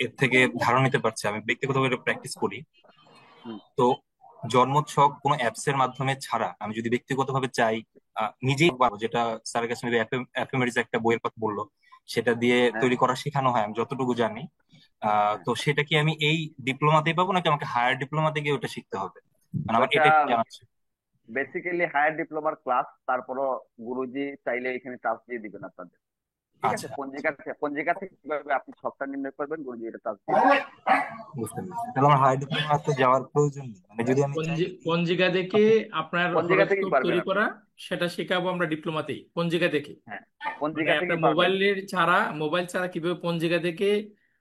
এর থেকে ধারণা নিতে পারছি। আমি ব্যক্তিগতভাবে প্র্যাকটিস করি। তো জন্ম ছক কোনো অ্যাপস এর মাধ্যমে ছাড়া আমি যদি ব্যক্তিগতভাবে চাই নিজেই পারবো, যেটা স্যারের কাছে অ্যাফেমেরিজ একটা বইয়ের কথা বললো, সেটা দিয়ে তৈরি করা শেখানো হয় আমি যতটুকু জানি। তো সেটা কি আমি এই ডিপ্লোমাতেই পাবো নাকি আমাকে হায়ার ডিপ্লোমাতে গিয়ে ওটা শিখতে হবে? মানে আমার এটা জানা আছে। বেসিক্যালি হায়ার ডিপ্লোমার ক্লাস, তারপরও গুরুজি চাইলে এখানে টাচ দিয়ে দিবেন আপনাদের। ঠিক আছে, পঞ্জিকা থেকে কিভাবে আপনি ছকটা নির্ণয় করবেন, গুরুজি এটা টাচ দিয়ে দিবেন। বুঝতে পেরেছি। তাহলে আমার হায়ার ডিপ্লোমাতে যাওয়ার প্রয়োজন নেই, মানে যদি আমি পঞ্জিকা দেখে আপনার হরোস্কোপ তৈরি করা সেটা শেখাবো আমরা ডিপ্লোমাতেই, পঞ্জিকা দেখে। পঞ্জিকা থেকে মোবাইল ছাড়া কিভাবে পঞ্জিকা দেখে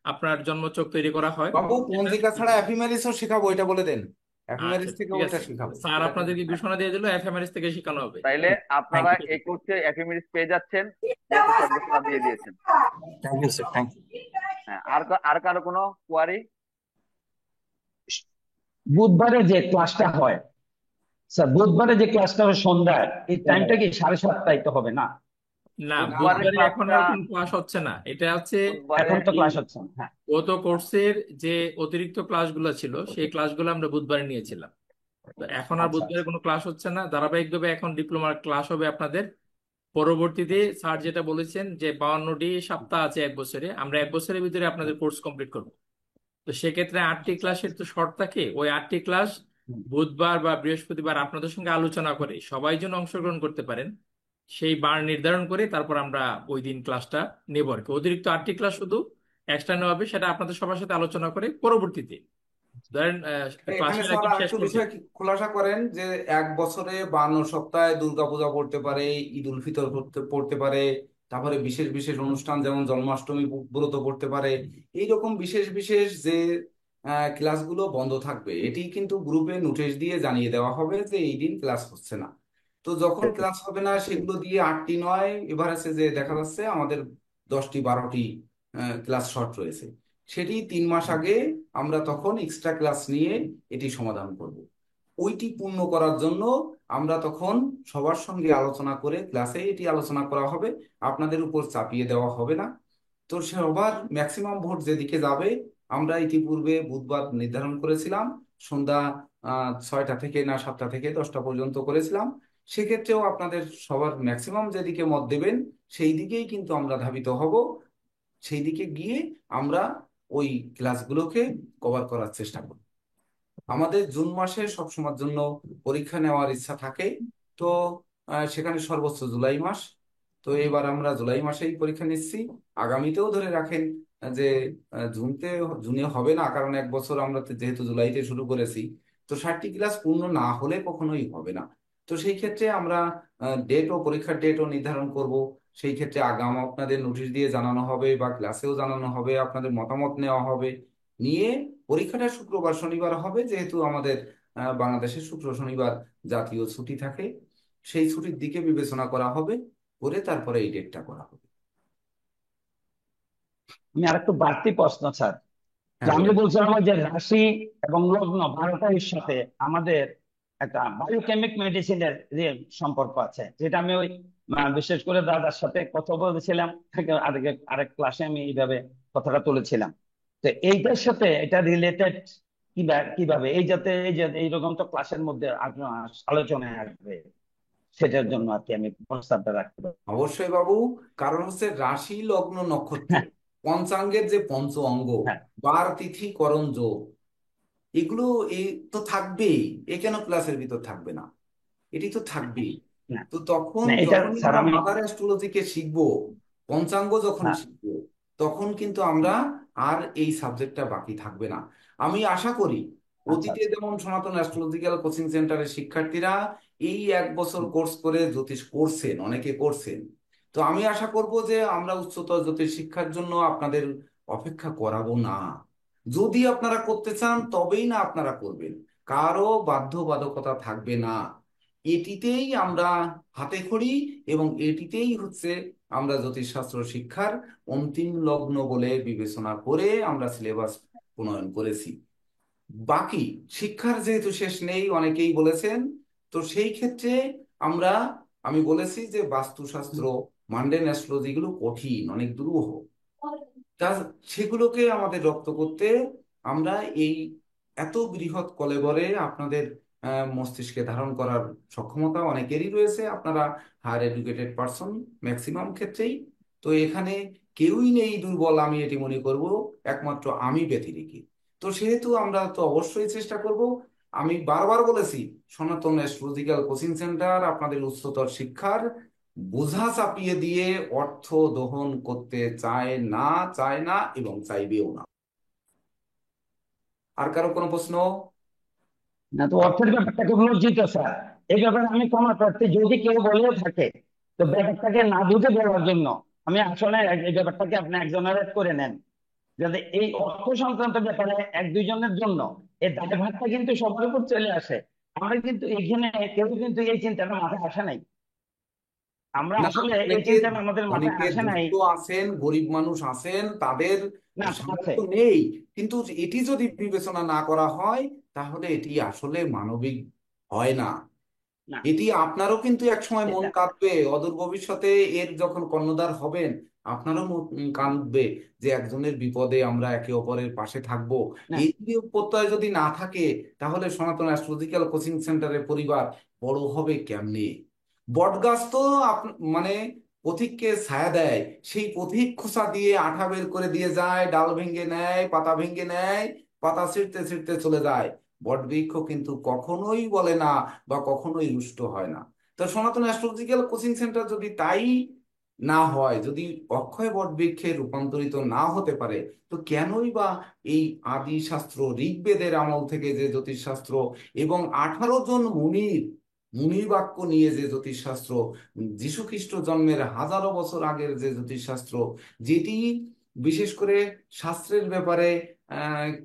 আপনার জন্মছক তৈরি করা হয়। বাবু পঞ্জিকা ছাড়া এফএমএরিসও শেখাবো, এটা বলে দেন। এফএমএরিস থেকে ওটা শেখাবো। স্যার আপনাদেরকে ঘোষণা দিয়ে দিল এফএমএরিস থেকে শেখানো হবে। তাইলে আপনারা এই কোর্সে এফএমএরিস পেয়ে যাচ্ছেন, ঘোষণা দিয়ে দিয়েছেন। Thank you sir, thank you. হ্যাঁ, আর কারো কোনো কোয়ারি? বুধবারে যে ক্লাসটা হয় স্যার, বুধবারে যে ক্লাসটা হয় সন্ধ্যায়, এই টাইমটা কি 7:30টায় তো হবে না? না, বুধবারের বুধবারে এখন ক্লাসটা আর কোনো ক্লাস হচ্ছে না। এটা হচ্ছে এখন বুধবারে তো ক্লাস হচ্ছে না। হ্যাঁ, গত কোর্সের যে অতিরিক্ত ক্লাসগুলো ছিল সেই ক্লাসগুলো আমরা বুধবারে নিয়েছিলাম। তো এখন আর আচ্ছা বুধবারে আচ্ছা। কোনো ক্লাস হচ্ছে না, ধারাবাহিকভাবে এখন ডিপ্লোমার ক্লাস হবে আপনাদের। পরবর্তীতে স্যার যেটা বলেছেন যে 52টি সপ্তাহ আছে এক বছরে, আমরা এক বছরের ভিতরে আপনাদের কোর্স কমপ্লিট করব। তো সেক্ষেত্রে 8টি ক্লাসের তো শর্ট থাকে, ওই 8টি ক্লাস হুম, বুধবার বা বৃহস্পতিবার আপনাদের সঙ্গে আলোচনা করে সবাই যেন অংশগ্রহণ করতে পারেন সেই বার নির্ধারণ করে তারপর আমরা ওই দিন ক্লাসটা নেব আর কি। অতিরিক্ত 8টি ক্লাস শুধু এক্সট্রা নেওয়া হবে, সেটা আপনাদের সবার সাথে আলোচনা করে পরবর্তীতে ধরেন এখানে ক্লাসের স্যার একদিন শেষ আরেকটু করছে। বিষয় খোলাসা করেন যে এক বছরে 52 সপ্তাহে দুর্গাপূজা পড়তে পারে, ঈদ উল ফিতর পড়তে পারে, তারপরে বিশেষ বিশেষ অনুষ্ঠান যেমন জন্মাষ্টমী ব্রত পড়তে পারে। এইরকম বিশেষ বিশেষ যে ক্লাসগুলো বন্ধ থাকবে এটি কিন্তু গ্রুপে নোটিশ দিয়ে জানিয়ে দেওয়া হবে যে এই দিন ক্লাস হচ্ছে না। তো যখন ক্লাস হবে না সেগুলো দিয়ে 8টি নয়, এবার আছে যে দেখা যাচ্ছে আমাদের 10টি 12টি ক্লাস শর্ট রয়েছে, সেটি 3 মাস আগে আমরা তখন এক্সট্রা ক্লাস নিয়ে এটি সমাধান করব। ওইটি পূর্ণ করার জন্য আমরা তখন সবার সঙ্গে আলোচনা করে ক্লাসে এটি আলোচনা করা হবে, আপনাদের উপর চাপিয়ে দেওয়া হবে না। তো সবার ম্যাক্সিমাম ভোট যেদিকে যাবে, আমরা ইতিপূর্বে বুধবার নির্ধারণ করেছিলাম সন্ধ্যা 6টা থেকে না 7টা থেকে 10টা পর্যন্ত করেছিলাম। সেক্ষেত্রেও আপনাদের সবার ম্যাক্সিমাম যেদিকে মত দেবেন সেই দিকেই কিন্তু আমরা ধাবিত হব, সেই দিকে গিয়ে আমরা ওই ক্লাসগুলোকে কভার করার চেষ্টা করব। আমাদের জুন মাসে সবসময়ের জন্য পরীক্ষা নেওয়ার ইচ্ছা থাকে, তো সেখানে সর্বোচ্চ জুলাই মাস। তো এবার আমরা জুলাই মাসেই পরীক্ষা নিচ্ছি। আগামীতেও ধরে রাখেন যে জুনে হবে না, কারণ এক বছর আমরা যেহেতু জুলাইতে শুরু করেছি, তো 60টি ক্লাস পূর্ণ না হলে কখনোই হবে না। তো সেই ক্ষেত্রে আমরা পরীক্ষার ডেটও নির্ধারণ করব। সেই ক্ষেত্রে আগাম আপনাদের নোটিশ দিয়ে জানানো হবে বা ক্লাসেও জানানো হবে, আপনাদের মতামত নেওয়া হবে। নিয়ে পরীক্ষাটা শুক্রবার শনিবার হবে, যেহেতু আমাদের বাংলাদেশের শুক্র শনিবার জাতীয় ছুটি থাকে, সেই ছুটির দিকে বিবেচনা করা হবে, করে তারপরে এই ডেটটা করা হবে। আমি আরেকটু বাড়তি প্রশ্ন স্যার, যে হ্যাঁ আমি বলেন। বলছিলাম যে রাশি এবং লগ্ন 12টার সাথে আমাদের একটা বায়োকেমিক মেডিসিনের যে সম্পর্ক আছে, যেটা আমি ওই বিশেষ করে দাদার সাথে কথা বলেছিলাম, আরেক ক্লাসে আমি এইভাবে কথাটা তুলেছিলাম। তো এইটার সাথে এটা রিলেটেড কিভাবে এই যাতে এই যে এইরকম তো ক্লাসের মধ্যে আলোচনায় আসবে, সেটার জন্য আর কি আমি প্রস্তাবটা রাখতে পারি। অবশ্যই বাবু, কারণ হচ্ছে রাশি লগ্ন নক্ষত্র পঞ্চাঙ্গের যে পঞ্চ অঙ্গ, হ্যাঁ, বার তিথি করণ যোগ, এগুলো এই তো থাকবেই। এ কেন ক্লাসের ভিতর থাকবে না? এটি তো থাকবেই। না তো তখন না এটা যখনই স্যার আমরা আমি মাদার অ্যাস্ট্রোলজিকে শিখবো, পঞ্চাঙ্গ যখন হ্যাঁ শিখবো, তখন কিন্তু আমরা আর এই সাবজেক্টটা বাকি থাকবে না। আমি আশা করি আচ্ছা অতীতে আচ্ছা যেমন সনাতন অ্যাস্ট্রোলজিক্যাল কোচিং সেন্টারের শিক্ষার্থীরা এই এক বছর কোর্স করে জ্যোতিষ করছেন, অনেকে করছেন, তো আমি আশা করব যে আমরা উচ্চতর জ্যোতিষ শিক্ষার জন্য আপনাদের অপেক্ষা করাবো না। যদি আপনারা করতে চান তবেই না আপনারা করবেন, কারো বাধ্যবাধকতা থাকবে না। এটিতেই আমরা হাতে খড়ি, এবং এটিতেই হচ্ছে আমরা জ্যোতিষশাস্ত্র শিক্ষার অন্তিম লগ্ন বলে বিবেচনা করে আমরা সিলেবাস প্রণয়ন করেছি। বাকি শিক্ষার যেহেতু শেষ নেই, অনেকেই বলেছেন, তো সেই ক্ষেত্রে আমরা আমি বলেছি যে বাস্তুশাস্ত্র, মান্ডেন অ্যাস্ট্রোলজি গুলো কঠিন, অনেক দুরূহ, তা সেগুলোকে আমাদের রপ্ত করতে আমরা এই এত বৃহৎ কলেবরে আপনাদের মস্তিষ্কে ধারণ করার সক্ষমতা অনেকেরই রয়েছে। আপনারা হায়ার এডুকেটেড পারসন ম্যাক্সিমাম ক্ষেত্রেই, তো এখানে কেউই নেই দুর্বল, আমি এটি মনে করব, একমাত্র আমি ব্যতিরেকে। তো সেহেতু আমরা তো অবশ্যই চেষ্টা করব। আমি বারবার বলেছি, সনাতন অ্যাস্ট্রোলজিক্যাল কোচিং সেন্টার আপনাদের উচ্চতর শিক্ষার বোঝা চাপিয়ে দিয়ে অর্থ দহন করতে চায় না এবং চাইবেও না। আর কারো কোনো প্রশ্ন? না, তো অর্থের ব্যাপারটাকে লজ্জিত স্যার, এই ব্যাপারে আমি ক্ষমা প্রার্থী। যদি কেউ বলেও থাকে তো ব্যাপারটাকে না বুঝে বলার জন্য আমি আসলে এই ব্যাপারটাকে আপনি একজনারেট করে নেন, যাতে এই অর্থ সংক্রান্ত ব্যাপারে এক দুইজনের জন্য এই দায়ভারটা কিন্তু সবার উপর চলে আসে। আমরা কিন্তু এইখানে কেউ কিন্তু এই চিন্তাটা মাথায় আসে নাই, আমরা না, আসলে এই অনেকে চিন্তাটা আমাদের মাথায় অনেকে আসে নাই। দুস্থ আছেন, গরিব মানুষ আছেন, তাদের না আছে, সামর্থ্য নেই, কিন্তু এটি যদি বিবেচনা না করা হয় তাহলে এটি আসলে মানবিক হয় না। না এটি আপনারও কিন্তু একসময় মন এটা কাঁদবে, অদূর ভবিষ্যতে এর যখন কর্ণধার হবেন আপনারও মন কাঁদবে যে একজনের বিপদে আমরা একে অপরের পাশে থাকব। না এই যদি প্রত্যয় যদি না থাকে তাহলে সনাতন অ্যাস্ট্রোলজিক্যাল কোচিং সেন্টারের পরিবার বড় হবে কেমনে? বটগাছ তো মানে পথিককে ছায়া দেয়, সেই পথিক খোসা দিয়ে আঠা বের করে দিয়ে যায়, ডাল ভেঙে নেয়, পাতা ভেঙে নেয়, পাতা ছিঁড়তে ছিঁড়তে চলে যায়। বটবৃক্ষ কিন্তু কখনোই বলে না বা কখনোই রুষ্ট হয় না। তো সনাতন অ্যাস্ট্রোলজিক্যাল কোচিং সেন্টার যদি তাই না হয়, যদি অক্ষয় বটবৃক্ষে রূপান্তরিত না হতে পারে, তো কেনই বা এই আদি শাস্ত্র ঋগ্বেদের আমল থেকে যে জ্যোতিষশাস্ত্র এবং 18 জন মুনির বাক্য নিয়ে যে জ্যোতিষশাস্ত্র, যীশু খ্রিস্ট জন্মের হাজারো বছর আগের যে জ্যোতিষশাস্ত্র, যেটি বিশেষ করে শাস্ত্রের ব্যাপারে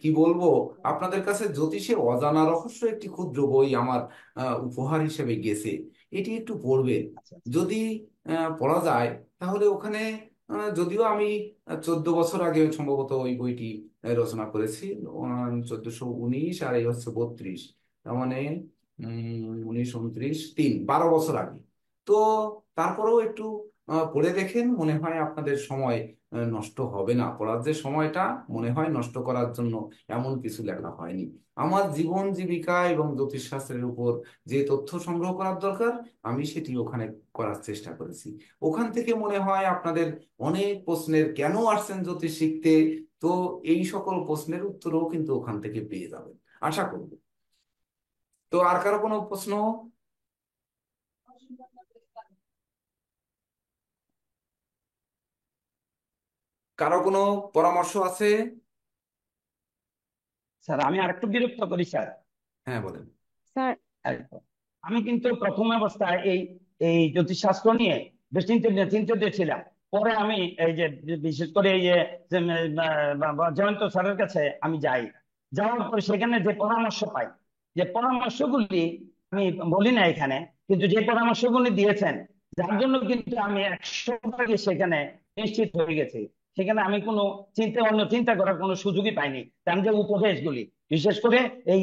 কি বলবো, আপনাদের কাছে জ্যোতিষে অজানা রহস্য একটি ক্ষুদ্র বই আমার উপহার হিসেবে গেছে, এটি একটু পড়বেন। আচ্ছা যদি পড়া যায় তাহলে ওখানে যদিও আমি 14 বছর আগে সম্ভবত ওই বইটি রচনা করেছি, 1419 আর এই হচ্ছে 32, তার মানে 19, 29, 3, 12 বছর আগে। তো তারপরেও একটু পড়ে দেখেন, মনে হয় আপনাদের সময় নষ্ট হবে না। পড়ার যে সময়টা মনে হয় নষ্ট করার জন্য এমন কিছু লেখা হয়নি। আমার জীবন জীবিকা এবং জ্যোতিষশাস্ত্রের উপর যে তথ্য সংগ্রহ করার দরকার আমি সেটি ওখানে করার চেষ্টা করেছি। ওখান থেকে মনে হয় আপনাদের অনেক প্রশ্নের কেন আসছেন জ্যোতিষ শিখতে, তো এই সকল প্রশ্নের উত্তরও কিন্তু ওখান থেকে পেয়ে যাবেন আশা করব। তো আর কারো কোনো প্রশ্ন? কারো কোনো পরামর্শ আছে? স্যার আমি আরেকটু বিরক্ত করি স্যার। হ্যাঁ বলেন। স্যার একদম। আমি কিন্তু প্রথম অবস্থায় এই এই জ্যোতিষশাস্ত্র নিয়ে বেশ চিন্তিত ছিলাম। পরে আমি এই যে বিশেষ করে এই যে জয়ন্ত স্যারের কাছে আমি যাওয়ার পরে সেখানে যে পরামর্শ পাই, যে পরামর্শগুলি আমি বলি না এখানে, কিন্তু যে পরামর্শগুলি দিয়েছেন যার জন্য কিন্তু আমি 100% সেখানে নিশ্চিত হয়ে গেছি। সেখানে আমি কোনো অন্য চিন্তা করার কোনো সুযোগই পাইনি। কারণ যে উপদেশগুলি বিশেষ করে এই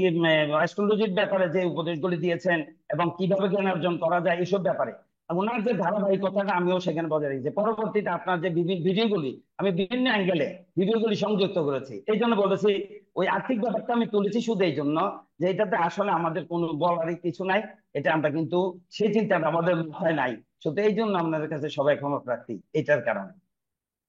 অ্যাস্ট্রোলজির ব্যাপারে যে উপদেশগুলি দিয়েছেন এবং কিভাবে জ্ঞান অর্জন করা যায় এইসব ব্যাপারে ওনার যে ধারাবাহিকতাটা আমিও সেখানে বজায় রেখেছি। পরবর্তীতে আপনার যে ভিডিওগুলি আমি বিভিন্ন অ্যাঙ্গেলে ভিডিওগুলি সংযুক্ত করেছি, এই জন্য বলেছি ওই আর্থিক ব্যাপারটা আমি তুলেছি শুধু এই জন্য যে এটাতে আসলে আমাদের কোনো বলারই কিছু নাই। এটা আমরা কিন্তু সেই চিন্তাটা আমাদের মাথায় নাই, শুধু এই জন্য আপনাদের কাছে সবাই ক্ষমা প্রার্থী এটার কারণে।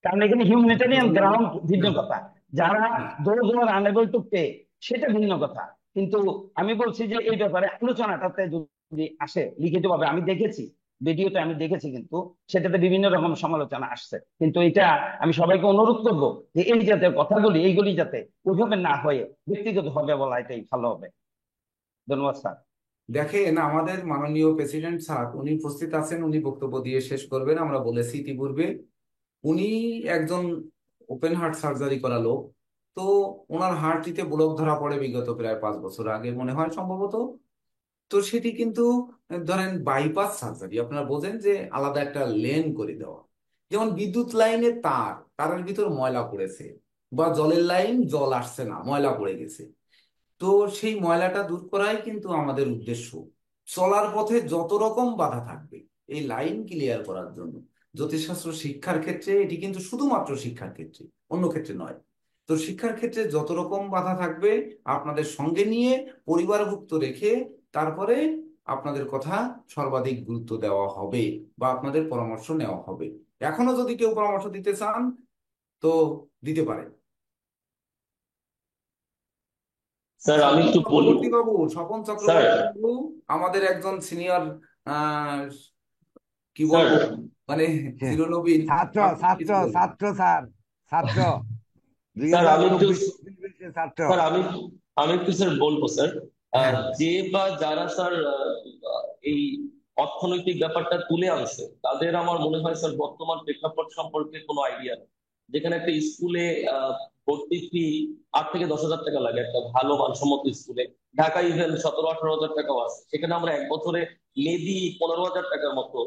কারণ এখানে হিউম্যানিটেরিয়ান গ্রাউন্ড ভিন্ন কথা, যারা those are unable to pay সেটা ভিন্ন কথা। কিন্তু আমি বলছি যে এই ব্যাপারে আলোচনাটাতে যদি আসে লিখিতভাবে, আমি দেখেছি ভিডিওতে আমি দেখেছি, কিন্তু সেটাতে বিভিন্ন রকম সমালোচনা আসছে। কিন্তু এটা আমি সবাইকে অনুরোধ করব যে এই জাতীয় কথাগুলি এইগুলি যাতে ওইভাবে না হয়ে ব্যক্তিগত ভাবে বলা এটাই ভালো হবে। ধন্যবাদ স্যার। দেখেন, আমাদের মাননীয় প্রেসিডেন্ট স্যার উনি উপস্থিত আছেন, উনি বক্তব্য দিয়ে শেষ করবেন। আমরা বলেছি ইতিপূর্বে উনি একজন ওপেন হার্ট সার্জারি করা লোক। তো ওনার হার্টটিতে ব্লক ধরা পড়ে বিগত প্রায় 5 বছর আগে মনে হয় সম্ভবত। তো সেটি কিন্তু ধরেন বাইপাস সার্জারি, আপনারা বোঝেন যে আলাদা একটা লেন করে দেওয়া। যেমন বিদ্যুৎ লাইনের তারের ভিতর ময়লা পড়েছে, বা জলের লাইন জল আসছে না, ময়লা পড়ে গেছে। তো সেই ময়লাটা দূর করাই কিন্তু আমাদের উদ্দেশ্য। চলার পথে যত রকম বাধা থাকবে এই লাইন ক্লিয়ার করার জন্য জ্যোতিষশাস্ত্র শিক্ষার ক্ষেত্রে, এটি কিন্তু শুধুমাত্র শিক্ষার ক্ষেত্রে, অন্য ক্ষেত্রে নয়। তো শিক্ষার ক্ষেত্রে যত রকম বাধা থাকবে আপনাদের সঙ্গে নিয়ে পরিবারভুক্ত রেখে তারপরে আপনাদের কথা সর্বাধিক গুরুত্ব দেওয়া হবে বা আপনাদের পরামর্শ নেওয়া হবে। এখনো যদি কেউ পরামর্শ দিতে চান তো দিতে পারেন। স্যার আমি একটু বলি। চক্রবর্তী বাবু, স্বপন স্যার চক্রবর্তী বাবু আমাদের একজন সিনিয়র, কি স্যার বলবো, মানে চিরনবীন। ছাত্র আপনি ছাত্র কিছু বলুন। ছাত্র স্যার, ছাত্র স্যার আমি একটু 2024 ছাত্র। স্যার আমি একটু স্যার বলবো স্যার। হ্যাঁ যে বা যারা স্যার এই অর্থনৈতিক ব্যাপারটা তুলে আনছে তাদের আমার মনে হয় স্যার বর্তমান প্রেক্ষাপট সম্পর্কে কোনো আইডিয়া নেই। যেখানে একটা স্কুলে ভর্তি ফি 8 থেকে 10,000 টাকা লাগে একটা ভালো মানসম্মত স্কুলে, ঢাকা ইভেন 17-18 হাজার টাকাও আছে। সেখানে আমরা এক বছরে মেবি 15,000 টাকার মতো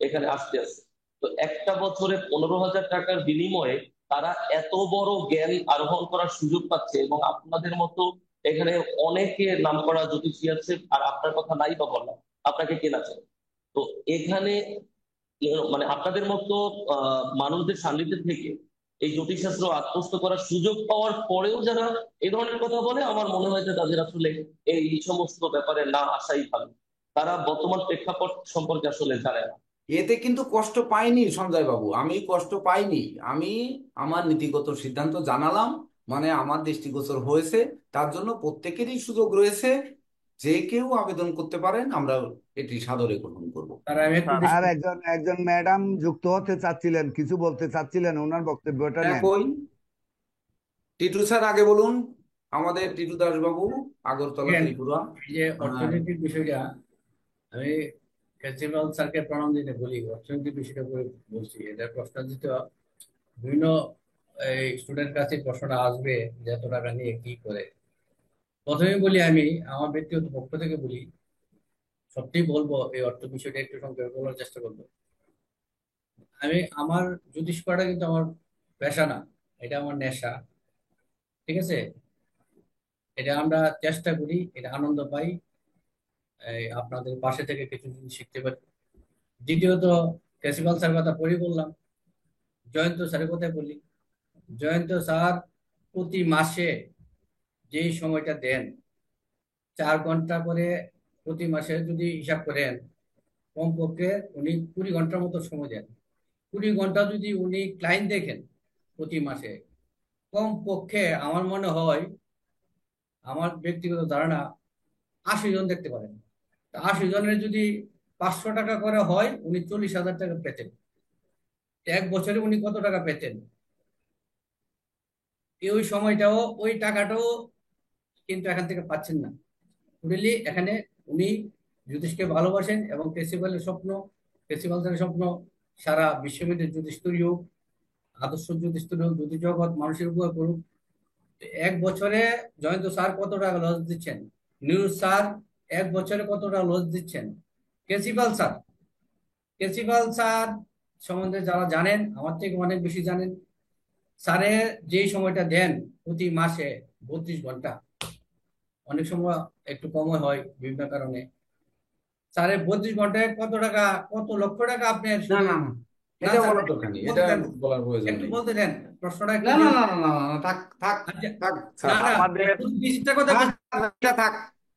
এখানে আসতে আছে। তো একটা বছরে 15,000 টাকার বিনিময়ে তারা এত বড় জ্ঞান আরোহণ করার সুযোগ পাচ্ছে, এবং আপনাদের মতো এখানে অনেকে নামকরা জ্যোতিষী আছে, আর আপনার কথা নাই বা বললাম। আপনাকে কেনা চাই। তো এখানে মানে আপনাদের মতো মানুষদের সান্নিধ্যে থেকে এই জ্যোতিষশাস্ত্র আত্মস্থ করার সুযোগ পাওয়ার পরেও যারা এই ধরনের কথা বলে, আমার মনে হয় যে তাদের আসলে এই সমস্ত ব্যাপারে না আসাই ভালো। তারা বর্তমান প্রেক্ষাপট সম্পর্কে আসলে জানে না। এতে কিন্তু কষ্ট পাইনি সঞ্জয় বাবু, আমি কষ্ট পাইনি। আমি আমার নীতিগত সিদ্ধান্ত জানালাম, মানে আমার দৃষ্টিগোচর হয়েছে, তার জন্য প্রত্যেকেরই সুযোগ রয়েছে, যে কেউ আবেদন করতে পারেন, আমরা এটি সাদরে গ্রহণ করব। আর আমি একটু আর একজন একজন ম্যাডাম যুক্ত হতে চাচ্ছিলেন, কিছু বলতে চাচ্ছিলেন, ওনার বক্তব্যটা নেন। কই টিটু স্যার আগে বলুন, আমাদের টিটু দাস বাবু, আগরতলা ত্রিপুরা। এই যে অর্থনৈতিক বিষয়টা, আমি প্রিন্সিপাল স্যারকে প্রণাম দিতে বলি, অর্থনৈতিক বিষয়টা বলছি, এটা প্রশ্নার্জিত বিভিন্ন স্টুডেন্ট কাছে প্রশ্নটা আসবে যে এত টাকা নিয়ে কি করে। প্রথমে বলি, আমি আমার ব্যক্তিগত পক্ষ থেকে বলি, সত্যি বলবো, এই অর্থ বিষয়টা একটু সংক্ষেপে বলার চেষ্টা করবো। আমার জ্যোতিষ পড়াটা কিন্তু আমার পেশা না, এটা আমার নেশা। ঠিক আছে, এটা আমরা চেষ্টা করি, এটা আনন্দ পাই, আপনাদের পাশে থেকে কিছু জিনিস শিখতে পারি। দ্বিতীয়ত, প্রিন্সিপাল স্যার কথা পড়ি বললাম, জয়ন্ত স্যারের কথাই বলি। জয়ন্ত স্যার প্রতি মাসে যেই সময়টা দেন, 4 ঘন্টা করে প্রতি মাসে যদি হিসাব করেন, কমপক্ষে উনি 20 ঘন্টার মতো সময় দেন। 20 ঘন্টা যদি উনি ক্লায়েন্ট দেখেন প্রতি মাসে, কমপক্ষে আমার মনে হয়, আমার ব্যক্তিগত ধারণা, 80 জন দেখতে পারেন। 80 জনের যদি 500 টাকা করে হয়, উনি 40,000 টাকা পেতেন। 1 বছরে উনি কত টাকা পেতেন? ওই সময়টাও, ওই টাকাটাও কিন্তু এখান থেকে পাচ্ছেন না। রিলি এখানে উনি জ্যোতিষকে ভালোবাসেন, এবং প্রিন্সিপালের স্বপ্ন সারা বিশ্ববিদ্যালয় জ্যোতিষতরীয়, আদর্শ জ্যোতিষতরীয় জ্যোতিষ জগৎ মানুষের উপকার করুক। 1 বছরে জয়ন্ত স্যার কত টাকা লস দিচ্ছেন, নিরুজ স্যার 1 বছরে কত টাকা লস দিচ্ছেন, প্রিন্সিপাল স্যার সম্বন্ধে যারা জানেন, আমার থেকে অনেক বেশি জানেন। স্যারের যেই সময়টা দেন প্রতি মাসে 32 ঘন্টা, অনেক সময় একটু কম হয় বিভিন্ন কারণে। স্যারের 32 ঘন্টায় কত টাকা, কত লক্ষ টাকা আপনি না না না, এটা বলার দরকার নেই, এটা বলার প্রয়োজন একটু নেই। বলতে দেন প্রশ্নটা একটু। না না না না না না, থাক থাক থাক স্যার, এটা থাক,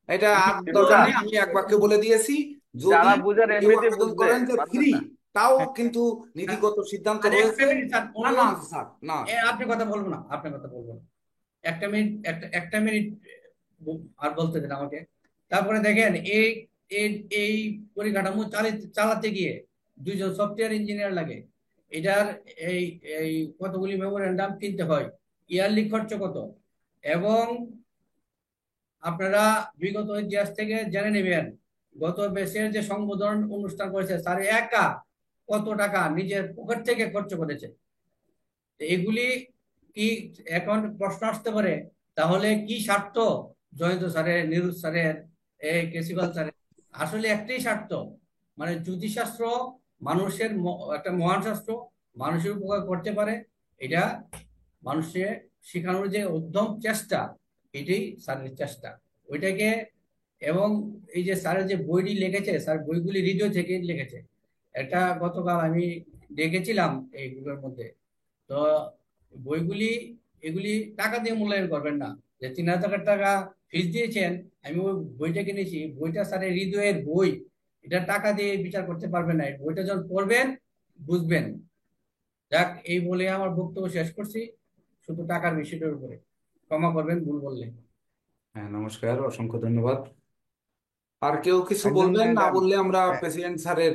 এটা আর দরকার নেই। আমি এক বাক্যে বলে দিয়েছি, যদি যারা বুঝার কেউ এমনিতে আবেদন বুঝবে, করেন যে ফ্রি, তাও কিন্তু নীতিগত সিদ্ধান্ত রয়েছে। না না স্যার, না, আপনি কথা বলবো না, আপনার কথা বলবো না, একটা মিনিট আর বলতে দেন আমাকে। তারপরে দেখেন, এই এই পরিকাঠামো চালাতে গিয়ে 2 জন সফটওয়্যার ইঞ্জিনিয়ার লাগে। এটার এই এই কতগুলি মেমোরেন্ডাম কিনতে হয়, ইয়ারলি খরচ কত, এবং আপনারা বিগত ইতিহাস থেকে জেনে নেবেন, গত বেসের যে সংবোধন অনুষ্ঠান করেছে স্যার একা কত টাকা নিজের পকেট থেকে খরচ করেছে। এগুলি কি এখন প্রশ্ন আসতে পারে, তাহলে কি স্বার্থ জয়ন্ত স্যারের, নিরুজ স্যারের, এই প্রিন্সিপাল স্যারের? আসলে একটাই স্বার্থ, মানে জ্যোতিষশাস্ত্র মানুষের একটা মহান শাস্ত্র, মানুষের উপকার করতে পারে, এটা মানুষের শেখানোর যে উদ্যম চেষ্টা, এটাই স্যারের চেষ্টা, ওইটাকে। এবং এই যে স্যারের যে বইটি লিখেছে, স্যার বইগুলি হৃদয় থেকে লিখেছে। এটা গতকাল আমি দেখেছিলাম এইগুলোর মধ্যে। তো বইগুলি, এগুলি টাকা দিয়ে মূল্যায়ন করবেন না, যে 3,000 টাকা ফিস দিয়েছেন, আমি ওই বইটা কিনেছি, বইটা স্যারের হৃদয়ের বই, এটা টাকা দিয়ে বিচার করতে পারবেন না। বইটা যখন পড়বেন বুঝবেন। যাক, এই বলে আমার বক্তব্য শেষ করছি, শুধু টাকার বিষয়টার উপরে। ক্ষমা করবেন ভুল বললে। হ্যাঁ, নমস্কার, অসংখ্য ধন্যবাদ। আর কেউ কিছু একজন বলবেন? না ম্যাডাম, বললে আমরা প্রেসিডেন্ট স্যারের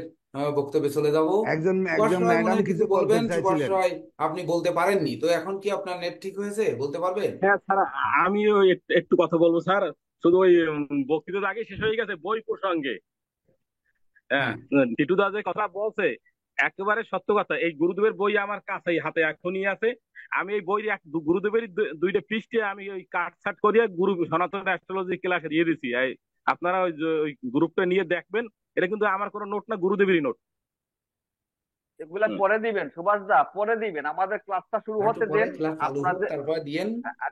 বক্তব্যে চলে যাব। একজন সুভাষ রায় মনে ম্যাডাম হয় কিছু কিছু বলতে বলবেন। সুভাষ চাইছিলেন। রায়, আপনি বলতে পারেননি তো, এখন কি আপনার নেট ঠিক হয়েছে, বলতে পারবেন? হ্যাঁ স্যার, আমিও একটু কথা বলবো স্যার। শুধু ওই বক্তৃতা আগে শেষ হয়ে গেছে বই প্রসঙ্গে। হ্যাঁ, টিটু দা যে কথা বলছে একেবারে সত্য কথা। এই গুরুদেবের বই আমার কাছেই হাতে এখনই আছে। আমি এই বই গুরুদেবের 2টা পৃষ্ঠে আমি ওই কাট ছাট করিয়া গুরু সনাতন অ্যাস্ট্রোলজি ক্লাসে দিয়ে দিছি। আপনারা ওই গ্রুপটা নিয়ে দেখবেন। এটা কিন্তু আমার কোনো নোট না, গুরুদেবেরই নোট। এগুলা পরে দিবেন সুভাষ দা, পরে দিবেন। আমাদের ক্লাসটা শুরু হতে দেন, আপনাদের তারপর দিয়েন,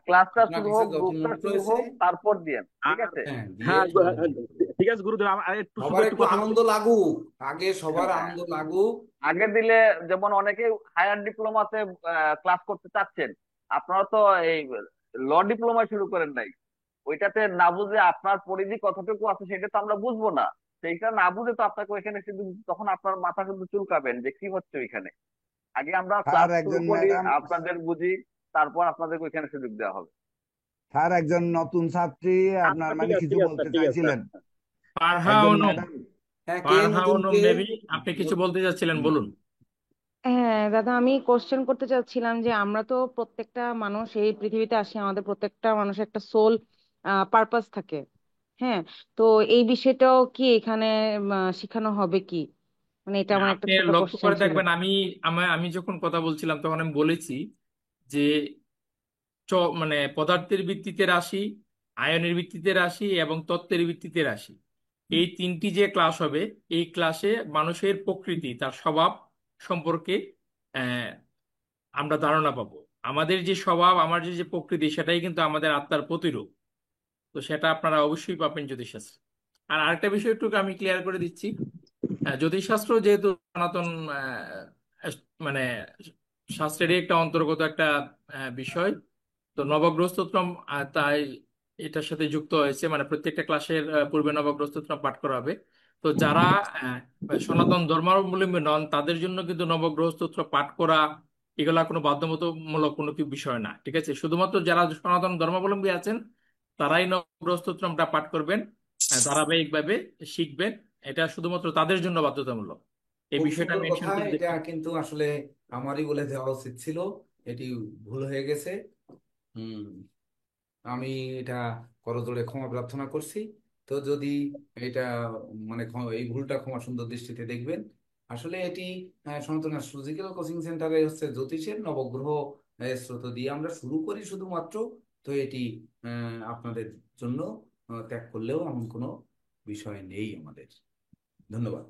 ক্লাসটা আপনার শুরু কাছে হোক, যত গ্রুপটা নোট শুরু রয়েছে। হোক, তারপর দিয়েন। ঠিক আছে? হ্যাঁ ঠিক আছে গুরুদেব, একটু শুধু সবার একটু একটু কথা আনন্দ বলি। লাগুক, আগে সবার হ্যাঁ, আনন্দ লাগুক। আগে দিলে যেমন অনেকে হায়ার ডিপ্লোমাতে ক্লাস করতে চাচ্ছেন, আপনারা তো এই ল ডিপ্লোমা শুরু করেন নাই। ওইটাতে না বুঝে আপনার পরিধি কতটুকু আছে সেটা তো আমরা বুঝবো না। সেইটা না বুঝে তো আপনাকে ওইখানে শুধু তখন আপনার মাথা কিন্তু চুলকাবেন যে কি হচ্ছে ওইখানে। আগে আমরা স্যার ক্লাস শুরু একজন করি, ম্যাডাম, আপনাদের বুঝি, তারপর আপনাদের ওইখানে সুযোগ দেওয়া হবে। স্যার একজন নতুন ছাত্রী আচ্ছা আপনার ঠিক মানে আছে, কিছু ঠিক আছে বলতে স্যার, ঠিক আছে স্যার। চাইছিলেন। ফারহা একজন অনুম, ম্যাডাম, হ্যাঁ, কে ফারহা নতুন অনুম কে? বেবি, আপনি কিছু বলতে যাচ্ছিলেন, বলুন। হ্যাঁ দাদা, আমি কোশ্চেন করতে চাচ্ছিলাম যে আমরা তো প্রত্যেকটা মানুষ এই পৃথিবীতে আসি, আমাদের প্রত্যেকটা মানুষের একটা সোল পারপাস থাকে। হ্যাঁ, তো এই বিষয়টাও কি এখানে শেখানো হবে কি? মানে এটা আমার একটা আপনি ছোট লক্ষ্য কোশ্চেন করে ছিল। দেখবেন, আমি যখন কথা বলছিলাম তখন আমি বলেছি যে চ মানে পদার্থের ভিত্তিতে রাশি, আয়নের ভিত্তিতে রাশি এবং তত্ত্বের ভিত্তিতে রাশি, এই তিনটি যে ক্লাস হবে, এই ক্লাসে মানুষের প্রকৃতি, তার স্বভাব সম্পর্কে আহ, আমরা ধারণা পাবো। আমাদের যে স্বভাব, আমার যে যে প্রকৃতি, সেটাই কিন্তু আমাদের আত্মার প্রতিরূপ। তো সেটা আপনারা অবশ্যই পাবেন জ্যোতিষশাস্ত্রে। আর আরেকটা বিষয় একটু আমি ক্লিয়ার করে দিচ্ছি। জ্যোতিষশাস্ত্র যেহেতু সনাতন মানে শাস্ত্রেরই একটা অন্তর্গত একটা বিষয়, তো নবগ্রহ স্তোত্রম তাই এটার সাথে যুক্ত হয়েছে, মানে প্রত্যেকটা ক্লাসের পূর্বে নবগ্রহ স্তোত্রম পাঠ করা হবে। তো যারা আহ, সনাতন ধর্মাবলম্বী নন, তাদের জন্য কিন্তু নবগ্রহ স্তোত্র পাঠ করা এগুলা কোনো বাধ্যতামূলক কোনো কি বিষয় না, ঠিক আছে? শুধুমাত্র যারা সনাতন ধর্মাবলম্বী আছেন তারাই নবগ্রহ স্তোত্রমটা পাঠ করবেন, ধারাবাহিকভাবে শিখবেন। এটা শুধুমাত্র তাদের জন্য বাধ্যতামূলক, এই খুব বিষয়টা সুন্দর মেনশন কথা, করে এটা দেখবেন। কিন্তু আসলে আমারই বলে দেওয়া উচিত ছিল, এটি ভুল হয়ে গেছে। হুম, আমি এটা করজোড়ে ক্ষমা প্রার্থনা করছি। তো যদি এটা মানে এই ভুলটা ক্ষমা সুন্দর দৃষ্টিতে দেখবেন। আসলে এটি সনাতন অ্যাস্ট্রোলজিক্যাল কোচিং সেন্টারে হচ্ছে জ্যোতিষের নবগ্রহ স্রোত দিয়ে আমরা শুরু করি শুধুমাত্র। তো এটি আপনাদের জন্য ত্যাগ করলেও এমন কোনো বিষয় নেই আমাদের। ধন্যবাদ।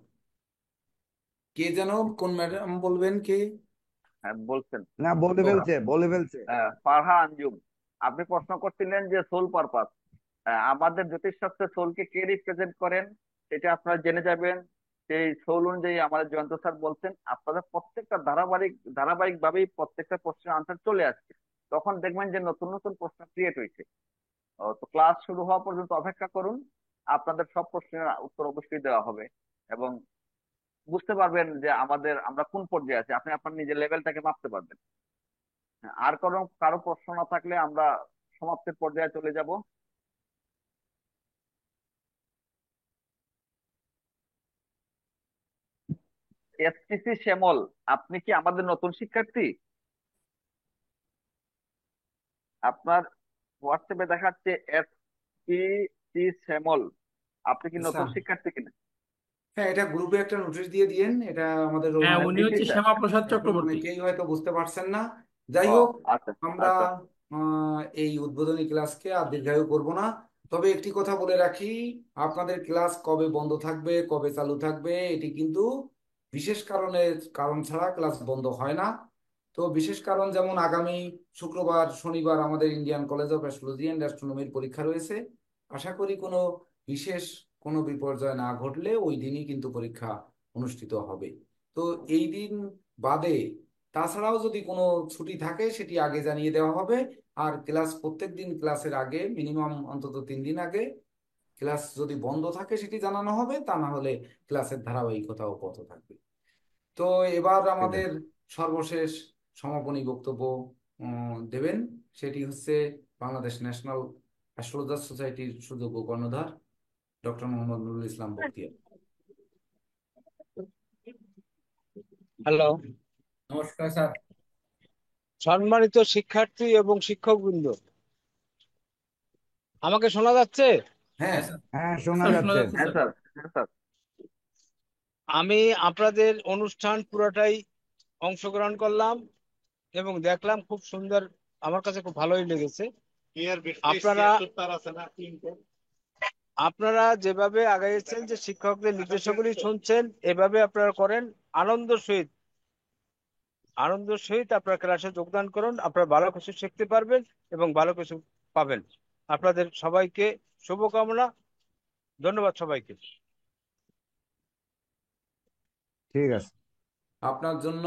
কে যেন, কোন ম্যাডাম বলবেন কে? হ্যাঁ, বলছেন। না বলে ও, ফেলছে, বলে ফেলছে। ফারহা আঞ্জুম, আপনি প্রশ্ন করছিলেন যে সোল পারপাস। আমাদের জ্যোতিষশাস্ত্রে সোলকে কে রিপ্রেজেন্ট করেন সেটা আপনারা জেনে যাবেন। সেই সোল অনুযায়ী আমাদের জয়ন্ত স্যার বলছেন আপনাদের প্রত্যেকটা ধারাবাহিক ভাবেই প্রত্যেকটা প্রশ্নের আনসার চলে আসছে। তখন দেখবেন যে নতুন নতুন প্রশ্ন ক্রিয়েট হয়েছে। তো ক্লাস শুরু হওয়া পর্যন্ত অপেক্ষা করুন, আপনাদের সব প্রশ্নের উত্তর অবশ্যই দেওয়া হবে এবং বুঝতে পারবেন যে আমরা কোন পর্যায়ে আছি, আপনি আপনার নিজের লেভেলটাকে মাপতে পারবেন। আর কারো প্রশ্ন না থাকলে আমরা সমাপ্তির পর্যায়ে চলে যাব। এসটিসি শ্যামল, আপনি কি আমাদের নতুন শিক্ষার্থী? আপনার হোয়াটসঅ্যাপে দেখাচ্ছে এসটিসি শ্যামল, আপনি কি আচ্ছা, নতুন শিক্ষার্থী কিনা? হ্যাঁ, এটা গ্রুপে একটা নোটিশ দিয়ে দিয়েন, এটা আমাদের রোল হ্যাঁ, নম্বর। উনি দিচ্ছি হচ্ছে স্যার। শ্যামাপ্রসাদ এখন চক্রবর্তী। অনেকেই হয়তো বুঝতে পারছেন না। যাই ও হোক, আচ্ছা, আমরা আচ্ছা। এই উদ্বোধনী ক্লাসকে আর দীর্ঘায়ু করব না। তবে একটি কথা বলে রাখি, আপনাদের ক্লাস কবে বন্ধ থাকবে, কবে চালু থাকবে, এটি কিন্তু বিশেষ কারণ ছাড়া ক্লাস বন্ধ হয় না। তো বিশেষ কারণ যেমন আগামী শুক্রবার শনিবার আমাদের Indian college of astrology and অ্যাস্ট্রোনমির পরীক্ষা রয়েছে। আশা করি বিশেষ কোনো বিপর্যয় না ঘটলে ওই দিনই কিন্তু পরীক্ষা অনুষ্ঠিত হবে। তো এই দিন বাদে তাছাড়াও যদি কোনো ছুটি থাকে সেটি আগে জানিয়ে দেওয়া হবে। আর প্রত্যেক দিন ক্লাসের আগে মিনিমাম অন্তত 3 দিন আগে ক্লাস যদি বন্ধ থাকে সেটি জানানো হবে, তা না হলে ক্লাসের ধারাবাহিকতা অব্যাহত থাকবে। তো এবার ঠিক আমাদের আছে। সর্বশেষ সমাপনী বক্তব্য দেবেন, সেটি হচ্ছে বাংলাদেশ ন্যাশনাল অ্যাস্ট্রোলজার সোসাইটির সুযোগ্য কর্ণধার ডক্টর মোহাম্মদ নুরুল ইসলাম বখতিয়ার। হ্যালো, নমস্কার স্যার। সম্মানিত শিক্ষার্থী এবং শিক্ষকবৃন্দ, আমাকে শোনা যাচ্ছে? হ্যাঁ, হ্যাঁ স্যার। হ্যাঁ শোনা স্যার শোনা যাচ্ছে। যাচ্ছে হ্যাঁ স্যার। স্যার, হ্যাঁ স্যার। আমি আপনাদের অনুষ্ঠান পুরোটাই অংশগ্রহণ করলাম এবং দেখলাম, খুব সুন্দর, আমার কাছে খুব ভালোই লেগেছে। আপনারা আপনারা যেভাবে আগাইছেন, যে শিক্ষকদের নির্দেশাবলী শুনছেন, এভাবে আপনারা করেন, আনন্দের সহিত আপনার ক্লাসে যোগদান করুন। আপনারা ভালো কিছু শিখতে পারবেন এবং ভালো কিছু পাবেন। আপনাদের সবাইকে শুভকামনা। ধন্যবাদ সবাইকে। ঠিক আছে। আপনার জন্য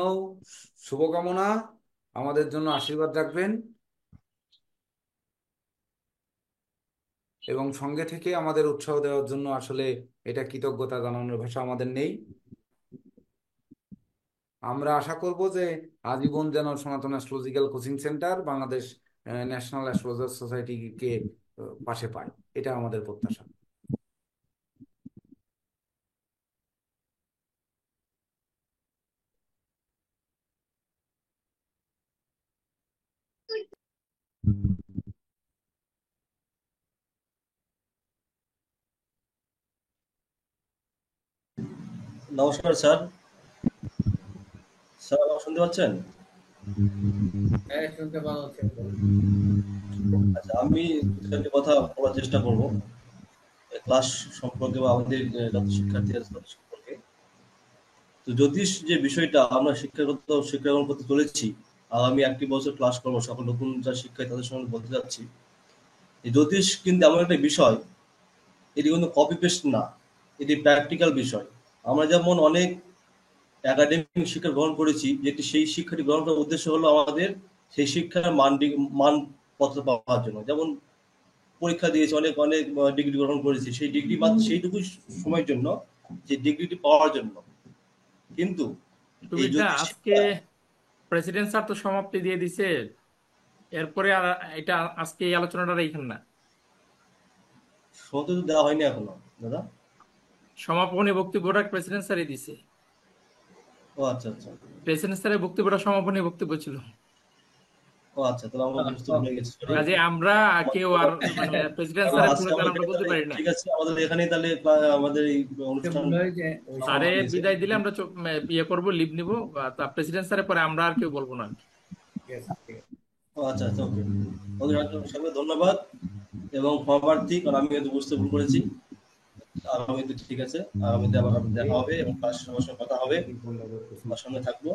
শুভকামনা, আমাদের জন্য আশীর্বাদ রাখবেন এবং সঙ্গে থেকে আমাদের উৎসাহ দেওয়ার জন্য। আসলে এটা কৃতজ্ঞতা জানানোর ভাষা আমাদের নেই। আমরা আশা করব যে আজীবন যেন সনাতন astrological coaching centre Bangladesh national astrologer সোসাইটিকে পাশে পায়, এটা আমাদের প্রত্যাশা। নমস্কার স্যার। স্যার আমার শুনতে পাচ্ছেন? হ্যাঁ, শুনতে ভালো হচ্ছে। আচ্ছা, আমি একটা কথা বলার চেষ্টা করব ক্লাস সম্পর্কে বা আমাদের যত শিক্ষার্থী আছে তাদের সম্পর্কে। তো জ্যোতিষ যে বিষয়টা আমরা শিক্ষা গ্রহণ করতে চলেছি, আগামী 1 বছর ক্লাস করবো, সকল নতুন যারা শিক্ষার্থী তাদের সঙ্গে বলতে যাচ্ছি, এই জ্যোতিষ কিন্তু এমন একটা বিষয়, এটি কিন্তু কপি পেস্ট না, এটি প্র্যাকটিক্যাল বিষয়। আমরা যেমন অনেক একাডেমিক শিক্ষা গ্রহণ করেছি, যেটি সেই শিক্ষাটি গ্রহণ করার উদ্দেশ্য হলো আমাদের সেই শিক্ষার মানপত্র পাওয়ার জন্য। যেমন পরীক্ষা দিয়েছি, অনেক অনেক ডিগ্রি গ্রহণ করেছি, সেই ডিগ্রি মাত্র সেইটুকু সময়ের জন্য, যে ডিগ্রিটি পাওয়ার জন্য। কিন্তু এই সুবিধা জ্যোতিষ আজকে শিক্ষা প্রেসিডেন্ট স্যার তো সমাপ্তি দিয়ে দিছে, এরপরে আর এটা আজকে এই আলোচনাটা রাখেন না। সমাপ্তি তো দেওয়া হয়নি এখনো দাদা। সমাপনী বক্তব্যটা প্রেসিডেন্ট স্যারই দিছে। ও আচ্ছা আচ্ছা। প্রেসিডেন্ট স্যারের বক্তব্যটা সমাপনী বক্তব্য ছিল। ও আচ্ছা, তাহলে আমরা বুঝতে ভুলে গেছি। কাজে আমরা কেউ আর মানে প্রেসিডেন্ট স্যারের আজকে পুরো আমরা আমরা বলতে পারি না। ঠিক আছে, আমাদের এখানেই তাহলে আমাদের এই অনুষ্ঠান স্যারে সমাপ্তি হয়েছে। বিদায় দিলে আমরা ইয়ে করবো, লিভ নিব, তা প্রেসিডেন্ট স্যারের পরে আমরা আর কেউ বলবো না। ও আচ্ছা আচ্ছা, ওকে। ওদের সবাই ধন্যবাদ এবং ক্ষমাপ্রার্থী, কারণ আমি হয়তো বুঝতে ভুল করেছি। আগামীতে ঠিক আছে, আগামীতে আবার দেখা হবে এবং ক্লাস সবার সঙ্গে কথা হবে, আমার সঙ্গে থাকবো।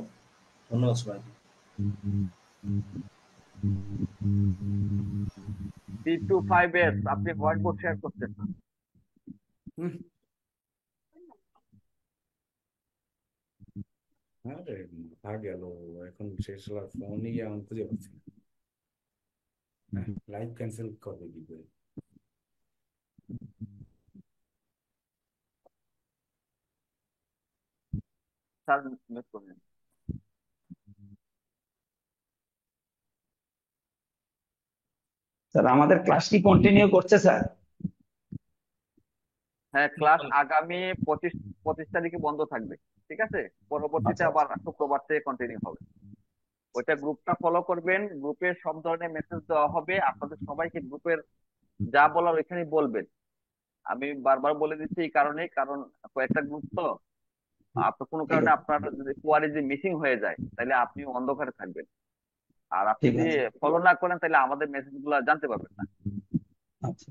ধন্যবাদ সবাইকে। T25S আপনি হোয়াইট বোর্ড শেয়ার করছেন। আরে মাথা গেল, এখন শেষ হওয়ার ফোনই আমি খুঁজে পাচ্ছি না। লাইভ ক্যান্সেল করবে কি করে? স্যার মিস করলেন। স্যার আমাদের ক্লাস কি কন্টিনিউ করছে স্যার? হ্যাঁ, ক্লাস আগামী 25 তারিখে বন্ধ থাকবে, ঠিক আছে? পরবর্তীতে আবার শুক্রবার থেকে কন্টিনিউ হবে। ওইটা গ্রুপটা ফলো করবেন, গ্রুপে সব ধরনের মেসেজ দেওয়া হবে, আপনাদের সবাইকে গ্রুপের যা বলার ওইখানে বলবেন। আমি বারবার বলে দিচ্ছি এই কারণে, কারণ কয়েকটা গ্রুপ তো, আপনার কোনো কারণে আপনার যদি কোয়ারি যে মিসিং হয়ে যায় তাহলে আপনি অন্ধকারে থাকবেন, আর আপনি ঠিক যদি আছে। ফলো না করেন তাহলে আমাদের মেসেজ গুলো জানতে পারবেন না। আচ্ছা।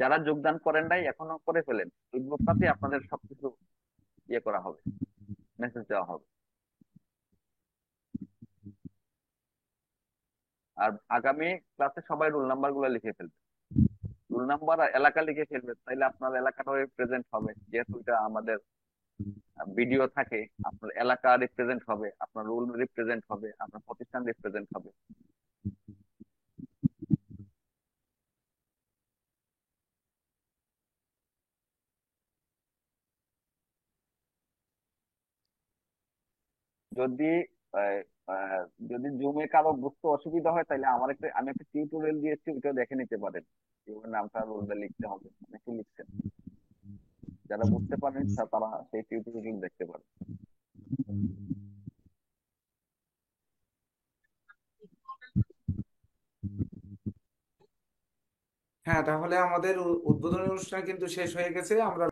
যারা যোগদান করেন নাই এখনো করে ফেলেন, ওই গ্রুপটাতে আপনাদের সবকিছু ইয়ে করা হবে, মেসেজ দেওয়া হবে। আর আগামী ক্লাসে সবাই রোল নাম্বার গুলো লিখে ফেলবেন, রোল নাম্বার আর এলাকা লিখে ফেলবেন, তাইলে আপনার এলাকাটা রিপ্রেজেন্ট হবে। যেহেতু এটা আমাদের ভিডিও থাকে, আপনার এলাকা রিপ্রেজেন্ট হবে, আপনার রোল রিপ্রেজেন্ট হবে, আপনার প্রতিষ্ঠান রিপ্রেজেন্ট হবে। যদি আহ, আহ, যদি জুমে কারো বুঝতে অসুবিধা হয় তাহলে আমি একটা টিউটোরিয়াল দিয়েছি, ওইটা দেখে নিতে পারেন। জীবনের নামটা রোলটা লিখতে হবে, অনেকে লিখছেন। যারা বুঝতে পারেন তারা সেই টিউটোরিয়াল দেখতে পারেন। হ্যাঁ, তাহলে আমাদের উদ্বোধনী অনুষ্ঠান কিন্তু শেষ হয়ে গেছে। আমরা